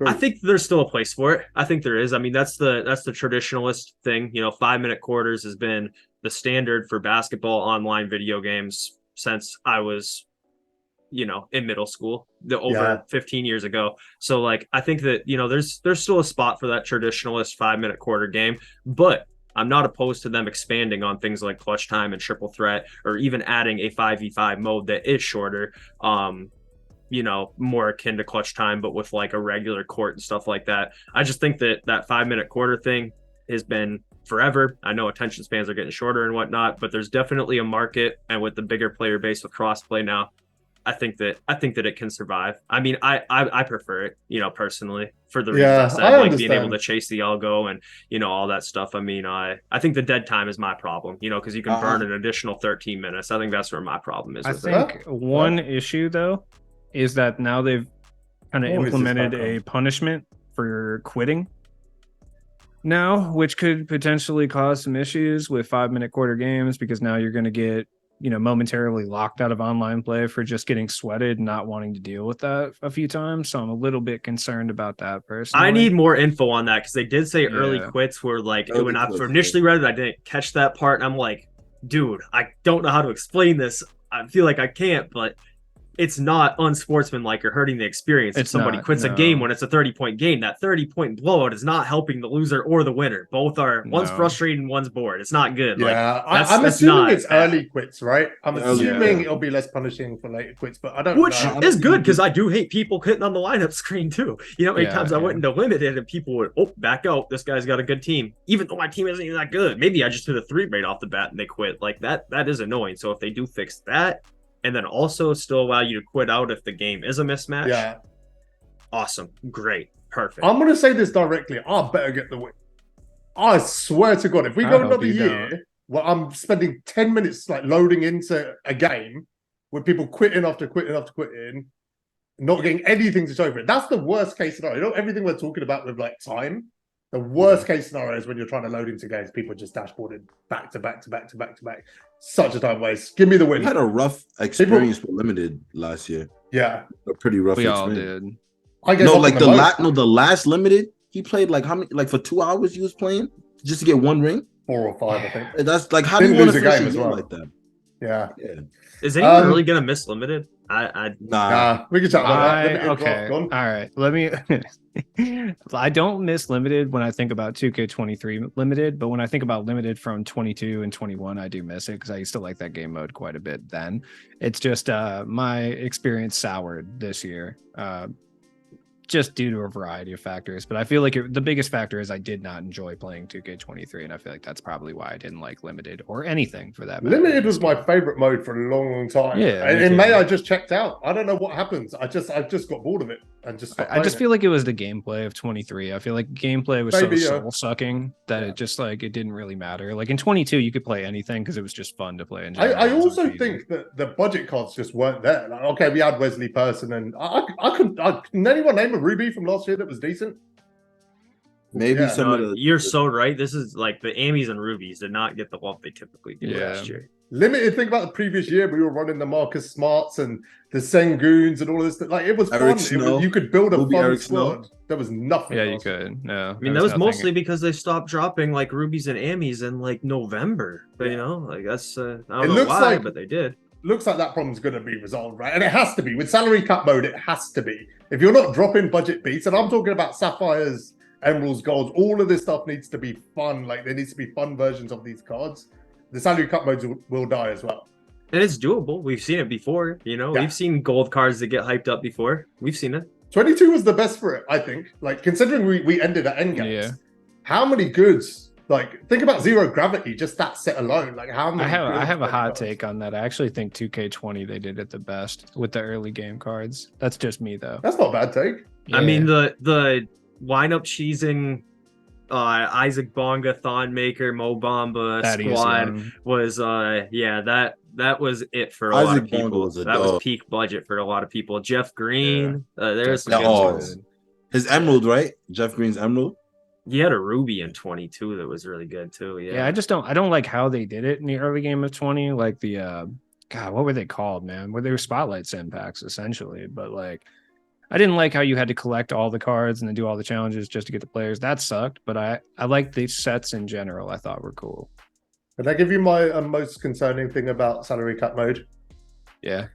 I think there's still a place for it. I think there is. I mean, that's the traditionalist thing. You know, 5-minute quarters has been the standard for basketball online video games since I was, you know, in middle school, over 15 years ago. So like, I think that, you know, there's still a spot for that traditionalist 5-minute quarter game, but I'm not opposed to them expanding on things like clutch time and triple threat, or even adding a 5v5 mode that is shorter, you know, more akin to clutch time, but with like a regular court and stuff like that. I just think that 5-minute quarter thing has been forever. I know attention spans are getting shorter and whatnot, but there's definitely a market, and with the bigger player base with crossplay now, I think that it can survive. I mean, I prefer it, you know, personally, for the reasons I said, like being able to chase the algo and, you know, all that stuff. I mean, I think the dead time is my problem, you know, because you can burn an additional 13 minutes. I think that's where my problem is. I think one issue though is that now they've kind of implemented a punishment for quitting now, which could potentially cause some issues with 5-minute quarter games, because now you're going to get, you know, momentarily locked out of online play for just getting sweated and not wanting to deal with that a few times. So I'm a little bit concerned about that personally. I need more info on that, because they did say early quits were like, when I initially read it, I didn't catch that part. And I'm like, dude, I don't know how to explain this. I feel like I can't, but it's not unsportsmanlike or hurting the experience if It's somebody not, quits a no. game when it's a 30-point game. That 30-point blowout is not helping the loser or the winner. Both are one's No. frustrated and one's bored. It's not good. Yeah, Like I'm that's assuming not it's bad. early quits, right? I'm Early, assuming yeah. it'll be less punishing for later quits, but I don't Which know. is good because I do hate people quitting on the lineup screen too. You know how many Yeah, times I went yeah. into limited and people would back out. This guy's got a good team, even though my team isn't even that good. Maybe I just hit a 3 right off the bat and they quit. Like that is annoying. So if they do fix that, and then also still allow you to quit out if the game is a mismatch, Yeah, awesome, great, perfect. I'm gonna say this directly. I better get the win. I swear to God, if we I go hope another you year, don't. well, I'm spending 10 minutes like loading into a game with people quitting after quitting after quitting, not getting anything to show for it. That's the worst case scenario. You know, everything we're talking about with like time. The worst case scenario is when you're trying to load into games, people just dashboarded back to back to back to back to back. Such a time waste. Give me the We win. had a rough experience with limited last year. Yeah, A pretty rough We all experience. did. I guess No, up like in the most, the last limited, he played like how many? Like for 2 hours, he was playing just to get 1 ring. 4 or 5, I think. That's like how do Didn't you want to lose a finish game a as game well. like that? Yeah. Yeah, Is anyone Um, really gonna miss limited? I nah. We can chat about that. Limited Okay. draft gone. All right. Let me. I don't miss limited when I think about 2K23 limited, but when I think about limited from 22 and 21, I do miss it because I used to like that game mode quite a bit then. It's just my experience soured this year. Just due to a variety of factors, but I feel like the biggest factor is I did not enjoy playing 2K23, and I feel like that's probably why I didn't like limited or anything for that matter. Limited was my favorite mode for a long, long time. Yeah, And me in too. May, I just checked out. I don't know what happens. I just got bored of it and just stopped I just playing feel like it was the gameplay of 23. I feel like gameplay was Maybe, so yeah. soul sucking that Yeah. it just like it didn't really matter. Like in 22, you could play anything because it was just fun to play. In it. general. I It was also easy. think that the budget cards just weren't there. Like, okay, we had Wesley Person, and can anyone name a Ruby from last year that was decent? Maybe Yeah. some of the you're so right. This is like the Amis and Rubies did not get the love they typically do Yeah. last year. Limited. Think about the previous year. We were running the Marcus Smarts and the Senguns and all of this. Like it was Eric fun. Snow. You could build a Ruby fun Eric squad. There was nothing. Yeah, you last year. could. No, I mean, that was mostly because they stopped dropping like Rubies and Amis in like November. But you know, like that's I don't It know looks why, like- but they did. Looks like that problem's going to be resolved, right? And it has to be. With salary cap mode, it has to be. If you're not dropping budget beats, and I'm talking about Sapphires, Emeralds, Golds, all of this stuff needs to be fun. Like, there needs to be fun versions of these cards. The salary cap modes will die as well. And it's doable. We've seen it before. You know, Yeah. we've seen gold cards that get hyped up before. We've seen it. 22 was the best for it, I think. Like, considering we ended at endgames, Yeah. how many goods? Like, think about Zero Gravity, just that set alone. Like, how many? I goods have a are hot cards? take on that. I actually think 2K20 they did it the best with the early game cards. That's just me though. That's not a bad take. I mean, Yeah. the lineup cheesing Isaac Bonga, Thonmaker, Mo Bamba That is squad young. was that was it for a lot Isaac of Bonga people. was a That was dog. peak budget for a lot of people. Jeff Green, there's some Jeff good Green. ones. his Emerald, right? Jeff Green's Emerald. He had a Ruby in 22 that was really good too. Yeah, I don't like how they did it in the early game of 20. Like the God, what were they called, man? Where they were spotlight sim packs essentially, but like I didn't like how you had to collect all the cards and then do all the challenges just to get the players. That sucked, but I like the sets in general. I thought were cool. Can I give you my most concerning thing about salary cap mode? Yeah.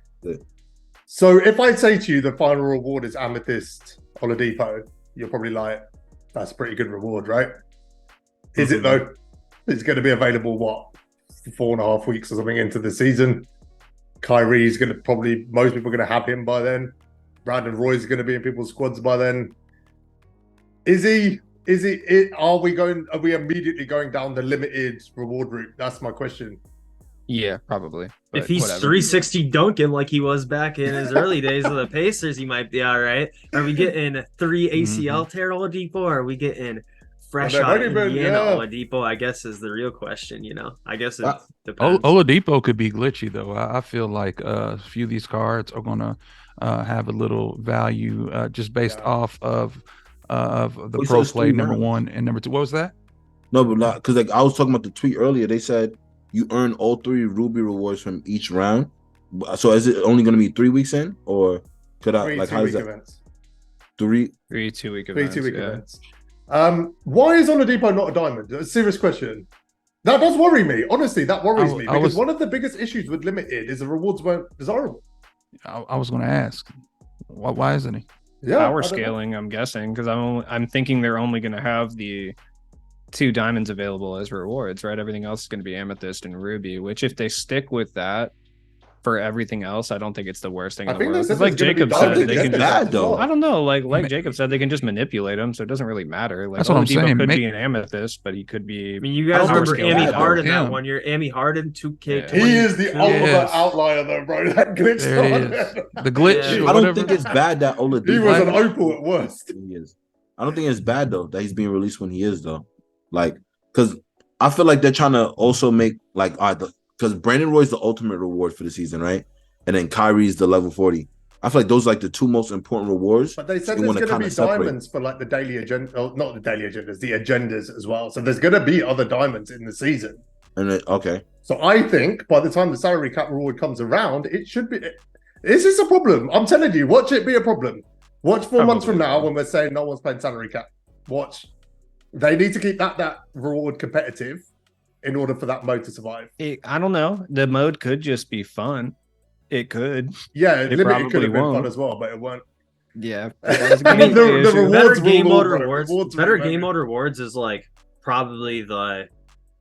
So if I say to you the final reward is Amethyst Oladipo, you're probably like, that's a pretty good reward, right? Is it though? It's going to be available, what, 4.5 weeks or something into the season. Kyrie's going to most people are going to have him by then. Brandon Roy's going to be in people's squads by then. Are we immediately going down the limited reward route? That's my question. Yeah, probably. If but he's whatever. 360 dunking like he was back in his early days of the Pacers, he might be all right. Are we getting 3 ACL tear Oladipo? Or are we getting fresh Well, out they've already been- Indiana yeah. Oladipo? I guess is the real question. You know, I guess it depends. Oladipo could be glitchy though. I feel like a few of these cards are gonna have a little value just based off of the He pro says play 3 number rounds. 1 and number 2. What was that? No, but not because like I was talking about the tweet earlier. They said you earn all 3 Ruby rewards from each round. So is it only going to be 3 weeks in, or could I Three like how does 2-week that events. 3? 3 2-week Three events. 2-week yeah. events. Why is Oladipo not a diamond? A serious question. That does worry me. Honestly, that worries me I because was- one of the biggest issues with limited is the rewards weren't desirable. I was going to ask, why isn't he? Yeah, Power scaling, I'm guessing, because I'm thinking they're only going to have the 2 diamonds available as rewards, right? Everything else is going to be amethyst and ruby, which if they stick with that for everything else, I don't think it's the worst thing I in the think they world. said Because like there's gonna be Jacob I don't said, think they it's can just bad though. I don't know, like Jacob said, they can just manipulate him, so it doesn't really matter. Like That's what I'm Oladipo saying. could be an amethyst, but he could be. I mean, you I guys don't remember think it's Amy bad, Harden though. that one year? Amy Harden, 2K22. He is the ultimate Yes. outlier, though, bro. That glitch There it on is. him. The glitch Yeah. or I don't whatever. think it's bad that Oladipo. He was an Like- opal at worst. He is. I don't think it's bad though that he's being released when he is though. Like, because I feel like they're trying to also make like, because Brandon Roy's the ultimate reward for the season, right? And then Kyrie's the level 40. I feel like those are like the 2 most important rewards. But they said They there's wanna going to be kinda separate. diamonds for like the daily agenda, oh, not the daily agendas, the agendas as well. So there's going to be other diamonds in the season. And then, okay, So I think by the time the salary cap reward comes around, it should be. Is this a problem? I'm telling you, watch it be a problem. Watch 4 months from now when we're saying no one's playing salary cap. Watch. They need to keep that reward competitive in order for that mode to survive. I don't know. The mode could just be fun. It could. Yeah, They limited probably could have been fun won't. as well, but it won't. Yeah. I mean, the Better rewards game rule mode over it. rewards. Rewards Better rule game over mode rewards is like probably the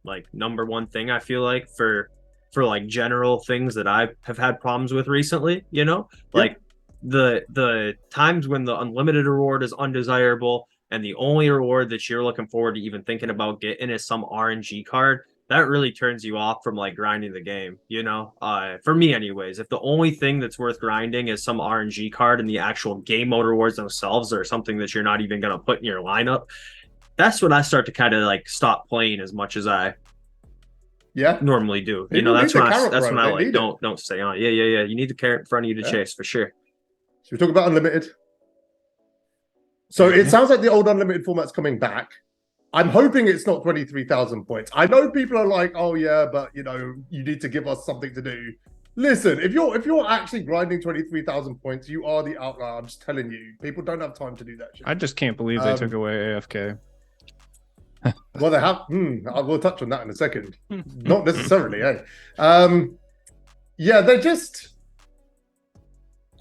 like number one thing I feel like for like general things that I have had problems with recently. You know, like the times when the unlimited reward is undesirable and the only reward that you're looking forward to even thinking about getting is some RNG card. That really turns you off from like grinding the game, you know. For me, anyways, if the only thing that's worth grinding is some RNG card and the actual game mode rewards themselves are something that you're not even gonna put in your lineup, that's when I start to kind of like stop playing as much as I normally do. People You know, that's need the when carrot, that's bro. when I They like need don't stay on. Yeah. You need the carrot in front of you to chase for sure. Should we talk about unlimited? So it sounds like the old unlimited format's coming back. I'm hoping it's not 23,000 points. I know people are like, oh yeah, but you know, you need to give us something to do. Listen, if you're actually grinding 23,000 points, you are the outlier. I'm just telling you, people don't have time to do that shit. I just can't believe they took away AFK. Well, they have. I will touch on that in a second. Not necessarily, eh? Yeah, they just.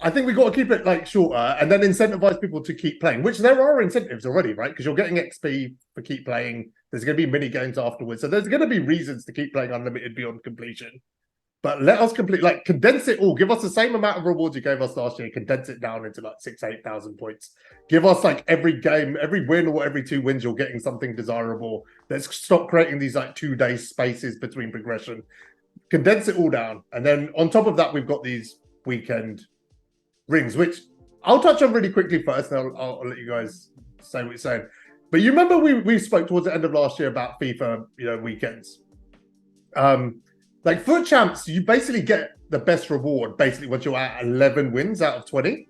I think we've got to keep it like shorter and then incentivize people to keep playing, which there are incentives already, right? Because you're getting XP for keep playing. There's going to be mini games afterwards. So there's going to be reasons to keep playing unlimited beyond completion. But let us complete, like condense it all. Give us the same amount of rewards you gave us last year. Condense it down into like 8,000 points. Give us like every game, every win or every 2 wins, you're getting something desirable. Let's stop creating these like 2-day spaces between progression. Condense it all down. And then on top of that, we've got these weekend rings, which I'll touch on really quickly first, and I'll let you guys say what you're saying. But you remember we spoke towards the end of last year about FIFA, weekends. Like foot champs, you basically get the best reward basically once you're at 11 wins out of 20.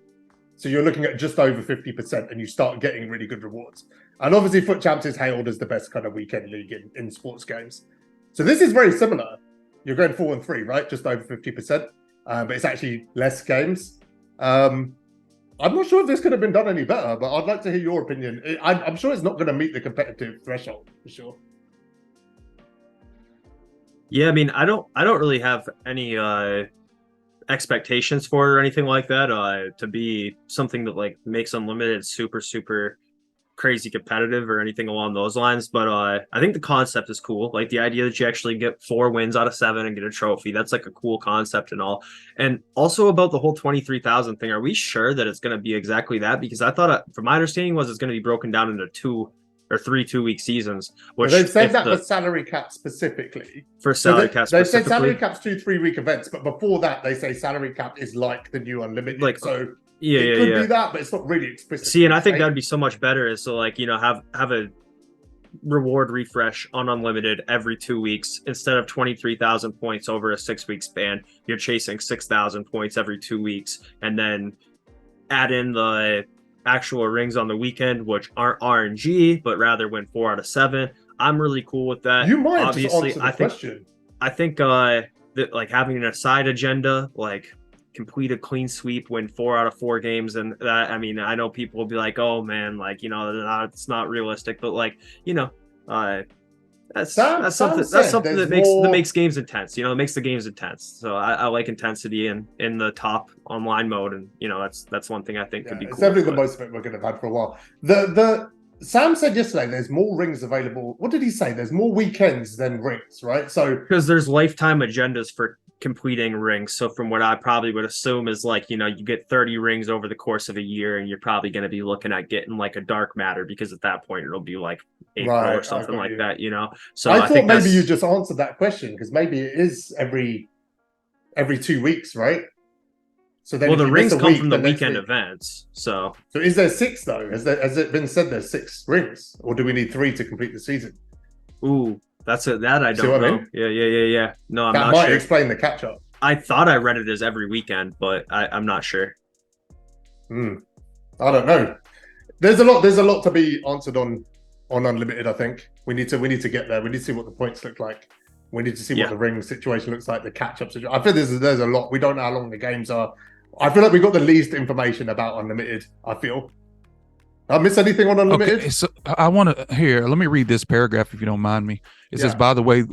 So you're looking at just over 50%, and you start getting really good rewards. And obviously, foot champs is hailed as the best kind of weekend league in sports games. So this is very similar. You're going 4-3, right? Just over 50%, but it's actually less games. I'm not sure if this could have been done any better, but I'd like to hear your opinion. I'm sure it's not going to meet the competitive threshold for sure. Yeah, I mean, I don't really have any expectations for it or anything like that. To be something that like makes unlimited super crazy competitive or anything along those lines. But I think the concept is cool. Like the idea that you actually get 4 wins out of 7 and get a trophy. That's like a cool concept and all. And also about the whole 23,000 thing. Are we sure that it's going to be exactly that? Because I thought, from my understanding, was it's going to be broken down into 2 or 3 2-week seasons. Which they've said that for salary cap specifically. For salary cap they specifically. said salary cap's 2 3-week events, but before that they say salary cap is like the new unlimited. Like, so yeah, it could be that, but it's not really explicit. See, and I think that'd be so much better is to like, have a reward refresh on unlimited every 2 weeks instead of 23,000 points over a 6-week span. You're chasing 6,000 points every 2 weeks, and then add in the actual rings on the weekend, which aren't RNG, but rather win 4 out of 7. I'm really cool with that. You might obviously just answer the question. I think that like having a side agenda, like complete a clean sweep, win 4 out of 4 games, and that, I mean, I know people will be like, oh man, like, it's not realistic, but like, That's Sam something said that makes games intense. It makes the games intense. So I like intensity in the top online mode, and that's one thing I think could be cool. It's definitely the most of it we're going to have had for a while. The Sam said yesterday there's more rings available. What did he say? There's more weekends than rings, right? So because there's lifetime agendas for completing rings. So from what I probably would assume is like, you get 30 rings over the course of a year, and you're probably going to be looking at getting like a dark matter, because at that point it'll be like April or something like that, So I thought maybe you just answered that question, because maybe it is every 2 weeks, right? So then the rings come from the weekend events. So is there 6 though? Has it been said there's 6 rings, or do we need 3 to complete the season? Ooh, that I don't know. Yeah. No, I'm not sure. That might explain the catch up. I thought I read it as every weekend, but I'm not sure. I don't know. There's a lot to be answered on Unlimited. I think we need to get there. We need to see what the points look like. We need to see what the ring situation looks like, the catch up situation. I feel there's a lot. We don't know how long the games are. I feel like we got the least information about Unlimited. I feel. I miss anything on Unlimited? Okay, so I want to let me read this paragraph if you don't mind me. It says, by the way,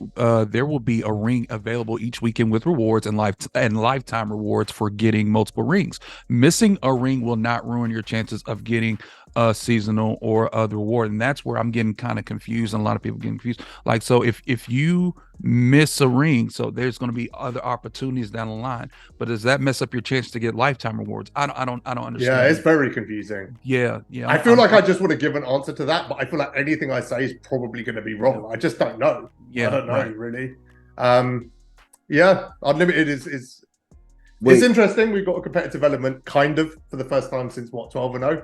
there will be a ring available each weekend with rewards and lifetime rewards for getting multiple rings. Missing a ring will not ruin your chances of getting a seasonal or other reward. And that's where I'm getting kind of confused, and a lot of people getting confused. Like, so if you miss a ring, so there's going to be other opportunities down the line, but does that mess up your chance to get lifetime rewards? I don't understand. Yeah, it's very confusing. Yeah. I feel like I just want to give an answer to that, but I feel like anything I say is probably going to be wrong. I just don't know. I don't know really. Unlimited is it's interesting. We've got a competitive element kind of for the first time since 12-0,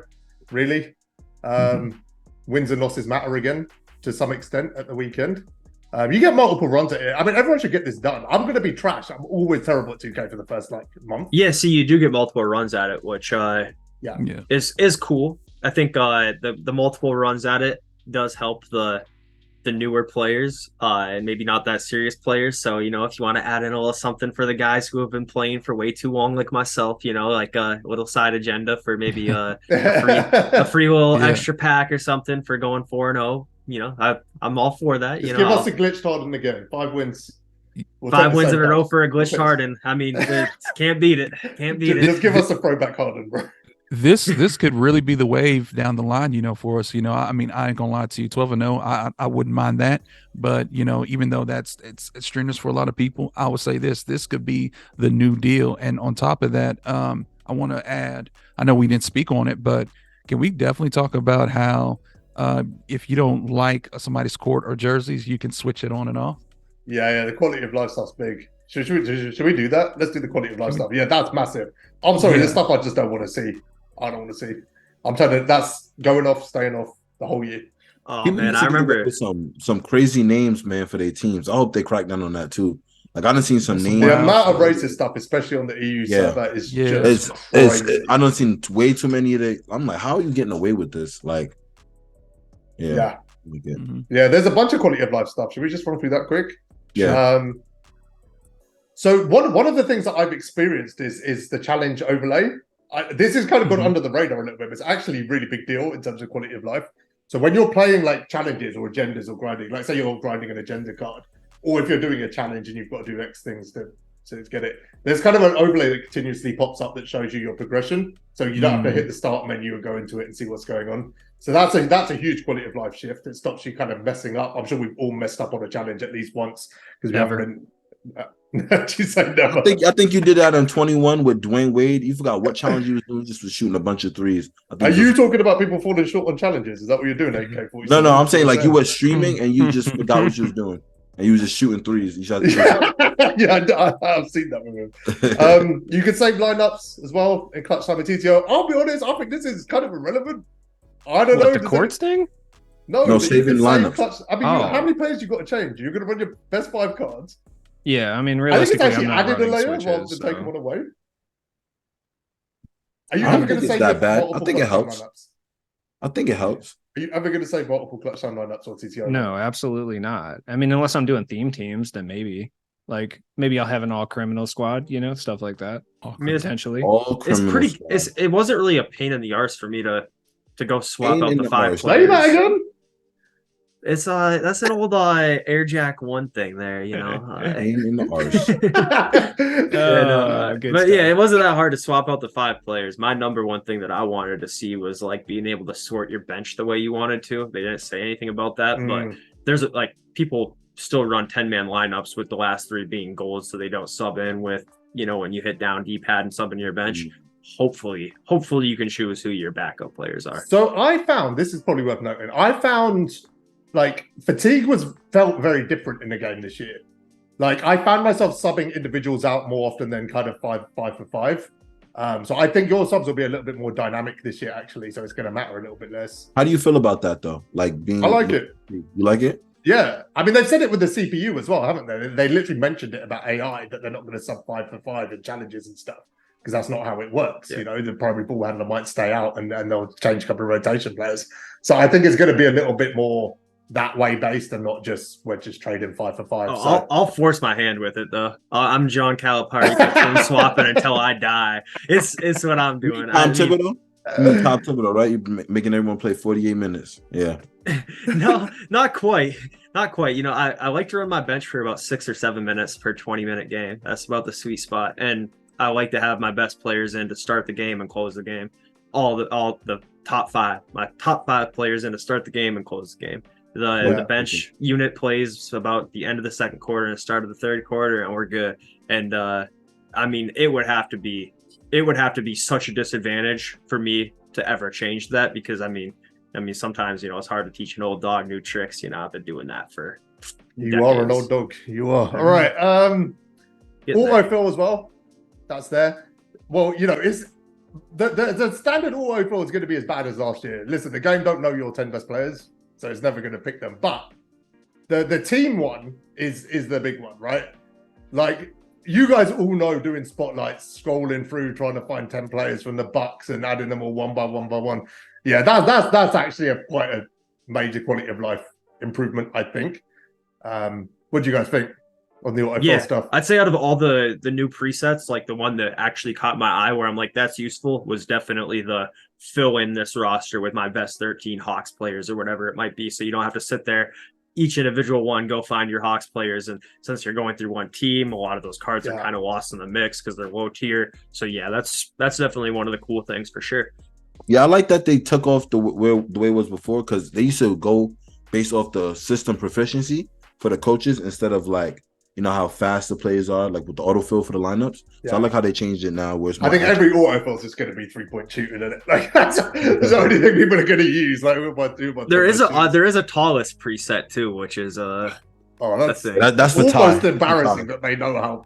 really. Wins and losses matter again to some extent at the weekend. You get multiple runs at it. I mean, everyone should get this done. I'm going to be trash. I'm always terrible at 2K for the first month. Yeah, see, you do get multiple runs at it, which is cool. I think the multiple runs at it does help the newer players, and maybe not that serious players. So, if you want to add in a little something for the guys who have been playing for way too long, like myself, like a little side agenda for maybe a free little extra pack or something for going 4-0. I'm all for that. Just give us a glitched Harden again. 5 wins. 5 wins in a row for a glitched Harden. I mean, can't beat it. Just give us a throwback Harden, bro. This could really be the wave down the line, for us. I mean, I ain't gonna lie to you, 12-0, I wouldn't mind that. But even though it's strenuous for a lot of people, I would say this could be the new deal. And on top of that, I want to add, I know we didn't speak on it, but can we definitely talk about how if you don't like somebody's court or jerseys, you can switch it on and off? Yeah, the quality of life stuff's big. Should we do that? Let's do the quality of life stuff. Yeah, that's massive. I'm sorry, there's stuff I just don't want to see. I don't want to see. I'm telling you, that's going off, staying off the whole year. Oh man, I remember some crazy names, man, for their teams. I hope they crack down on that too. Like, I done seen some names. The amount of racist stuff, especially on the EU server, is just crazy. I done seen way too many of it. I'm like, how are you getting away with this? Like, yeah, there's a bunch of quality of life stuff. Should we just run through that quick? Yeah. So one of the things that I've experienced is the challenge overlay. This has kind of gone under the radar a little bit, but it's actually a really big deal in terms of quality of life. So when you're playing like challenges or agendas or grinding, like say you're grinding an agenda card, or if you're doing a challenge and you've got to do X things to get it, there's kind of an overlay that continuously pops up that shows you your progression. So you don't have to hit the start menu and go into it and see what's going on. So that's a huge quality of life shift. It stops you kind of messing up. I'm sure we've all messed up on a challenge at least once because we haven't been. You say never. I think you did that on 21 with Dwayne Wade. You forgot what challenge you was doing, just was shooting a bunch of threes. Are you talking about people falling short on challenges? Is that what you're doing, AK? No, I'm saying like you were streaming and you just forgot what you was doing. And you was just shooting threes. You shot I've seen that with him. You can save lineups as well in clutch time and TTO. I'll be honest, I think this is kind of irrelevant. I don't know. The courts thing? No, saving lineups. I mean, how many players you got to change? You're going to run your best 5 cards. Yeah, I mean, I think it's realistically, actually I'm not added a layer switches, rather than taking one away. Are you I ever don't going to think save it's that bad. I think it helps. lineups? I think it helps. Are you ever going to save multiple clutch time lineups or TTO? No, absolutely not. I mean, unless I'm doing theme teams, then maybe. Like, maybe I'll have an all-criminal squad, stuff like that. Potentially. It wasn't really a pain in the arse for me to go swap out the 5 players. Say that again? It's that's an old Air Jack 1 thing there, you know. Aim in the arse. Good But stuff. yeah, it wasn't that hard to swap out the 5 players. My number one thing that I wanted to see was like being able to sort your bench the way you wanted to. They didn't say anything about that, but there's like people still run 10-man lineups with the last 3 being gold, so they don't sub in with, you know, when you hit down D-pad and sub in your bench. Hopefully you can choose who your backup players are. So I found, this is probably worth noting, I found like fatigue felt very different in the game this year. Like I found myself subbing individuals out more often than kind of 5 for 5. So I think your subs will be a little bit more dynamic this year, actually. So it's going to matter a little bit less. How do you feel about that though? Like being, I like it. You like it? Yeah. I mean, they've said it with the CPU as well, haven't they? They literally mentioned it about AI, that they're not going to sub 5 for 5 in challenges and stuff, because that's not how it works. Yeah. You know, the primary ball handler might stay out and they'll change a couple of rotation players. So I think it's going to be a little bit more that way based and not just we're just trading 5 for 5. So I'll force my hand with it though. I'm John Calipari swapping until I die. It's what I'm doing. Tom Thibodeau? Tom Thibodeau, right? You're making everyone play 48 minutes. Yeah. No, not quite. Not quite. You know, I like to run my bench for about 6 or 7 minutes per 20-minute game. That's about the sweet spot. And I like to have my best players in to start the game and close the game. All the top 5. My top 5 players in to start the game and close the game. The bench unit plays about the end of the second quarter and the start of the third quarter, and we're good. And I mean, it would have to be such a disadvantage for me to ever change that, because I mean, sometimes, you know, it's hard to teach an old dog new tricks. You know, I've been doing that for decades. Are an old dog. You are. All right. Autofill as well. That's there. Well, you know, it's the standard autofill is going to be as bad as last year. Listen, the game don't know your 10 best players, so it's never going to pick them. But the team one is the big one, right? Like, you guys all know, doing spotlights, scrolling through, trying to find 10 players from the Bucks and adding them all one by one. Yeah, that's actually quite a major quality of life improvement, I think. What do you guys think on the autofill stuff? I'd say out of all the new presets, like the one that actually caught my eye where I'm like, that's useful, was definitely the fill in this roster with my best 13 Hawks players or whatever it might be. So you don't have to sit there, each individual one, go find your Hawks players. And since you're going through one team, a lot of those cards are kind of lost in the mix because they're low tier. So yeah, that's definitely one of the cool things for sure. Yeah, I like that they took off the way it was before, because they used to go based off the system proficiency for the coaches instead of like, you know, how fast the players are, like with the autofill for the lineups. So I like how they changed it now. Where it's more, I think every autofill is just going to be 3-point shooting in it. Like that's the only thing people are going to use. Like there is a tallest preset too, which is that's the almost embarrassing that they know how.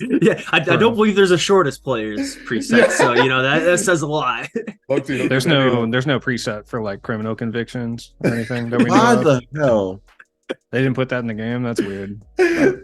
Yeah, I don't believe there's a shortest players preset, so you know that says a lot. There's no preset for like criminal convictions or anything that we know Why of. the hell? They didn't put that in the game. That's weird.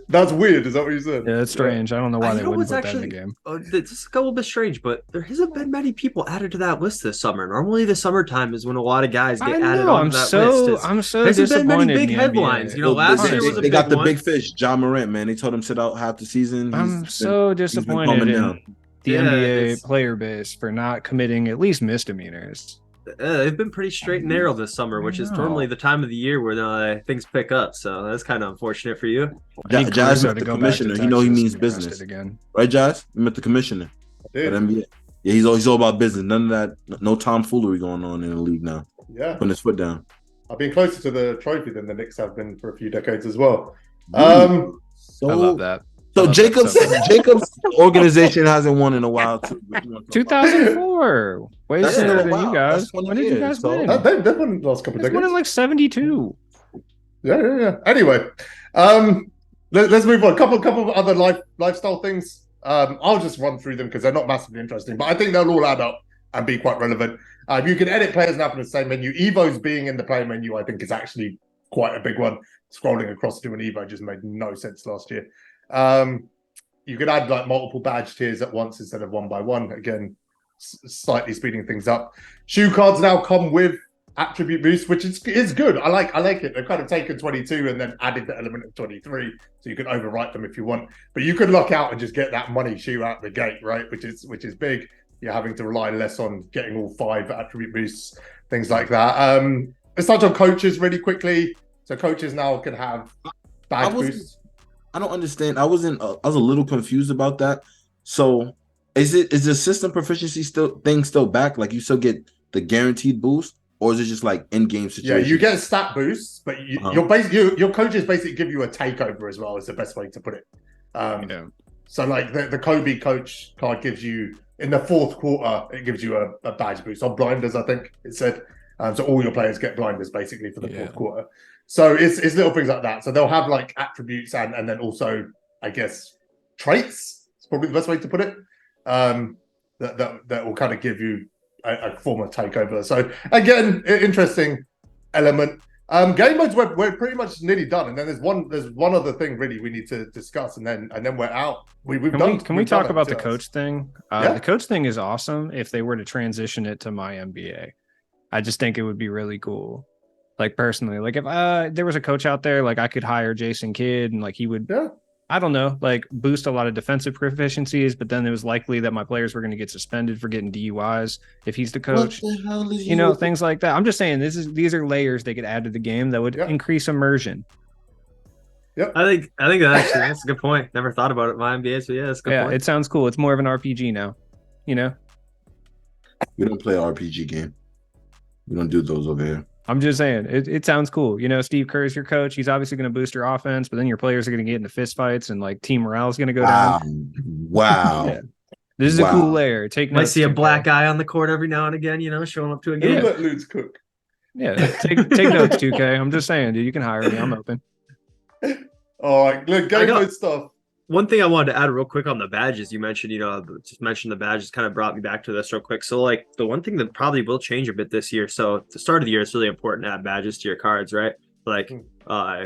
That's weird. Is that what you said? Yeah, it's strange. I don't know why they wouldn't put that in the game. It's a little bit strange, but there hasn't been many people added to that list this summer. Normally, the summertime is when a lot of guys get added on that list. I'm so disappointed. Been many big headlines. You know, last year was they got the big fish, John Morant. Man, they told him sit out half the season. I'm so disappointed in the NBA player base for not committing at least misdemeanors. They've been pretty straight and narrow this summer, which is normally the time of the year when things pick up. So that's kind of unfortunate for you. Jazz met the commissioner. You know he means business again, right? Jazz, you met the commissioner at NBA. Yeah, he's all about business. None of that, no tomfoolery going on in the league now. Yeah, putting his foot down. I've been closer to the trophy than the Knicks have been for a few decades as well. I love that. So Jacob's organization hasn't won in a while too. 2004. Way sooner than you guys. When did you guys win? They've won the last couple of decades. Won in like 72. Yeah. Anyway, let's move on. A couple of other lifestyle things. I'll just run through them because they're not massively interesting, but I think they'll all add up and be quite relevant. You can edit players now from the same menu. Evos being in the play menu, I think, is actually quite a big one. Scrolling across to an Evo just made no sense last year. You could add like multiple badge tiers at once instead of one by one. Again, slightly speeding things up. Shoe cards now come with attribute boost, which is good. I like it. They've kind of taken 22 and then added the element of 23, so you can overwrite them if you want. But you could lock out and just get that money shoe out the gate, right? Which is big. You're having to rely less on getting all 5 attribute boosts, things like that. let's touch on coaches really quickly. So coaches now can have badge boosts. I don't understand. I was a little confused about that. So is the system proficiency still back? Like you still get the guaranteed boost, or is it just like in-game situation? Yeah, you get stat boosts, but your coaches basically give you a takeover as well. Is the best way to put it. So like the Kobe coach card gives you in the fourth quarter, it gives you a badge boost on blinders. I think it said. So all your players get blinders basically for the fourth quarter. So it's little things like that. So they'll have like attributes and then also, I guess, traits. It's probably the best way to put it. That will kind of give you a form of takeover. So again, interesting element. Game modes we're pretty much nearly done, and then there's one other thing really we need to discuss, and then we're out. Can we talk about the coach thing? The coach thing is awesome if they were to transition it to my NBA. I just think it would be really cool. Like personally, like if there was a coach out there, like I could hire Jason Kidd and like he would, I don't know, like boost a lot of defensive proficiencies, but then it was likely that my players were going to get suspended for getting DUIs if he's the coach. What the hell is things like that. I'm just saying these are layers they could add to the game that would increase immersion. Yep. I think that's a good point. Never thought about it in my NBA, so that's a good point. It sounds cool. It's more of an RPG now. We don't play an RPG game. We don't do those over here. I'm just saying, it sounds cool. Steve Kerr's your coach. He's obviously going to boost your offense, but then your players are going to get into fist fights and like team morale is going to go down. Wow. This is a cool layer. Might see a black guy on the court every now and again, showing up to a game. Let Ludes cook. Yeah, take notes, 2K. I'm just saying, dude, you can hire me. I'm open. All right, look, game mode stuff. One thing I wanted to add real quick on the badges, you mentioned, just mentioned the badges kind of brought me back to this real quick. So like the one thing that probably will change a bit this year. So at the start of the year, it's really important to add badges to your cards, right? Like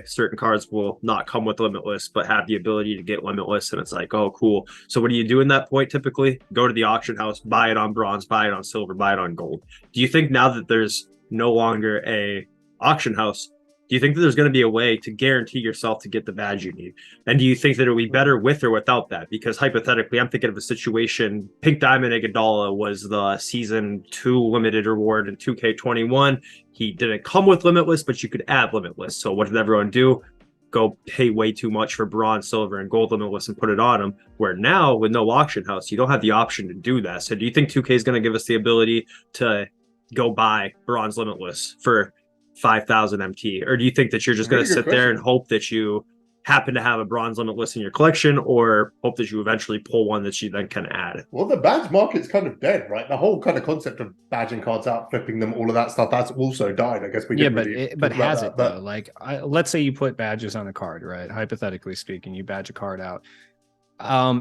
certain cards will not come with Limitless, but have the ability to get Limitless. And it's like, oh, cool. So what do you do in that point? Typically go to the auction house, buy it on bronze, buy it on silver, buy it on gold. Do you think now that there's no longer a auction house, do you think that there's going to be a way to guarantee yourself to get the badge you need? And do you think that it'll be better with or without that? Because hypothetically, I'm thinking of a situation. Pink Diamond Iguodala was the season 2 limited reward in 2K21. He didn't come with Limitless, but you could add Limitless. So what did everyone do? Go pay way too much for bronze, silver, and gold Limitless and put it on them. Where now, with no auction house, you don't have the option to do that. So do you think 2K is going to give us the ability to go buy bronze Limitless for 5,000 MT, or do you think that you're just going to sit there and hope that you happen to have a bronze Limitless in your collection, or hope that you eventually pull one that you then can add? Well, the badge market's kind of dead, right? The whole kind of concept of badging cards out, flipping them, all of that stuff, that's also died. I guess we didn't really but has it though? Like, let's say you put badges on a card, right? Hypothetically speaking, you badge a card out.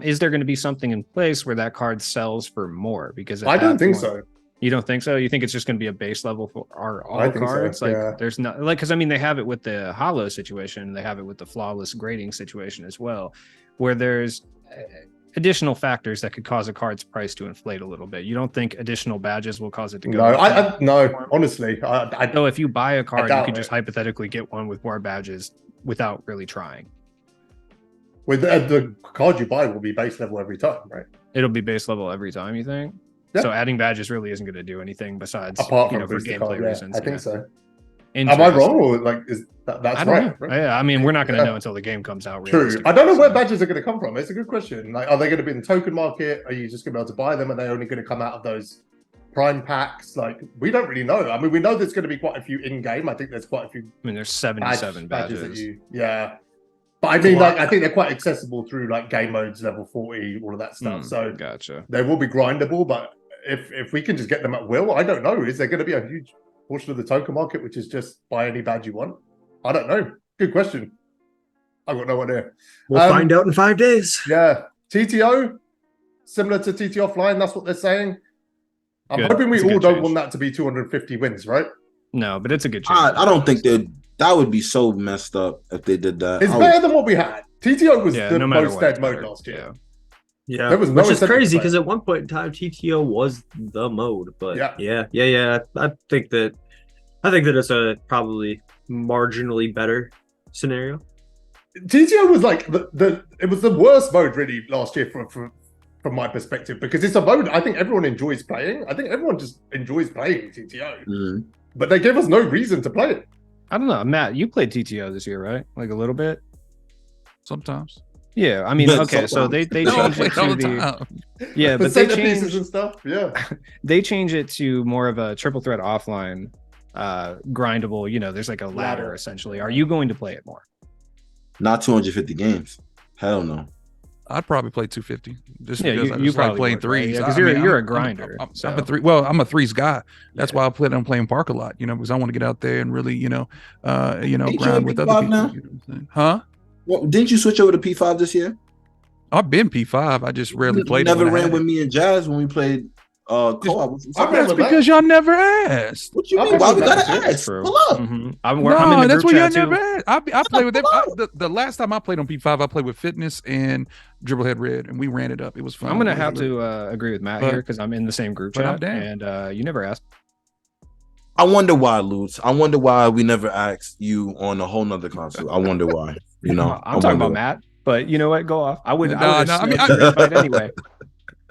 Is there going to be something in place where that card sells for more? Because I don't think so. You don't think so? You think it's just going to be a base level for all cards? So, like, there's not like, because I mean, they have it with the hollow situation, they have it with the flawless grading situation as well, where there's additional factors that could cause a card's price to inflate a little bit. You don't think additional badges will cause it to go? No, honestly, I know if you buy a card, you can just hypothetically get one with more badges without really trying. With the card you buy will be base level every time, right? It'll be base level every time, you think? Yeah. So adding badges really isn't going to do anything besides apart from for gameplay reasons. I think so. Am I wrong, or like that's right? Yeah, I mean, we're not going to know until the game comes out. True. I don't know where badges are going to come from. It's a good question. Like, are they going to be in the token market? Are you just going to be able to buy them? Are they only going to come out of those prime packs? Like, we don't really know. I mean, we know there's going to be quite a few in game. I think there's quite a few. I mean, there's 77 badges. But I mean, like, I think they're quite accessible through like game modes, level 40, all of that stuff. So gotcha. They will be grindable, but if we can just get them at will, I don't know. Is there going to be a huge portion of the token market which is just buy any badge you want? I don't know. Good question. I've got no idea. We'll find out in 5 days. Yeah. TTO, similar to TT offline. That's what they're saying. I'm hoping we all don't want that to be 250 wins, right? No, but it's a good change. I don't think that would be so messed up if they did that. It's better than what we had. TTO was the most dead mode last year. Yeah, there was which is crazy because at one point in time TTO was the mode, but yeah. I think that it's a probably marginally better scenario. TTO was like it was the worst mode really last year from my perspective, because it's a mode I think everyone enjoys playing. I think everyone just enjoys playing TTO. but they gave us no reason to play it. I don't know, Matt. You played TTO this year, right? Like a little bit. Sometimes. Yeah, I mean, okay, so they changed it to The but they centerpieces changed and stuff. Yeah, they change it to more of a triple threat offline, grindable. You know, there's like a ladder essentially. Are you going to play it more? Not 250 games. Hell no. I'd probably play 250 just Yeah, because I you just like probably playing would, right? threes. Yeah, 'cause I mean, you're a I'm- grinder, I'm so. a three. Well, I'm a threes guy. That's why I play. I'm playing park a lot. You know, because I want to get out there and really, Ain't you grind a with P5 other people. now? You know what I'm saying? Huh? Well, didn't you switch over to P5 this year? I've been P5. I just rarely played. Never it when I ran had with it. me and Jazz when we played co-op. That's because y'all never asked. What you I mean? Why we remember gotta that. ask? True. Pull up. Mhm. I'm in No, the that's group what y'all chat too. never asked. I play with them. The last time I played on P5, I played with Fitness and Dribblehead Red, and we ran it up. It was fun. I'm gonna have to agree with Matt But- here because I'm in the same group but I'm chat, down. and you never asked. I wonder why, Lutz. I wonder why we never asked you on a whole nother console. I wonder why. You know, I'm talking about Matt, but you know what? Go off. I would. No, I would no, I mean, fight anyway.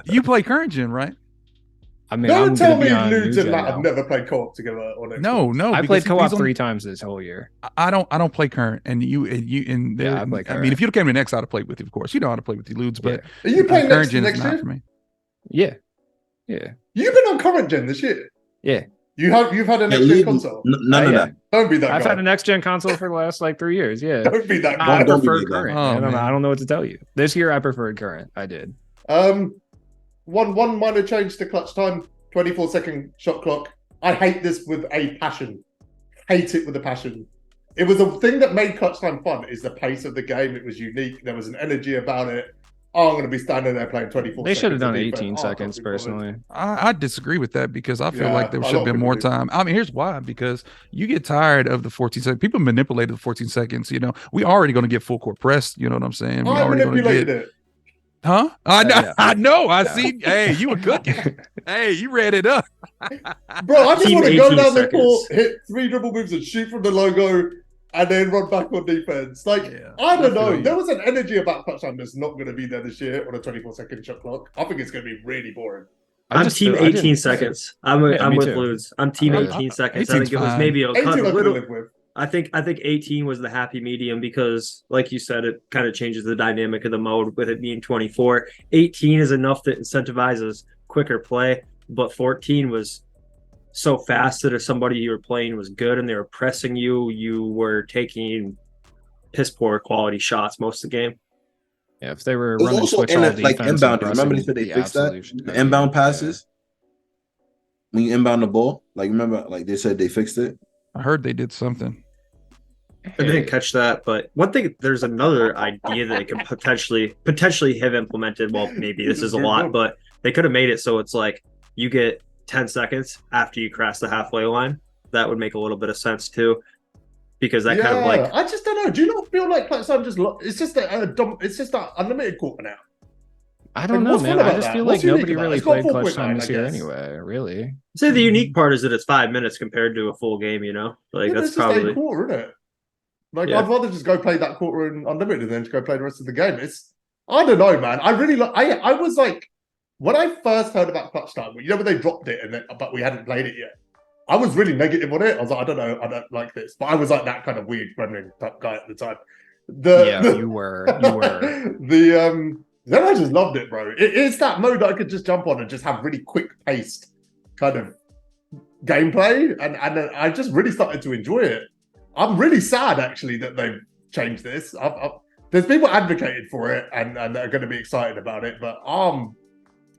You play current gen, right? I mean, Don't I'm tell gonna me be on Ludes new and gen Matt have now. never played co-op together on it. No. I because played co-op he's on- 3 times this whole year. I don't play current, and Yeah, I play I current. mean, if you'd have came to next, I'd have played with you, of course. You know how to play with the Ludes, but Are you playing current gen next is not year? for me. Yeah. You've been on current gen this year. Yeah. You've had a next gen console. None of Yeah. that. Don't be that I've guy. had a next gen console for the last like 3 years. Yeah. Don't be that I guy. Don't be prefer that guy. current. Oh, man. man. I don't know what to tell you. This year I preferred current. I did. One minor change to clutch time, 24-second shot clock. I hate this with a passion. Hate it with a passion. It was a thing that made clutch time fun, is the pace of the game. It was unique. There was an energy about it. Oh, I'm going to be standing there playing 24 They seconds. should have done of defense. 18 Oh, I can't seconds be bothered. personally. I disagree with that because I feel Yeah, like there a should lot have of been more people do. time. I mean, here's why: because you get tired of the 14 seconds. People manipulated the 14 seconds. You know, we already going to get full court press. You know what I'm saying? We I already going to manipulated get. it. Huh? I know. yeah. I know. I see. Hey, you were cooking. Hey, you read it up. Bro, I just Team want to go 18 down the seconds. court, hit 3 dribble moves and shoot from the logo, and then run back on defense. Like, Yeah, I don't I feel know. you. There was an energy about clutch time that's not going to be there this year on a 24-second shot clock. I think it's going to be really boring. I'm team I didn't- 18 seconds. I'm Yeah, me with too. Ludes. I'm team I- 18 seconds. I think 18's it was fine. maybe a 18 I could little. live with. I think 18 was the happy medium because, like you said, it kind of changes the dynamic of the mode with it being 24. 18 is enough that incentivizes quicker play, but 14 was so fast that if somebody you were playing was good and they were pressing you, you were taking piss poor quality shots most of the game. Yeah, if they were It was running also switch in all it, like defense, inbound. and Remember they pressing said they the fixed that? absolute- The inbound passes. When you inbound the ball, like remember, like they said they fixed it. I heard they did something. I didn't catch that, but one thing, there's another idea that they could potentially have implemented. Well, maybe this is a lot, but they could have made it so it's like you get 10 seconds after you cross the halfway line. That would make a little bit of sense too, because that kind of like I just don't know. Do you not feel like clutch time it's just it's just that unlimited quarter now? I don't Like, know, what's man. fun I about just that? feel What's like unique nobody about it? really It's got played clutch 4.9, time this I year guess. anyway, really. say the unique part is that it's 5 minutes compared to a full game. You know, like Yeah, but that's it's just probably a quarter, isn't it? Like, Yeah. I'd rather just go play that quarter in unlimited than to go play the rest of the game. I don't know, man. I really like. I was like, when I first heard about clutch time, you know, when they dropped it but we hadn't played it yet. I was really negative on it. I was like, I don't know, I don't like this. But I was like that kind of weird friendly type guy at the time. You were. Then I just loved it, bro. It's that mode that I could just jump on and just have really quick paced kind of gameplay, and I just really started to enjoy it. I'm really sad actually that they've changed this. There's people advocated for it and they're going to be excited about it, but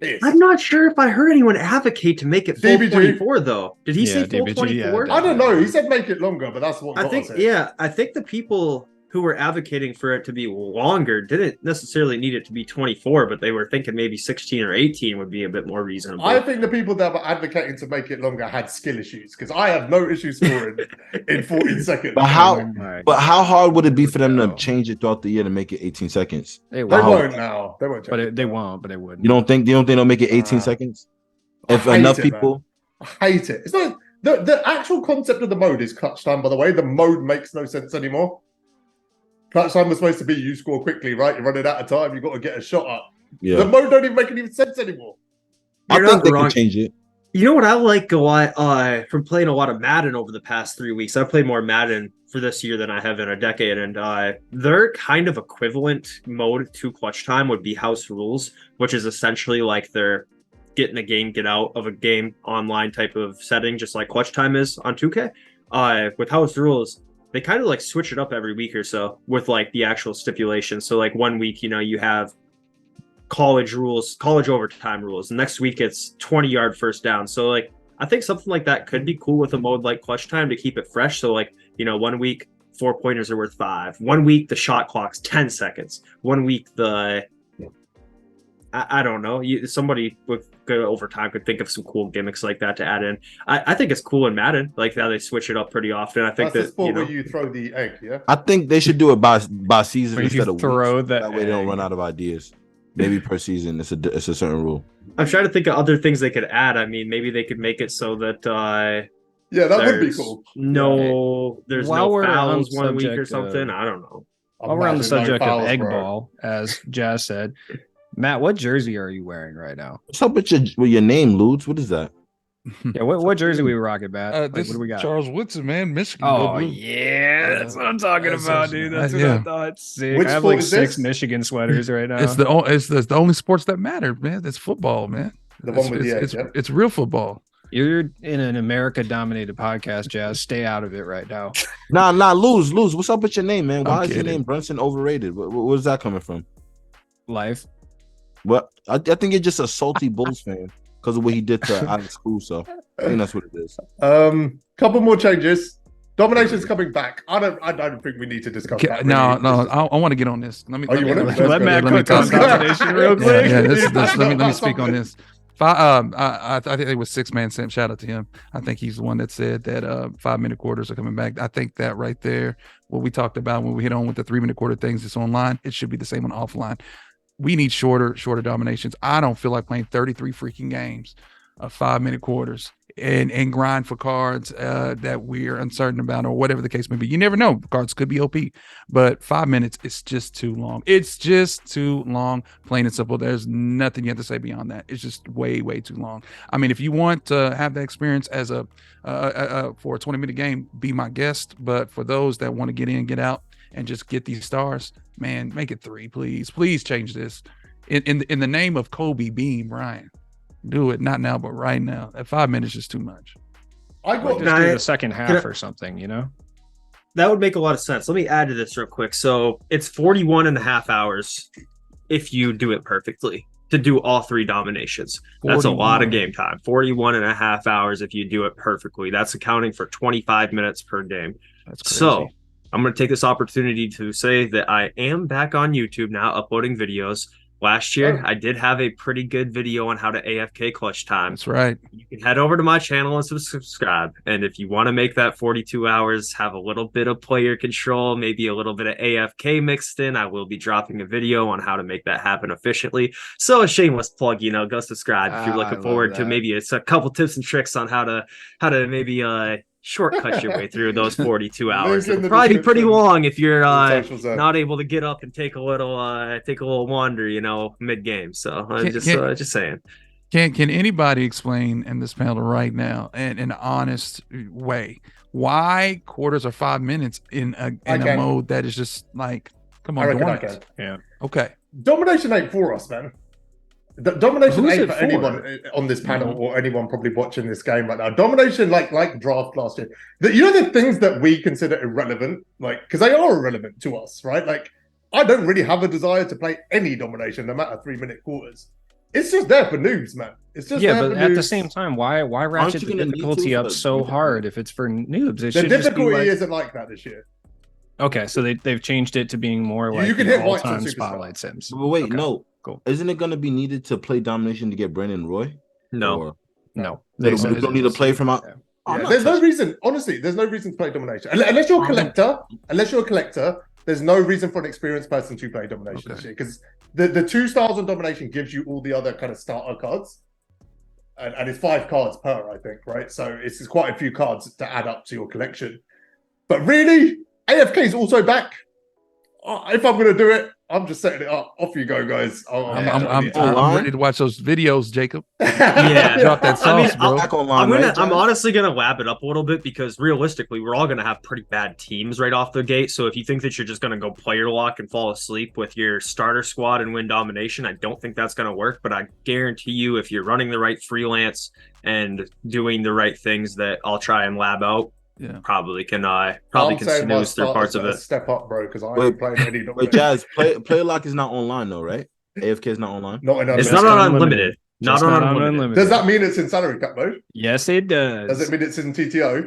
pissed. I'm not sure if I heard anyone advocate to make it full DBG. 24 though. Did he Yeah, say full DBG, 24? yeah, I don't know. He said make it longer, but that's what I Gotta think said. I think the people who were advocating for it to be longer didn't necessarily need it to be 24, but they were thinking maybe 16 or 18 would be a bit more reasonable. I think the people that were advocating to make it longer had skill issues because I have no issue scoring in 14 seconds. But how? my But how hard would it be for them No. to change it throughout the year to make it 18 seconds? They They won't, won't now. They won't. but they won't. But they wouldn't. You don't think they'll make it 18 Nah. seconds? I If hate enough it, people, I hate it. It's not the actual concept of the mode is clutch time. By the way, the mode makes no sense anymore. Clutch time was supposed to be you score quickly, right? You're running out of time. You got to get a shot up. yeah, The mode don't even make any sense anymore. I You're think not they wrong. can change it. You know what I like a lot from playing a lot of Madden over the past 3 weeks? I've played more Madden for this year than I have in a decade, and their kind of equivalent mode to Clutch Time would be House Rules, which is essentially like they're get in a game, get out of a game online type of setting, just like Clutch Time is on 2K. With House Rules, they kind of like switch it up every week or so with like the actual stipulations. So like 1 week, you have college overtime rules. The next week it's 20-yard first down. So like I think something like that could be cool with a mode like Clutch Time to keep it fresh. So like 1 week 4-pointers are worth 5. 1 week the shot clock's 10 seconds. 1 week I don't know. Somebody with good overtime could think of some cool gimmicks like that to add in. I think it's cool in Madden, like how they switch it up pretty often. I think that's the sport where you throw the egg. Yeah, I think they should do it by season instead of throw weeks. That way they don't run out of ideas. Maybe per season, it's a certain rule. I'm trying to think of other things they could add. I mean, maybe they could make it so that that would be cool. There's no fouls 1 week or something. I don't know. While we're on the subject of egg ball, as Jazz said, Matt, what jersey are you wearing right now? What's up with your name, Ludes? What is that? Yeah, what jersey we rocking, Matt? What do we got? Charles Woodson, man, Michigan. Oh yeah, that's what I'm talking about, dude. That's what I thought. Sick. Which I have like 6 Michigan sweaters right now. It's the only sports that matter, man. It's football, man. The one with the egg, it's real football. You're in an America-dominated podcast, Jazz. Stay out of it right now. Nah, lose. What's up with your name, man? Why is your name Brunson overrated? Where's that coming from? Life. Well, I think you're just a salty Bulls fan because of what he did to Alex Cruz. So I think that's what it is. Couple more changes. Domination's coming back. I don't think we need to discuss that. No. I want to get on this. Let Matt cook on domination real quick. Let me speak on this. I think it was 6-man Sam. Shout out to him. I think he's the one that said that 5-minute quarters are coming back. I think that right there, what we talked about when we hit on with the 3-minute quarter things, it's online. It should be the same on offline. We need shorter dominations. I don't feel like playing 33 freaking games of 5-minute quarters and grind for cards that we're uncertain about or whatever the case may be. You never know. Cards could be OP, but 5 minutes is just too long. It's just too long, plain and simple. There's nothing you have to say beyond that. It's just way, way too long. I mean, if you want to have that experience as for a 20-minute game, be my guest. But for those that want to get in, get out, and just get these stars, man, make it 3, please. Please change this. In the name of Kobe Bean Bryant. Do it, not now, but right now. At 5 minutes is too much. I got just do the second half or something, That would make a lot of sense. Let me add to this real quick. So it's 41 and a half hours if you do it perfectly to do all 3 dominations. 41. That's a lot of game time. 41 and a half hours if you do it perfectly. That's accounting for 25 minutes per game. That's crazy. So I'm going to take this opportunity to say that I am back on YouTube now uploading videos. Last year, I did have a pretty good video on how to AFK Clutch Time. That's right. You can head over to my channel and subscribe. And if you want to make that 42 hours, have a little bit of player control, maybe a little bit of AFK mixed in, I will be dropping a video on how to make that happen efficiently. So a shameless plug, go subscribe if you're looking forward to maybe it's a couple tips and tricks on how to maybe shortcut your way through those 42 hours. It'll probably be pretty long if you're not able to get up and take a little wander, mid game. So I'm just saying. Can anybody explain in this panel right now, in an honest way, why quarters are 5 minutes in a mode that is just like, come on, dormant? Yeah. Okay. Domination ain't for us, man. Domination ain't for anyone on this panel or anyone probably watching this game right now. Domination, like draft last year. The things that we consider irrelevant, because they are irrelevant to us, right? Like, I don't really have a desire to play any domination, no matter 3-minute quarters. It's just there for noobs, man. It's just but at the same time, why ratchet the difficulty up so hard if it's for noobs? The difficulty isn't like that this year. Okay, so they've changed it to being more like you can hit all-time spotlight sims. But wait, no. Cool. Isn't it going to be needed to play domination to get Brandon Roy? No. We don't need to play from out. There's no reason. Honestly, there's no reason to play domination unless you're a collector. There's no reason for an experienced person to play domination this year because the 2 stars on domination gives you all the other kind of starter cards, and it's 5 cards per, I think, right? So it's quite a few cards to add up to your collection. But really, AFK is also back. if I'm going to do it, I'm just setting it up. Off you go, guys. I'm ready to watch those videos, Jacob. Yeah, Drop that sauce, bro. I'm honestly gonna lab it up a little bit because realistically, we're all gonna have pretty bad teams right off the gate. So if you think that you're just gonna go player lock and fall asleep with your starter squad and win domination, I don't think that's gonna work. But I guarantee you, if you're running the right freelance and doing the right things that I'll try and lab out, probably can snooze through parts of it. Step up, bro, because I ain't playing any. Wait, Jazz, player lock is not online though, right? AFK is not online. It's not on unlimited. Not on unlimited. Does that mean it's in salary cap mode? Yes, it does. Does it mean it's in TTO?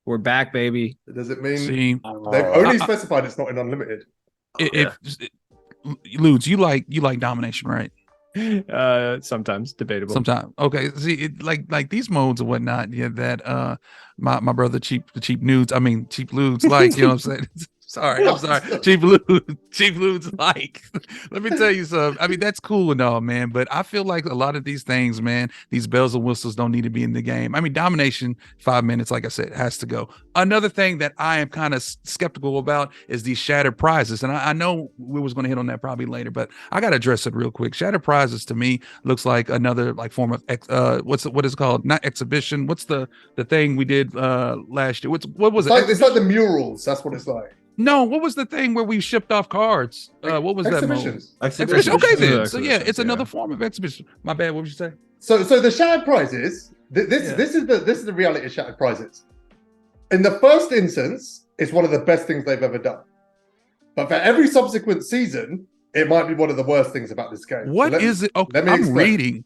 We're back, baby. Does it mean they've only specified it's not in unlimited? Ludes, you like domination, right? Sometimes debatable. Sometimes. Okay. See, like these modes and whatnot. Yeah, that my brother CheapLudez, like, you know what I'm saying? I'm sorry. CheapLudez, like, let me tell you something. I mean, that's cool and all, man. But I feel like a lot of these things, man, these bells and whistles don't need to be in the game. I mean, domination, 5 minutes, like I said, has to go. Another thing that I am kind of skeptical about is these shattered prizes. And I know we was going to hit on that probably later, but I got to address it real quick. Shattered prizes to me looks like another like form of what is it called? Not exhibition. What's the thing we did last year? What was it? It's like the murals. That's what it's like. No, what was the thing where we shipped off cards? What was Exhibitions. that? Exhibition. Okay, then. So yeah, it's another form of exhibition. My bad. What would you say? So the shattered prizes. This is the reality of shattered prizes. In the first instance, it's one of the best things they've ever done. But for every subsequent season, it might be one of the worst things about this game. What is it? Okay, I'm reading.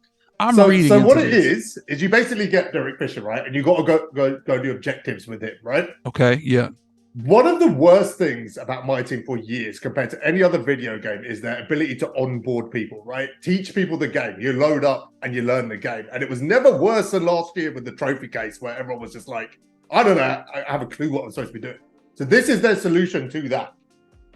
So what it is you basically get Derek Fisher, right, and you got to go do objectives with him, right? Okay. Yeah. One of the worst things about MyTeam for years compared to any other video game is their ability to onboard people, right? Teach people the game. You load up and you learn the game. And it was never worse than last year with the trophy case where everyone was just like, I don't know, I have a clue what I'm supposed to be doing. So this is their solution to that.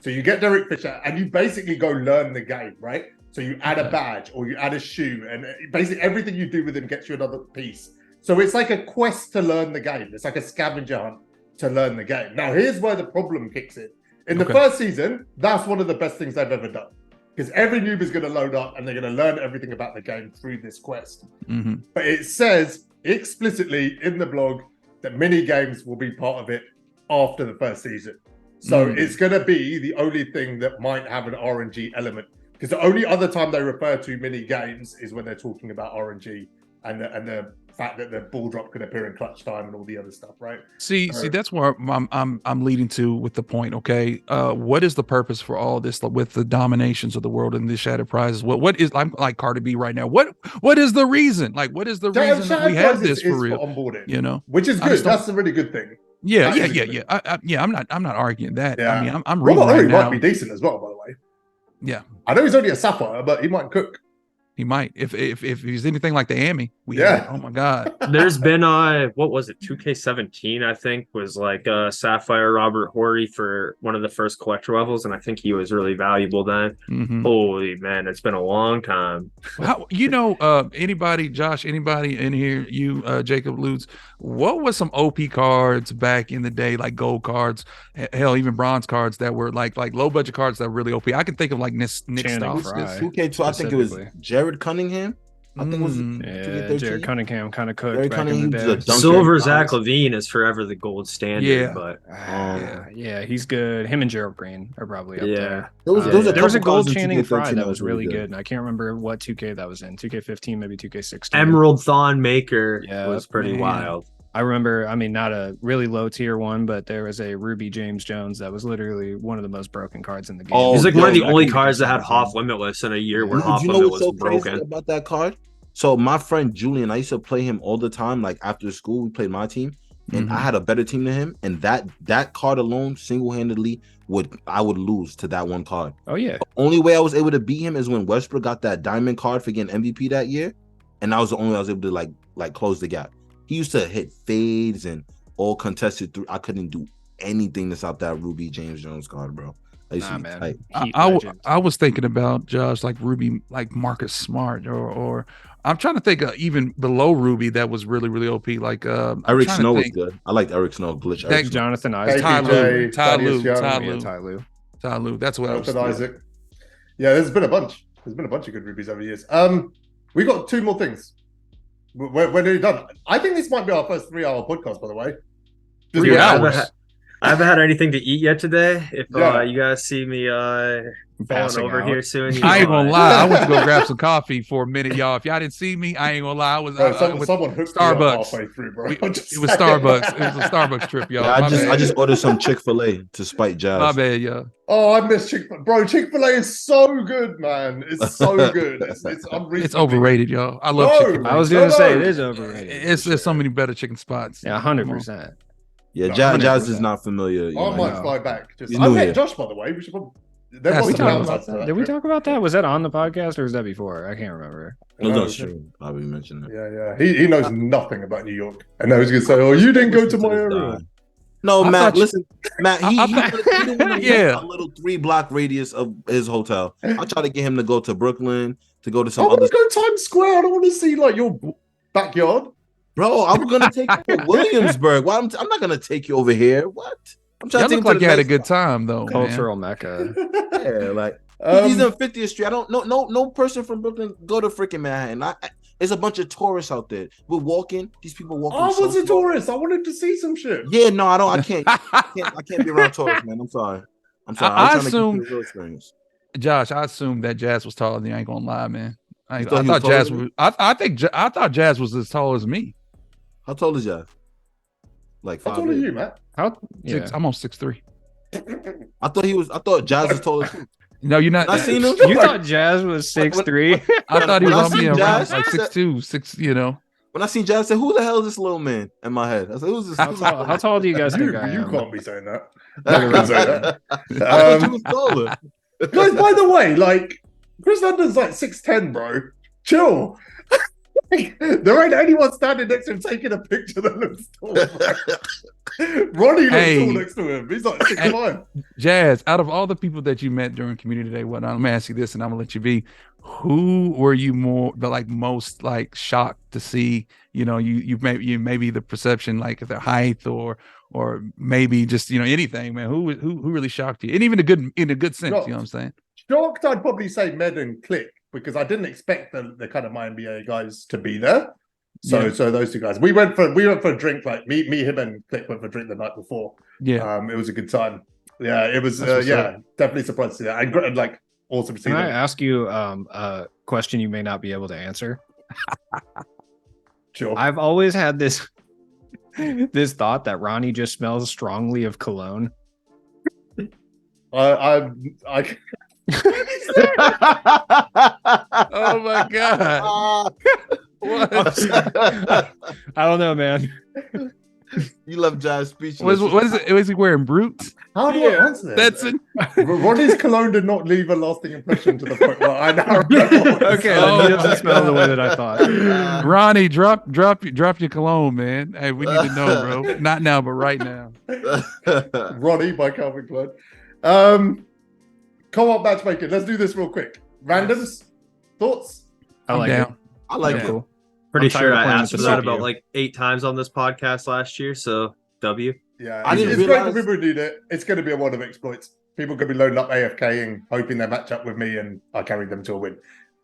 So you get Derek Fisher and you basically go learn the game, right? So you add a badge or you add a shoe and basically everything you do with him gets you another piece. So it's like a quest to learn the game. It's like a scavenger hunt to learn the game. Now, here's where the problem kicks in. In the first season, that's one of the best things they've ever done. Because every noob is going to load up and they're going to learn everything about the game through this quest. Mm-hmm. But it says explicitly in the blog that mini games will be part of it after the first season. So it's going to be the only thing that might have an RNG element. Because the only other time they refer to mini games is when they're talking about RNG and the fact that the ball drop can appear in clutch time and all the other stuff, right? See, that's where I'm leading to with the point. Okay, what is the purpose for all this with the dominations of the world and the shattered prizes? What is, I'm like Cardi B right now. What is the reason? Like, what is the reason that we have this for real? For onboarding, you know, which is good. That's a really good thing. Yeah. I'm not arguing that. Yeah. I mean, I'm reading Robert right now. might be decent as well, by the way. Yeah, I know he's only a sapphire, but he might cook. He might, if he's anything like the Amy. Oh my God. There's been what was it? 2K17, I think, was like Sapphire Robert Horry for one of the first collector levels, and I think he was really valuable then. Mm-hmm. Holy man, it's been a long time. Anybody, Josh, anybody in here, Jacob Lutz, what was some OP cards back in the day, like gold cards, hell, even bronze cards that were like low budget cards that were really OP? I can think of like Nick stuff. 2K2, I think it was Jared Cunningham. I think it was Jared Cunningham kind of cooked Jared back in the day. Silver Zach Levine is forever the gold standard, but he's good. Him and Gerald Green are probably up there. There was a gold Channing Frye that was really good, and I can't remember what 2K that was in. 2K15, maybe 2K16. Emerald Thon Maker was pretty wild. I remember, I mean, not a really low tier one, but there was a Ruby James Jones that was literally one of the most broken cards in the game. He's like one of the only cards that had Hoff Limitless in a year where Hoff Limitless was broken. About that card? So my friend Julian, I used to play him all the time. Like after school, we played my team, and I had a better team than him. And that card alone, single-handedly, I would lose to that one card. Oh yeah. The only way I was able to beat him is when Westbrook got that diamond card for getting MVP that year, and that was the only way I was able to like close the gap. He used to hit fades and all contested through. I couldn't do anything to stop that Ruby James Jones card, bro. I was thinking about Josh, like Ruby, like Marcus Smart, or I'm trying to think of even below Ruby that was really, really OP. Like Eric Snow was good. I liked Eric Snow glitch. Jonathan Ty Lue. Salute. That's what I was Jonathan thinking. Isaac. Yeah, there's been a bunch. There's been a bunch of good rubies over the years. We got 2 more things. We're nearly done. I think this might be our first 3-hour podcast, by the way. 3 hours. I haven't had anything to eat yet today. If Yeah. you guys see me falling Passing over out. here soon, I ain't gonna lie. I went to go grab some coffee for a minute, y'all. If y'all didn't see me, I ain't gonna lie. I was Someone hooked me up Starbucks. halfway through, bro. it was Starbucks. It was a Starbucks trip, y'all. Yeah, My I bad. just ordered some Chick-fil-A to spite Jazz. My bad, y'all. Oh, I miss Chick-fil-A. Bro, Chick-fil-A is so good, man. It's so good. It's unreasonable. It's overrated, y'all. I love No. chicken. I was No, gonna say no. it is overrated. There's so many better chicken spots. Yeah, 100%. Yeah, No, Jazz 100%. is not familiar. You I know, might no. fly back. He's I new met here. Josh, by the way. We should probably. That's There was the some time. downsides to that. Did we talk about that? Was that on the podcast or was that before? I can't remember. it was No, on stream. Probably mentioned it. Yeah. He knows nothing about New York. And now he's going to say, oh, you didn't go to my area. No, I Matt, thought you- listen, Matt, he didn't want to Yeah. a little 3-block radius of his hotel. I try to get him to go to Brooklyn, to go to I some want other. to go Times Square. I don't want to see like your backyard. Bro, I'm gonna take you to Williamsburg. Why? I'm not gonna take you over here. What? I'm trying Y'all to look take like you had a nice- good time though, man. Cultural mecca. Yeah, like Um, he's in 50th Street. I don't no person from Brooklyn go to freaking Manhattan. There's a bunch of tourists out there. We're walking. These people walking. I so was a slow. tourist. I wanted to see some shit. Yeah, no, I don't. I can't be around tourists, man. I'm sorry. I'm sorry. I I'm trying to assume- get you the real experience. Josh, I assumed that Jazz was taller than you. I ain't gonna lie, man. I You thought he thought was taller Jazz than was. I thought Jazz was as tall as me. How tall is Jazz? Like How 5'8". tall are you, Matt? How? Yeah. I'm on 6'3". I thought Jazz was taller too. No, you're not. I seen him. You thought Jazz was 6'3"? I thought he When was I on me seen around Jazz, like I said- 6'2", 6. You know. When I seen Jazz, I said, "Who the hell is this little man?" In my head, I said, "Who's this?" How tall do you guys think I You am? can't be saying that. I I can say that. thought you was taller. Guys, by the way, like Chris London's like 6'10", bro. Chill. There ain't anyone standing next to him taking a picture that looks tall. Bro. Ronnie looks Hey. tall next to him. He's like 6'5". Jazz, out of all the people that you met during community day, whatnot, I'm gonna ask you this, and I'm gonna let you be. Who were you most shocked to see? You know, you maybe the perception, like their height or maybe just anything, man. Who really shocked you? And even in a good sense, No. you know what I'm saying? Shocked, I'd probably say Med and Click because I didn't expect the kind of my NBA guys to be there. So Yeah. so those two guys, we went for a drink. Like me, him, and Click went for a drink the night before. Yeah. It was a good time. Yeah, it was. That's what's Definitely surprised to see that. And like awesome to see Can I them. ask you a question you may not be able to answer? Sure. I've always had this thought that Ronnie just smells strongly of cologne. I Oh my god! What? I don't know, man. You love Jazz speechless. What is it? Was he wearing Brutes? How do I answer that? That's it. Ronnie's cologne did not leave a lasting impression to the point where I now remember. Okay, then he doesn't smell the way that I thought. Ronnie, drop your cologne, man. Hey, we need to know, bro. Not now, but right now. Ronnie by Calvin Klein. Co-op matchmaking. Let's do this real quick. Randoms, thoughts? I I'm like down. it. I like Yeah. it. Cool. Pretty I'm tired sure of I playing asked with for the that CPU. about like 8 times on this podcast last year. So W. Yeah, I didn't it's great realize- for people who need it. It's going to be a world of exploits. People could be loading up AFKing, hoping they match up with me, and I carry them to a win.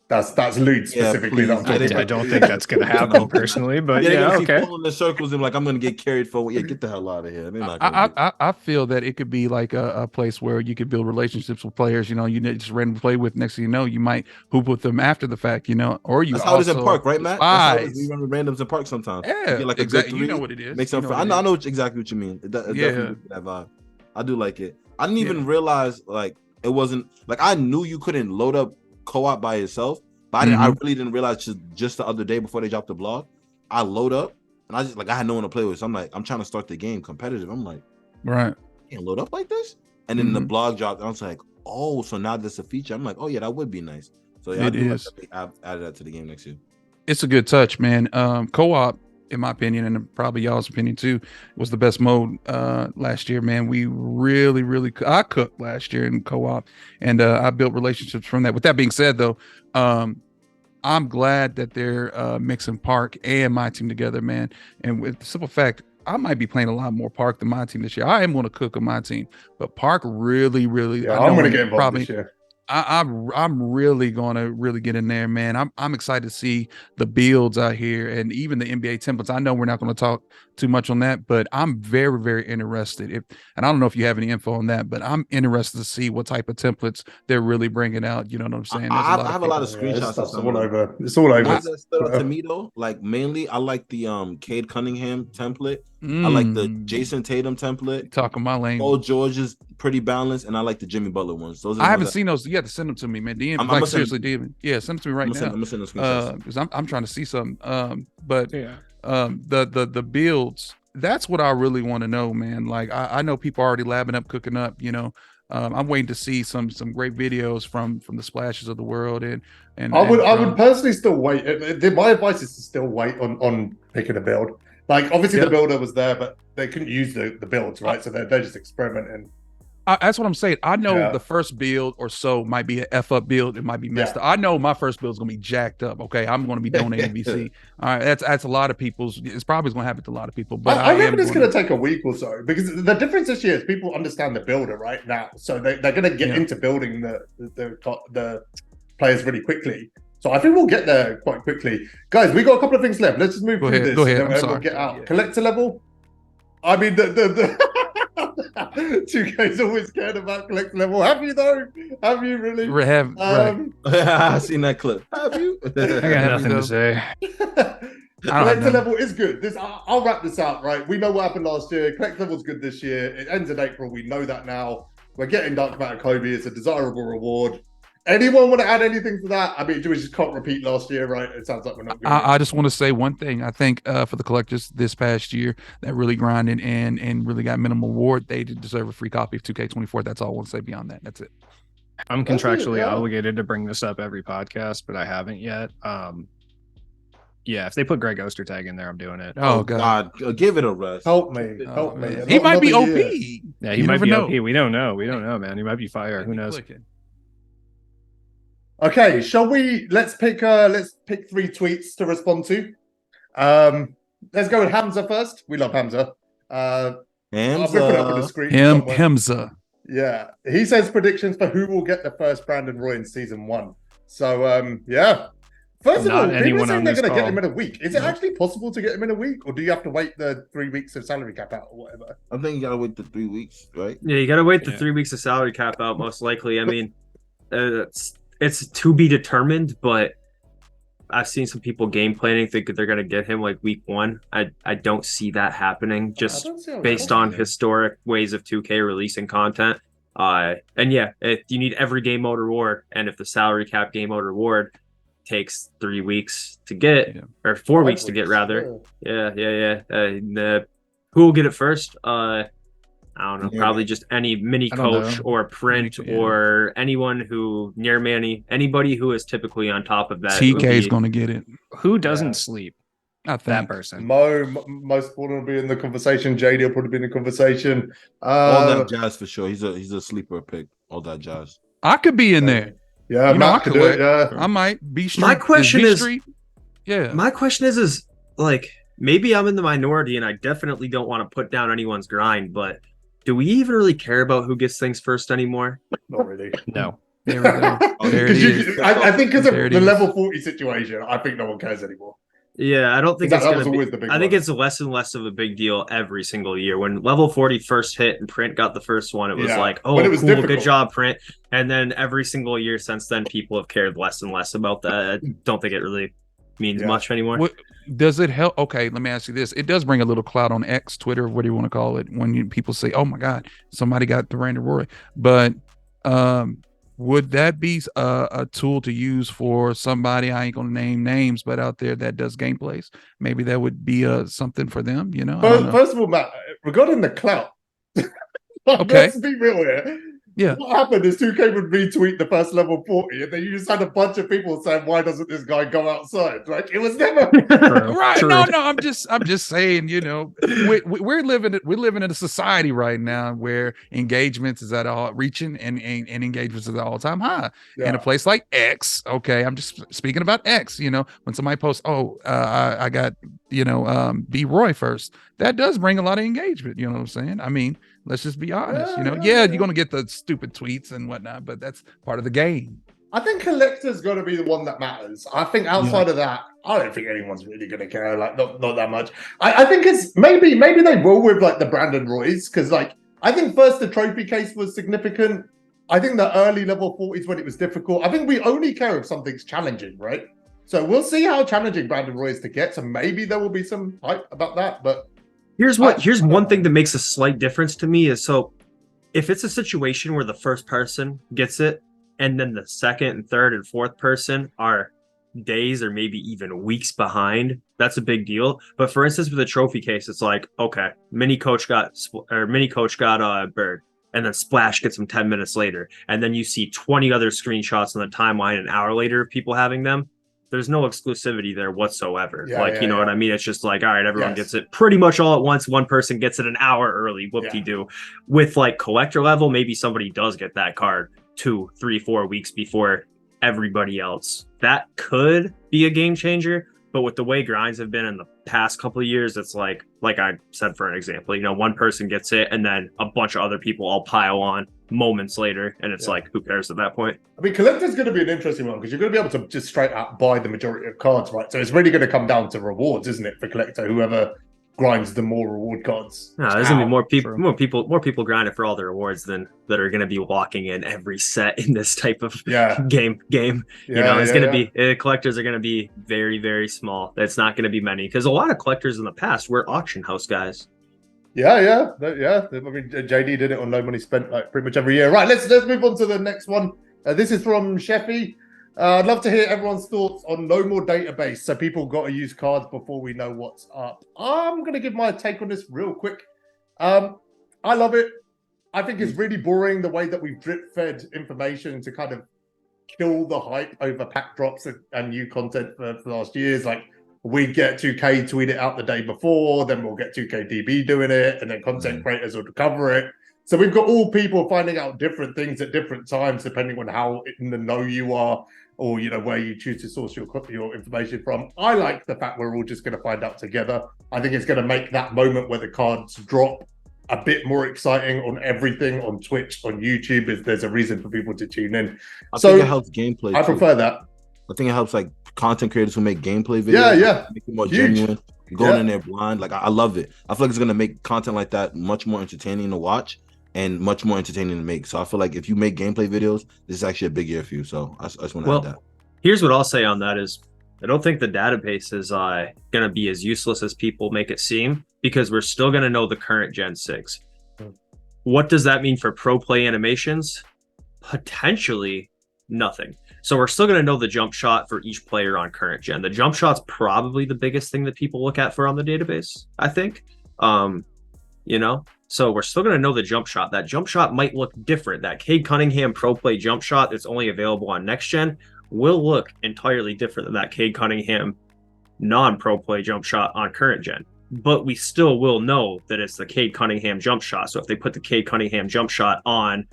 That's Lude Yeah, specifically that I'm please. talking I about. don't think that's going to happen personally, but they're yeah, gonna keep okay. pulling the circles and like I'm gonna get carried forward. Yeah, get the hell out of here. They're not gonna do it. I feel that it could be like a place where you could build relationships with players. You just randomly play with. Next thing you know, you might hoop with them after the fact. Or you That's how it is in also park, right, Matt? That's how it is. despise. We run with randoms in park sometimes. You Yeah, get like a exactly. good You know three, what it is. make some You know friends. what I it know exactly what you mean. It definitely gives me that vibe. I do like it. I didn't even realize like it wasn't like I knew you couldn't load up co-op by yourself, but I really didn't realize just the other day before they dropped the blog, I load up and I just like I had no one to play with. So I'm like, I'm trying to start the game competitive. I'm like, Right. you can't load up like this. And then the blog dropped. I was like, oh, so now there's a feature. I'm like, oh yeah, that would be nice. So yeah, It is. I've added that to the game next year. It's a good touch, man. Co-op, in my opinion, and probably y'all's opinion too, was the best mode last year, man. We really I cooked last year in co-op, and I built relationships from that. With that being said, though, I'm glad that they're mixing Park and my team together, man. And with the simple fact, I might be playing a lot more Park than my team this year. I am going to cook on my team, but Park really, Yeah, I'm going to get involved this year. I'm really gonna get in there, man. I'm excited to see the builds out here and even the NBA templates. I know we're not going to talk too much on that, but I'm very, very interested. And I don't know if you have any info on that, but I'm interested to see what type of templates they're really bringing out. You know what I'm saying? I have a lot of screenshots. It's all over. It's all over. That's to me though. Like mainly, I like the Cade Cunningham template. I like the Jason Tatum template. Talking my language. Paul George is pretty balanced, and I like the Jimmy Butler ones. Those are I haven't seen those. You have to send them to me, man. DM, seriously, DM. Yeah, send them to me right now. I'm gonna send those screenshots because I'm trying to see something. But the builds. That's what I really want to know, man. Like I know people are already labbing up, cooking up. You know, I'm waiting to see some great videos from the splashes of the world, and I would personally still wait. My advice is to still wait on picking a build. Like obviously the builder was there, but they couldn't use the builds, right? So they're just experimenting. That's what I'm saying. I know the first build or so might be an F up build. It might be messed up. I know my first build is going to be jacked up. Okay, I'm going to be donating VC. All right, that's a lot of people's. It's probably going to happen to a lot of people. But I reckon it's going to take a week or so because the difference this year is people understand the builder right now, so they're going to get into building the players really quickly. So I think we'll get there quite quickly. Guys, we got a couple of things left. Let's just move through this. Go ahead. And then we'll get out. Collector level. I mean, the 2K's always cared about collector level. Have you though? Have you really? I've seen that clip. Have you? I got nothing to say. Collector level is good. I'll wrap this out, right? We know what happened last year. Collector level's good this year. It ends in April. We know that now. We're getting Dark Matter Kobe. It's a desirable reward. Anyone want to add anything to that? I mean, we just can't repeat last year, right? It sounds like we're not good. I just want to say one thing. I think for the collectors this past year that really grinded and really got minimal reward, they deserve a free copy of 2K24. That's all I want to say beyond that. That's it. I'm contractually obligated to bring this up every podcast, but I haven't yet. Yeah, if they put Greg Ostertag in there, I'm doing it. Oh God, give it a rest. Help me. He might be OP. Yeah, he might be OP. We don't know, man. He might be fire. Who knows? Okay, shall we? Let's pick 3 tweets to respond to. Let's go with Hamza first. We love Hamza. Hamza. I'll put it up on the screen. Hamza. Yeah, he says predictions for who will get the first Brandon Roy in season 1. So yeah. First of all, people are saying they're going to get him in a week. Is it actually possible to get him in a week, or do you have to wait the 3 weeks of salary cap out or whatever? I think you got to wait the 3 weeks, right? Yeah, you got to wait the 3 weeks of salary cap out, most likely. I mean, it's to be determined, but I've seen some people game planning think that they're going to get him like week 1. I don't see that happening just based on historic ways of 2K releasing content. And yeah, if you need every game mode reward, and if the salary cap game mode reward takes 3 weeks to get, or 4 weeks to get rather. Yeah. Who will get it first? I don't know, probably just any mini coach or print or anyone who near Manny, anybody who is typically on top of that. TK is going to get it. Who doesn't sleep? Not that person. Most important will be in the conversation. JD will probably be in the conversation. AllThatJaz for sure. He's a sleeper pick. AllThatJaz. I could be in there. Yeah, I could do it. I might be street. My question is, yeah. My question is like, maybe I'm in the minority and I definitely don't want to put down anyone's grind, but do we even really care about who gets things first anymore? Not really. No. There we go. There it is. I think because of the level 40 situation, I think no one cares anymore. Yeah, I don't think it's going to be. The big I think it's less and less of a big deal every single year. When level 40 first hit and Print got the first one, it was like, oh, cool, difficult. Good job, Print. And then every single year since then, people have cared less and less about that. I don't think it really means much anymore. Does it help? Okay, let me ask you this. It does bring a little clout on X, Twitter, what do you want to call it, when people say, oh my God, somebody got the Brandon Roy. But would that be a tool to use for somebody, I ain't going to name names, but out there that does gameplays? Maybe that would be something for them, you know? First of all, Matt, regarding the clout, okay. Let's be real here. Yeah. What happened is 2K would retweet the first level 40, and then you just had a bunch of people saying, "Why doesn't this guy go outside?" Like, it was never Right. True. No, I'm just saying, we're living in a society right now where engagements is at all reaching and engagements is at all time high. Yeah. In a place like X, okay, I'm just speaking about X, when somebody posts, I got, B Roy first, that does bring a lot of engagement, you know what I'm saying? I mean, let's just be honest, you're gonna get the stupid tweets and whatnot, but that's part of the game. I think collector's got to be the one that matters. I think outside of that, I don't think anyone's really going to care. Like, not that much. I think it's maybe they will with like the Brandon Roys, because like I think first the trophy case was significant. I think the early level 40s when it was difficult. I think we only care if something's challenging, right? So we'll see how challenging Brandon Roy is to get. So maybe there will be some hype about that. But here's one thing that makes a slight difference to me is, so if it's a situation where the first person gets it, and then the second and third and fourth person are days or maybe even weeks behind, that's a big deal. But for instance, with the trophy case, it's like, okay, mini coach got Bird, and then Splash gets him 10 minutes later. And then you see 20 other screenshots on the timeline an hour later of people having them. There's no exclusivity there whatsoever. You know what I mean? It's just like, all right, everyone gets it pretty much all at once. One person gets it an hour early. Whoop-de-doo. With like collector level, maybe somebody does get that card 2, 3, 4 weeks before everybody else. That could be a game changer. But with the way grinds have been in the past couple of years, it's like I said, for an example, one person gets it and then a bunch of other people all pile on moments later. And it's like, who cares at that point? I mean, collector's going to be an interesting one because you're going to be able to just straight out buy the majority of cards, right? So it's really going to come down to rewards, isn't it, for collector? Whoever grinds the more reward cards. No, there's gonna be more people grinding for all the rewards than that are gonna be walking in every set in this type of game. It's gonna be collectors are gonna be very, very small. It's not gonna be many because a lot of collectors in the past were auction house guys. Yeah. I mean, JD did it on No Money Spent like pretty much every year. Right, let's move on to the next one. This is from Sheffy. I'd love to hear everyone's thoughts on no more database. So people got to use cards before we know what's up. I'm going to give my take on this real quick. I love it. I think it's really boring the way that we've drip fed information to kind of kill the hype over pack drops and new content for the last years. Like we get 2K tweet it out the day before, then we'll get 2KDB doing it, and then content creators will cover it. So we've got all people finding out different things at different times, depending on how in the know you are, or where you choose to source your information from. I like the fact we're all just going to find out together. I think it's going to make that moment where the cards drop a bit more exciting on everything, on Twitch, on YouTube. If there's a reason for people to tune in, I think it helps gameplay. I prefer that. I think it helps like content creators who make gameplay videos. Make it more genuine. Going in there blind, like I love it. I feel like it's going to make content like that much more entertaining to watch and much more entertaining to make. So I feel like if you make gameplay videos, this is actually a big year for you. So I just want to add that. Here's what I'll say on that is I don't think the database is going to be as useless as people make it seem, because we're still going to know the current Gen 6. What does that mean for pro play animations? Potentially nothing. So we're still going to know the jump shot for each player on current gen. The jump shot's probably the biggest thing that people look at for on the database, I think. So we're still going to know the jump shot. That jump shot might look different. That Cade Cunningham pro play jump shot that's only available on next gen will look entirely different than that Cade Cunningham non-pro play jump shot on current gen. But we still will know that it's the Cade Cunningham jump shot. So if they put the Cade Cunningham jump shot on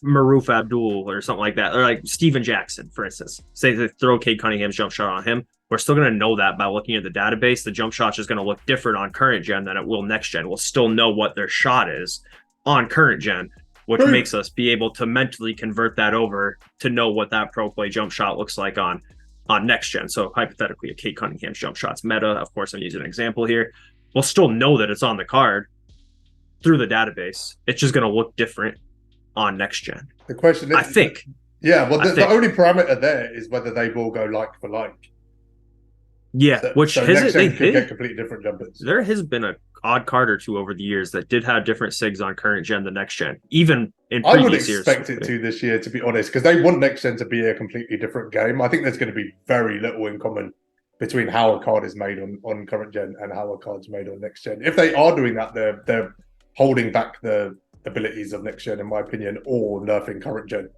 Maruf Abdul or something like that, or like Steven Jackson, for instance, say they throw Cade Cunningham's jump shot on him, we're still going to know that by looking at the database. The jump shot's just going to look different on current gen than it will next gen. We'll still know what their shot is on current gen, which makes us be able to mentally convert that over to know what that pro play jump shot looks like on next gen. So hypothetically, a Cade Cunningham's jump shot's meta. Of course, I'm using an example here. We'll still know that it's on the card through the database. It's just going to look different on next gen. The question is, I think. Yeah, well, the only parameter there is whether they will go like for like. Yeah, so next gen could get completely different jumpers. There has been an odd card or two over the years that did have different SIGs on current gen than next gen, even in previous years. I would expect it to this year, to be honest, because they want next gen to be a completely different game. I think there's going to be very little in common between how a card is made on current gen and how a card's made on next gen. If they are doing that, they're holding back the abilities of next gen, in my opinion, or nerfing current gen.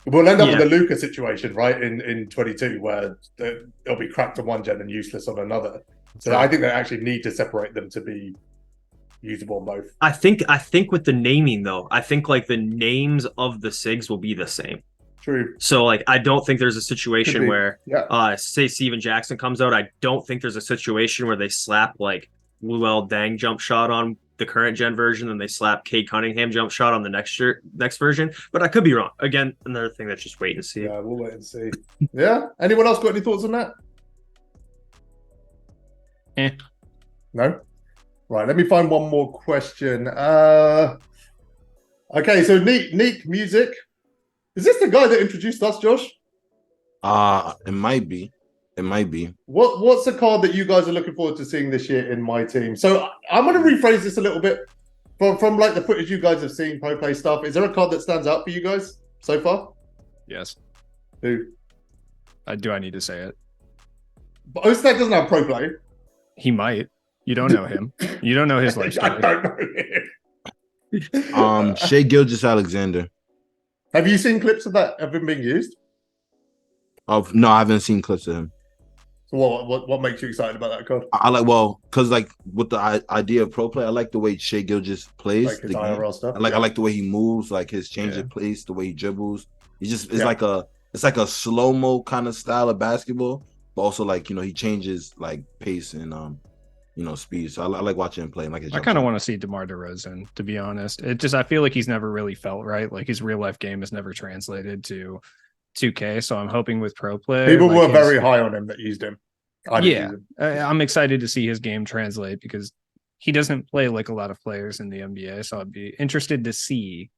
We'll end up with a Luca situation, right, in 22, where they'll be cracked on one gen and useless on another. So I think they actually need to separate them to be usable on both. I think with the naming though, I think like the names of the SIGs will be the same. True. So like I don't think there's a situation where say Steven Jackson comes out. I don't think there's a situation where they slap like Luol Deng jump shot on the current gen version and they slap Cade Cunningham jump shot on the next version. But I could be wrong. Again, another thing that's just wait and see. Yeah, we'll wait and see. Yeah. Anyone else got any thoughts on that? No? Right, let me find one more question. Okay, so Neek Music. Is this the guy that introduced us, Josh? It might be. It might be. What's the card that you guys are looking forward to seeing this year in my team? So I'm going to rephrase this a little bit from like the footage you guys have seen, pro play stuff. Is there a card that stands out for you guys so far? Yes. Who? Do I need to say it? But OurTeam doesn't have pro play. He might. You don't know him. You don't know his life story. I don't know him. Shai Gilgeous-Alexander. Have you seen clips of that of him being used? No, I haven't seen clips of him. So what makes you excited about that card? I like because like with the idea of pro play, I like the way Shai Gilgeous plays. Like his IRL stuff. I like the way he moves, like his change of pace, the way he dribbles. It's like a slow-mo kind of style of basketball, but also like he changes like pace and speed. So I like watching him play. Like I kind of want to see DeMar DeRozan, to be honest. I feel like he's never really felt right. Like his real life game has never translated to 2K. So I'm hoping with pro play. People were very high on him that used him. I'm excited to see his game translate because he doesn't play like a lot of players in the NBA. So I'd be interested to see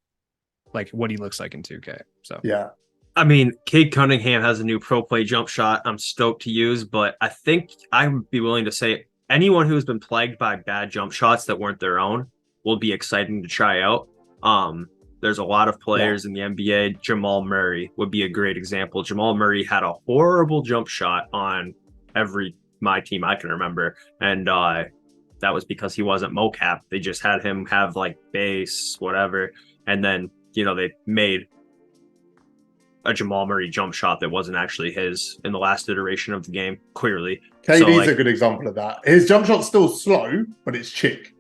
like what he looks like in 2K. So yeah. I mean, Cade Cunningham has a new pro play jump shot I'm stoked to use, but I think I would be willing to say anyone who's been plagued by bad jump shots that weren't their own will be exciting to try out. There's a lot of players in the NBA. Jamal Murray would be a great example. Jamal Murray had a horrible jump shot on every my team I can remember, and that was because he wasn't mocap. They just had him have like base, whatever, and then they made a Jamal Murray jump shot that wasn't actually his in the last iteration of the game, clearly. KD's a good example of that. His jump shot's still slow, but it's chick.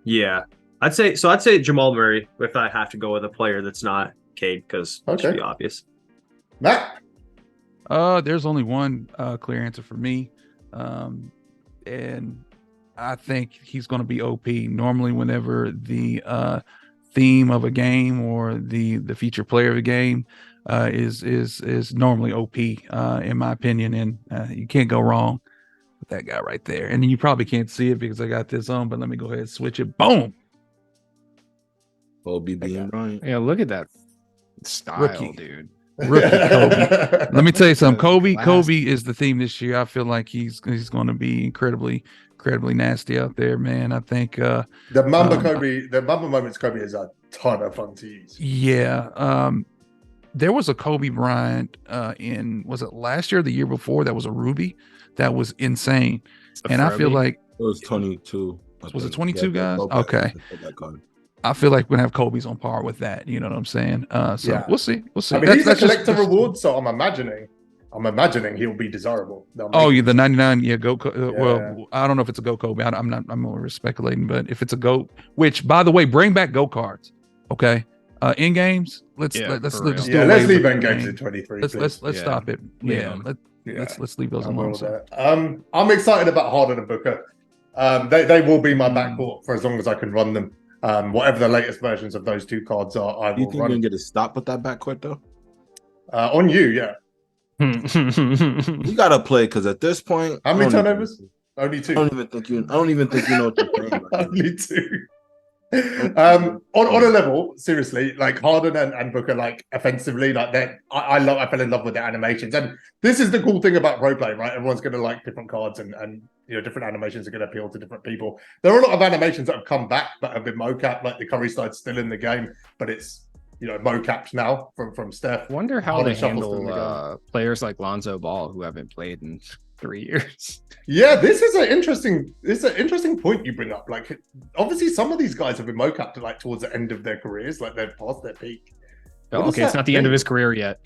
Yeah. I'd say Jamal Murray if I have to go with a player that's not Cade, because it should be obvious. Matt? There's only one clear answer for me. And I think he's gonna be OP. Normally, whenever the theme of a game or the feature player of a game is normally OP, in my opinion, and you can't go wrong with that guy right there. And then you probably can't see it because I got this on, but let me go ahead and switch it. Boom. Kobe being Bryant. Yeah, look at that style, dude. Rookie Kobe. Let me tell you something. Kobe is the theme this year. I feel like he's going to be incredibly nasty out there, man. I think the Mamba moments Kobe is a ton of fun to use. Yeah. There was a Kobe Bryant was it last year or the year before that was a Ruby that was insane. And I feel like it was 22. Was it 22 guys? Okay. I feel like we're gonna have Kobe's on par with that. You know what I'm saying? We'll see. I mean, he's a collector reward, so I'm imagining he'll be desirable. The 99, Well, I don't know if it's a Go Kobe. I'm more speculating, but if it's a Go, which by the way, bring back Go cards. Okay. In games, let's leave in games in 23. Let's stop it. Let's leave those alone. I'm excited about Harden and Booker. They will be my backcourt for as long as I can run them. Whatever the latest versions of those two cards are, I will run. Do you think you're gonna get a stop with that backcourt though? On you, yeah. You gotta play because at this point, how many turnovers? Only 2. I don't even think you know what you're saying. Only 2. On a level, seriously, like Harden and Booker, like offensively, like I fell in love with their animations, and this is the cool thing about pro play, right? Everyone's gonna like different cards, and different animations are gonna appeal to different people. There are a lot of animations that have come back but have been mocap, like the Curry side's still in the game, but it's mocapped now from Steph. Wonder how they handle players like Lonzo Ball who haven't played in 3 years. Yeah, this is an interesting point you bring up. Like, obviously, some of these guys have been mocapped like towards the end of their careers, like they're past their peak. Okay, it's not the end of his career yet.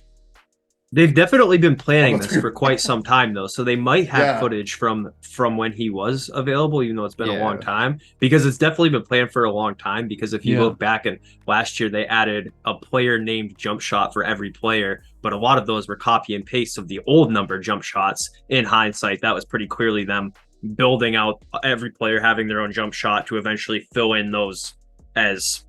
They've definitely been planning this for quite some time, though, so they might have footage from when he was available, even though it's been a long time, because it's definitely been planned for a long time. Because if you look back, and last year they added a player named jump shot for every player, but a lot of those were copy and paste of the old number jump shots. In hindsight, that was pretty clearly them building out every player having their own jump shot to eventually fill in those as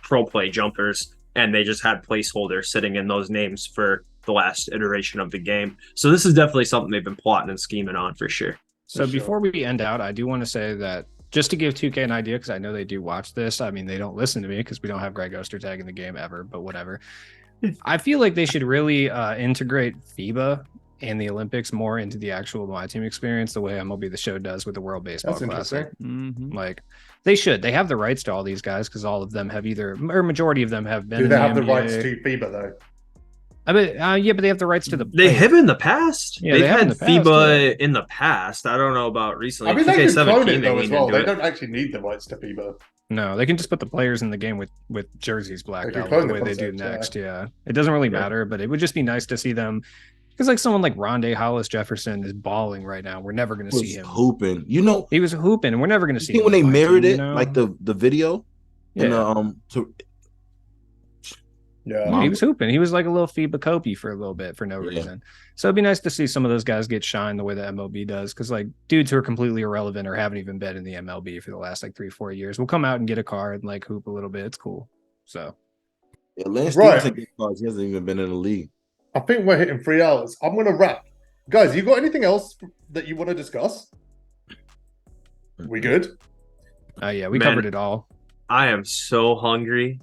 pro play jumpers, and they just had placeholders sitting in those names for the last iteration of the game. So this is definitely something they've been plotting and scheming on for sure. So before we end out, I do want to say that just to give 2K an idea, because I know they do watch this. I mean, they don't listen to me because we don't have Greg Ostertag in the game ever, but whatever. I feel like they should really integrate FIBA and the Olympics more into the actual MyTeam experience, the way MLB The Show does with the World Baseball Classic. Like, they should. They have the rights to all these guys because all of them have either, or majority of them have been. Do they have the rights to FIBA though? I mean, yeah, but they have the rights to the. They have in the past. Yeah, they've they had in the past, FIBA in the past. I don't know about recently. I mean, they can clone it though they as well. They don't actually need the rights to FIBA. No, they can just put the players in the game with jerseys blacked They out can the clone way the they do concept, next. Yeah, it doesn't really matter, but it would just be nice to see them. Because like someone like Rondé Hollis Jefferson is balling right now. We're never going to see him hooping. You know, he was hooping, and we're never going to see him when they mirrored it, you know? like the video. Yeah. Yeah, he was hooping. He was like a little FIBA Kobe for a little bit for no reason. So it'd be nice to see some of those guys get shine the way the MLB does. Because like dudes who are completely irrelevant or haven't even been in the MLB for the last like 3-4 years will come out and get a card and like hoop a little bit. It's cool. So Lance Stevenson gets cards. He hasn't even been in the league. I think we're hitting 3 hours. I'm gonna wrap, guys. You got anything else that you want to discuss? We good? Yeah, we covered it all. I am so hungry.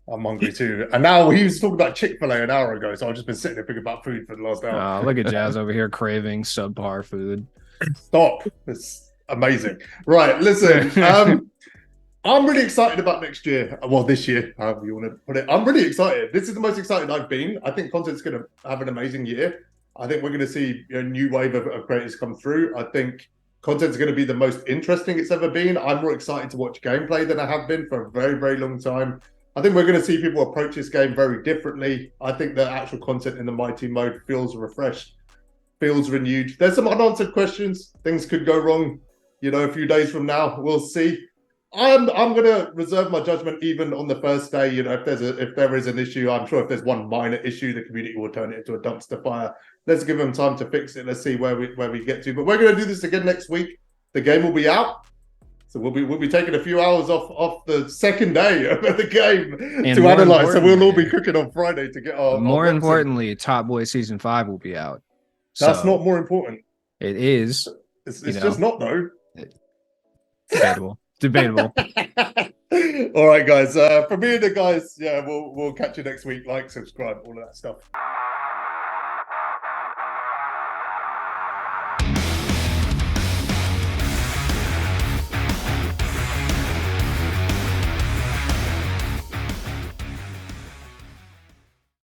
I'm hungry too. And now he was talking about Chick-fil-A an hour ago, so I've just been sitting there thinking about food for the last hour. Look at Jazz over here craving subpar food. Stop. It's amazing. Right, listen. I'm really excited about next year. Well, this year, however you want to put it. I'm really excited. This is the most excited I've been. I think content's going to have an amazing year. I think we're going to see a new wave of creators come through. I think content's going to be the most interesting it's ever been. I'm more excited to watch gameplay than I have been for a very, very long time. I think we're going to see people approach this game very differently. I think the actual content in the MyTeam mode feels refreshed, feels renewed. There's some unanswered questions. Things could go wrong, a few days from now. We'll see. I'm going to reserve my judgment even on the first day. If there is an issue, I'm sure if there's one minor issue, the community will turn it into a dumpster fire. Let's give them time to fix it. Let's see where we get to. But we're going to do this again next week. The game will be out. So we'll be taking a few hours off the second day of the game to analyze. So we'll all be cooking on Friday to get our. More importantly, Top Boy Season 5 will be out. That's not more important. It is. It's just not though. Debatable. All right, guys. For me and the guys, we'll catch you next week. Like, subscribe, all of that stuff.